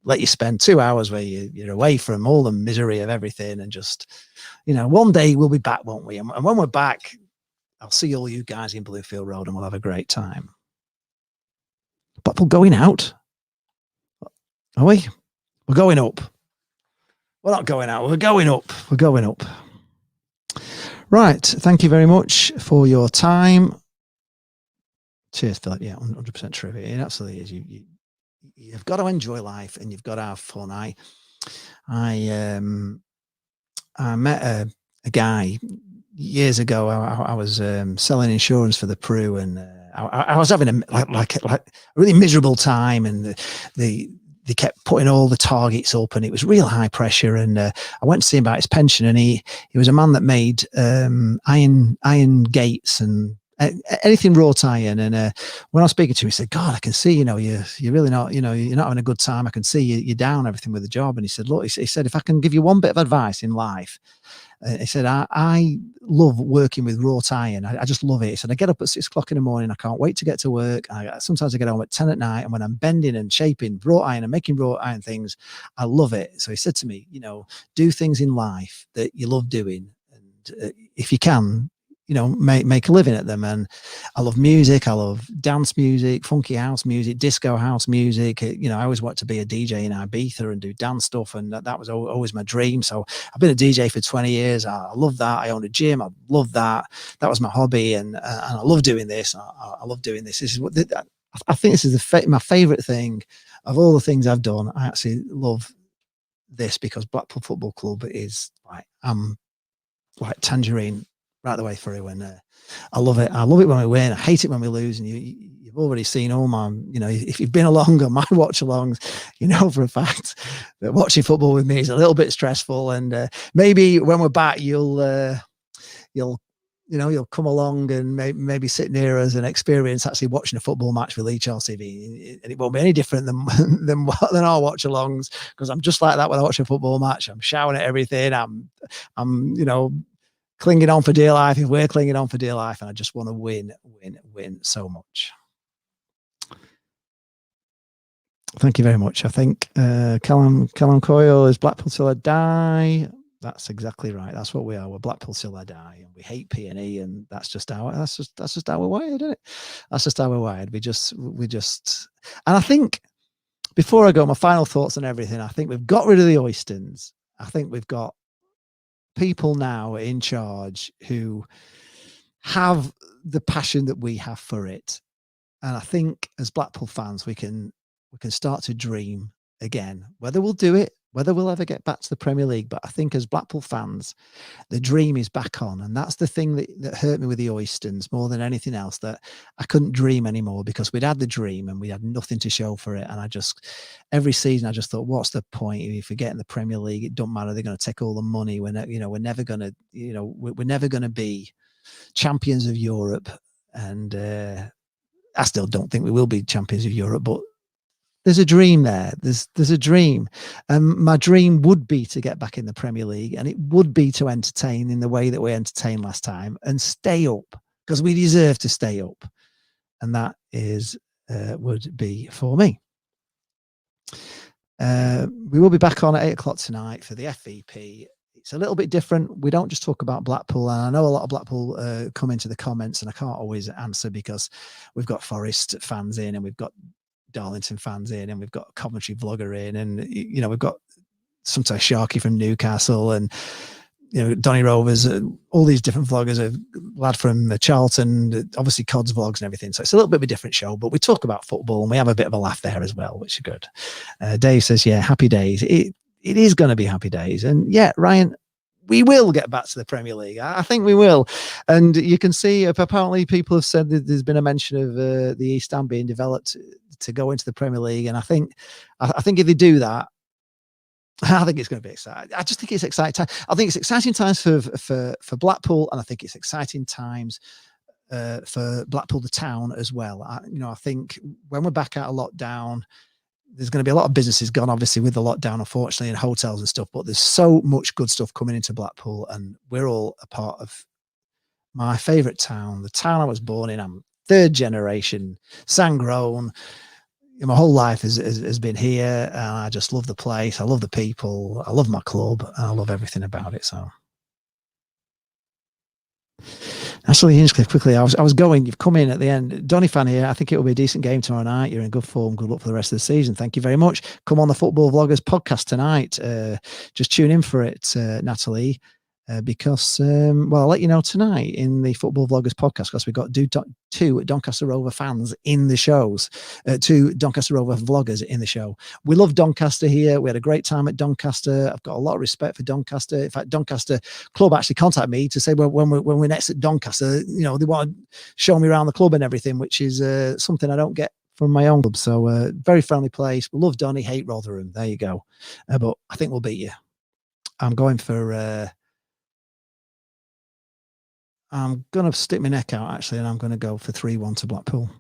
let you spend 2 hours where you're away from all the misery of everything, and just one day we'll be back, won't we? And when we're back, I'll see all you guys in Bluefield Road and we'll have a great time. Blackpool going out? Are we? We're going up. We're not going out. We're going up. We're going up. Right. Thank you very much for your time. Cheers, Philip. Yeah, 100% true. It absolutely is. You've got to enjoy life and you've got to have fun. I met a guy years ago. I was selling insurance for the Peru, and I was having a really miserable time, and they kept putting all the targets up, and it was real high pressure. And I went to see him about his pension, and he was a man that made iron gates and anything wrought iron. And when I was speaking to him, he said, "God, I can see, you're really not, you're not having a good time. I can see you're down everything with the job." And he said, "Look," he said, "if I can give you one bit of advice in life," he said, I love working with wrought iron. I just love it. He said, "I get up at 6 o'clock in the morning. I can't wait to get to work. Sometimes I get home at 10 at night. And when I'm bending and shaping wrought iron and making wrought iron things, I love it." So he said to me, do things in life that you love doing. And if you can, make a living at them. And I love music. I love dance music, funky house music, disco house music. I always wanted to be a DJ in Ibiza and do dance stuff. And that was always my dream. So I've been a DJ for 20 years. I love that. I own a gym. I love that. That was my hobby. And I love doing this. I love doing this. This is what I think this is my favorite thing of all the things I've done. I actually love this because Blackpool Football Club is I'm like tangerine right the way through, and I love it. I love it when we win. I hate it when we lose. And you've already seen all my, if you've been along on my watch alongs, for a fact that watching football with me is a little bit stressful. And maybe when we're back, you'll come along and maybe sit near us and experience actually watching a football match with Lee Chelsea TV, and it won't be any different than our watch alongs, because I'm just like that when I watch a football match. I'm shouting at everything. I'm clinging on for dear life if we're clinging on for dear life, and I just want to win so much. Thank you very much. I think Callum Coyle is Blackpool till I die. That's exactly right. That's what we are. We're Blackpool till I die, and we hate P&E, and that's just how we're wired, isn't it? That's just how we're wired. We just, and I think before I go, my final thoughts on everything, I think we've got rid of the Oystons. I think we've got people now in charge who have the passion that we have for it. And I think as Blackpool fans, we can start to dream again, whether we'll do it, whether we'll ever get back to the Premier League. But I think as Blackpool fans, the dream is back on. And that's the thing that hurt me with the Oystons more than anything else, that I couldn't dream anymore, because we'd had the dream and we had nothing to show for it. And every season I just thought, what's the point? If we get in the Premier League, it don't matter. They're going to take all the money. We're never going to be champions of Europe. And I still don't think we will be champions of Europe, but there's a dream there. There's a dream. My dream would be to get back in the Premier League, and it would be to entertain in the way that we entertained last time and stay up, because we deserve to stay up. And that would be for me. We will be back on at 8 o'clock tonight for the FVP. It's a little bit different. We don't just talk about Blackpool. And I know a lot of Blackpool come into the comments, and I can't always answer because we've got Forest fans in, and we've got Darlington fans in, and we've got a Coventry vlogger in, and we've got sometimes Sharky from Newcastle, and Donny Rovers, all these different vloggers, a lad from Charlton, obviously Cod's vlogs and everything. So it's a little bit of a different show, but we talk about football and we have a bit of a laugh there as well, which is good. Dave says, yeah, happy days. It is going to be happy days. And yeah, Ryan, we will get back to the Premier League. I think we will. And you can see, apparently people have said that there's been a mention of the East Stand being developed to go into the Premier League. And I think if they do that, I think it's going to be exciting. I just think it's exciting. I think it's exciting times for Blackpool, and I think it's exciting times for Blackpool, the town, as well. I think when we're back out of lockdown, there's going to be a lot of businesses gone, obviously, with the lockdown, unfortunately, and hotels and stuff. But there's so much good stuff coming into Blackpool, and we're all a part of my favourite town, the town I was born in. I'm third generation, Sandgrown. My whole life has been here, and I just love the place. I love the people. I love my club. And I love everything about it. So, Ashley Hinchcliffe, quickly. I was going. You've come in at the end. Donny fan here. I think it will be a decent game tomorrow night. You're in good form. Good luck for the rest of the season. Thank you very much. Come on the Football Vloggers podcast tonight. Just tune in for it, Natalie. Because I'll let you know tonight in the Football Vloggers podcast, because we've got two Doncaster Rover fans in the shows, two Doncaster Rover vloggers in the show. We love Doncaster here. We had a great time at Doncaster. I've got a lot of respect for Doncaster. In fact, Doncaster Club actually contacted me to say, well, when we're next at Doncaster, they want to show me around the club and everything, which is something I don't get from my own club. So very friendly place. We love Donny, hate Rotherham. There you go. But I think we'll beat you. I'm going for... I'm going to stick my neck out, actually, and I'm going to go for 3-1 to Blackpool.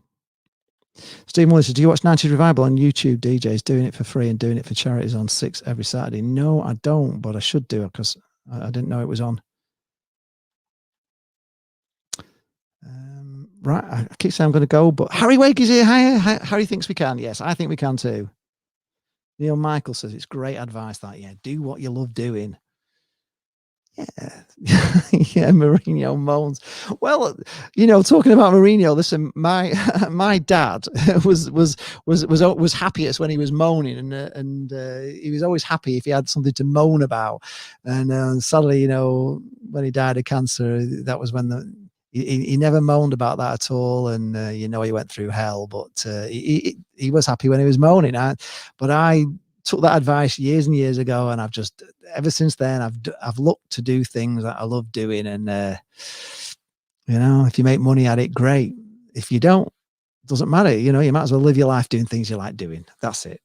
Steve Muller says, do you watch 90s Revival on YouTube? DJs doing it for free and doing it for charities on 6 every Saturday. No, I don't, but I should do it because I didn't know it was on. Right, I keep saying I'm going to go, but Harry Wake is here. Harry thinks we can. Yes, I think we can too. Neil Michael says, it's great advice that, yeah, do what you love doing. Yeah, yeah. Mourinho moans. Well, talking about Mourinho, listen, my dad was happiest when he was moaning, and he was always happy if he had something to moan about. And sadly, when he died of cancer, that was when he never moaned about that at all. And he went through hell, but he was happy when he was moaning. But I took that advice years and years ago, and I've just ever since then I've looked to do things that I love doing. And if you make money at it, great. If you don't, it doesn't matter. You might as well live your life doing things you like doing. That's it.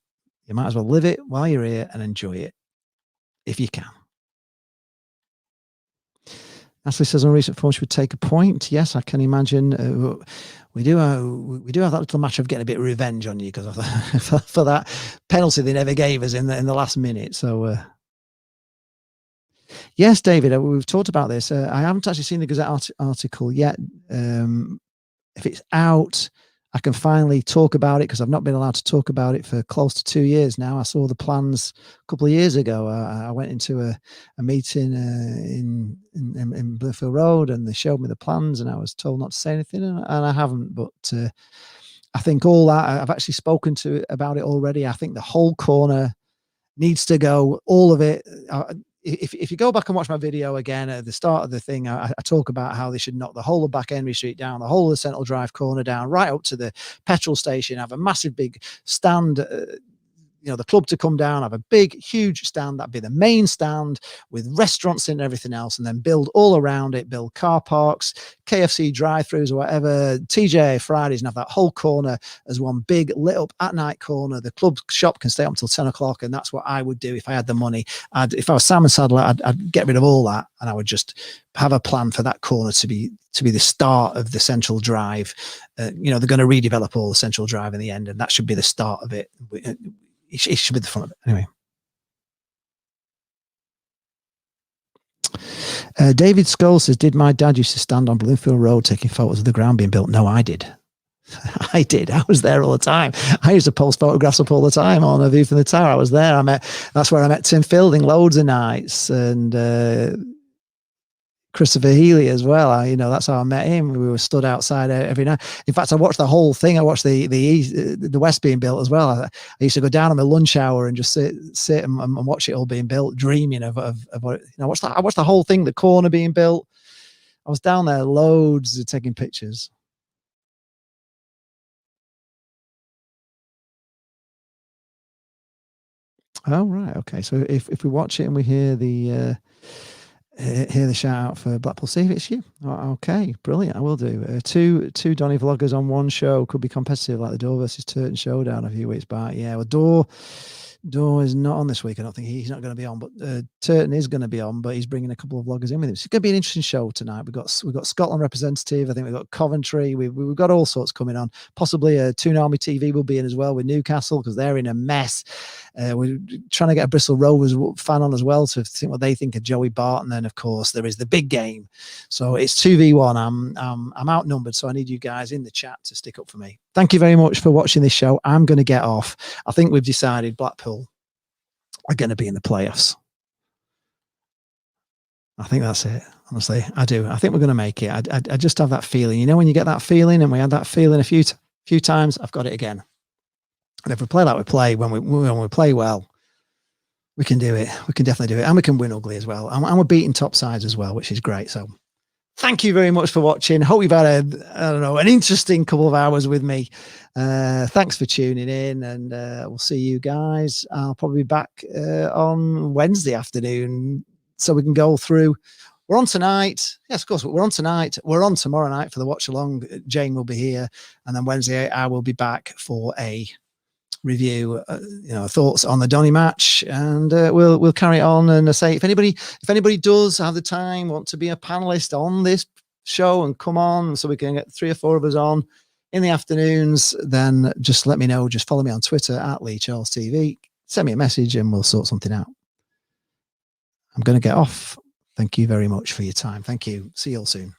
You might as well live it while you're here and enjoy it if you can. Ashley says on recent form she would take a point. Yes, I can imagine. We do have that little match of getting a bit of revenge on you because of for that penalty they never gave us in the last minute. So yes, David, we've talked about this. I haven't actually seen the Gazette article yet. If it's out, I can finally talk about it because I've not been allowed to talk about it for close to 2 years now. I saw the plans a couple of years ago. I went into a meeting in Bluefield Road, and they showed me the plans, and I was told not to say anything, and I haven't. But I think all that, I've actually spoken to about it already. I think the whole corner needs to go, all of it. If you go back and watch my video again at the start of the thing, I talk about how they should knock the whole of Back Henry Street down, the whole of the Central Drive corner down, right up to the petrol station, have a massive big stand, the club to come down, have a big, huge stand. That'd be the main stand with restaurants and everything else, and then build all around it, build car parks, KFC drive-throughs or whatever, TJ Fridays, and have that whole corner as one big lit up at night corner. The club shop can stay up until 10 o'clock, and that's what I would do if I had the money. If I was Simon Sadler, I'd get rid of all that, and I would just have a plan for that corner to be the start of the Central Drive. They're going to redevelop all the Central Drive in the end, and that should be the start of it. It should be the front of it. Anyway. David Scholes says, did my dad used to stand on Bloomfield Road taking photos of the ground being built? No, I did. I did. I was there all the time. I used to post photographs up all the time on a view from the tower. I was there. That's where I met Tim Fielding loads of nights, and Christopher Healy as well. That's how I met him. We were stood outside every night. In fact, I watched the whole thing. I watched the West being built as well. I used to go down on my lunch hour and just sit and watch it all being built, dreaming of what, I watched the whole thing, the corner being built. I was down there loads taking pictures. Oh, right. Okay. So if we watch it and we hear the shout out for Blackpool, see if it's you. Okay, brilliant. I will do. Two Donny vloggers on one show could be competitive, like the Door versus Turton showdown a few weeks back. Yeah, well, Door is not on this week. I don't think he's not going to be on, but Turton is going to be on, but he's bringing a couple of vloggers in with him. So it's going to be an interesting show tonight. We've got Scotland representative. I think we've got Coventry. We've got all sorts coming on. Possibly Toon Army TV will be in as well with Newcastle, because they're in a mess. We're trying to get a Bristol Rovers fan on as well to think what they think of Joey Barton. And of course, there is the big game. So it's 2v1. I'm outnumbered, so I need you guys in the chat to stick up for me. Thank you very much for watching this show. I'm going to get off. I think we've decided Blackpool are going to be in the playoffs. I think that's it. Honestly, I do. I think we're going to make it. I just have that feeling. When you get that feeling, and we had that feeling a few times, I've got it again. And if we play like we play, when we play well, we can do it. We can definitely do it. And we can win ugly as well. And we're beating top sides as well, which is great. So thank you very much for watching. Hope you've had an interesting couple of hours with me. Thanks for tuning in, and we'll see you guys. I'll probably be back on Wednesday afternoon, so we can go through. We're on tonight. Yes, of course, we're on tonight. We're on tomorrow night for the watch along. Jane will be here, and then Wednesday I will be back for a review, thoughts on the Donny match, and we'll carry on. And I say, if anybody does have the time, want to be a panelist on this show and come on, so we can get 3 or 4 of us on in the afternoons, then just let me know. Just follow me on Twitter at Lee Charles TV. Send me a message and we'll sort something out. I'm going to get off. Thank you very much for your time. Thank you. See you all soon.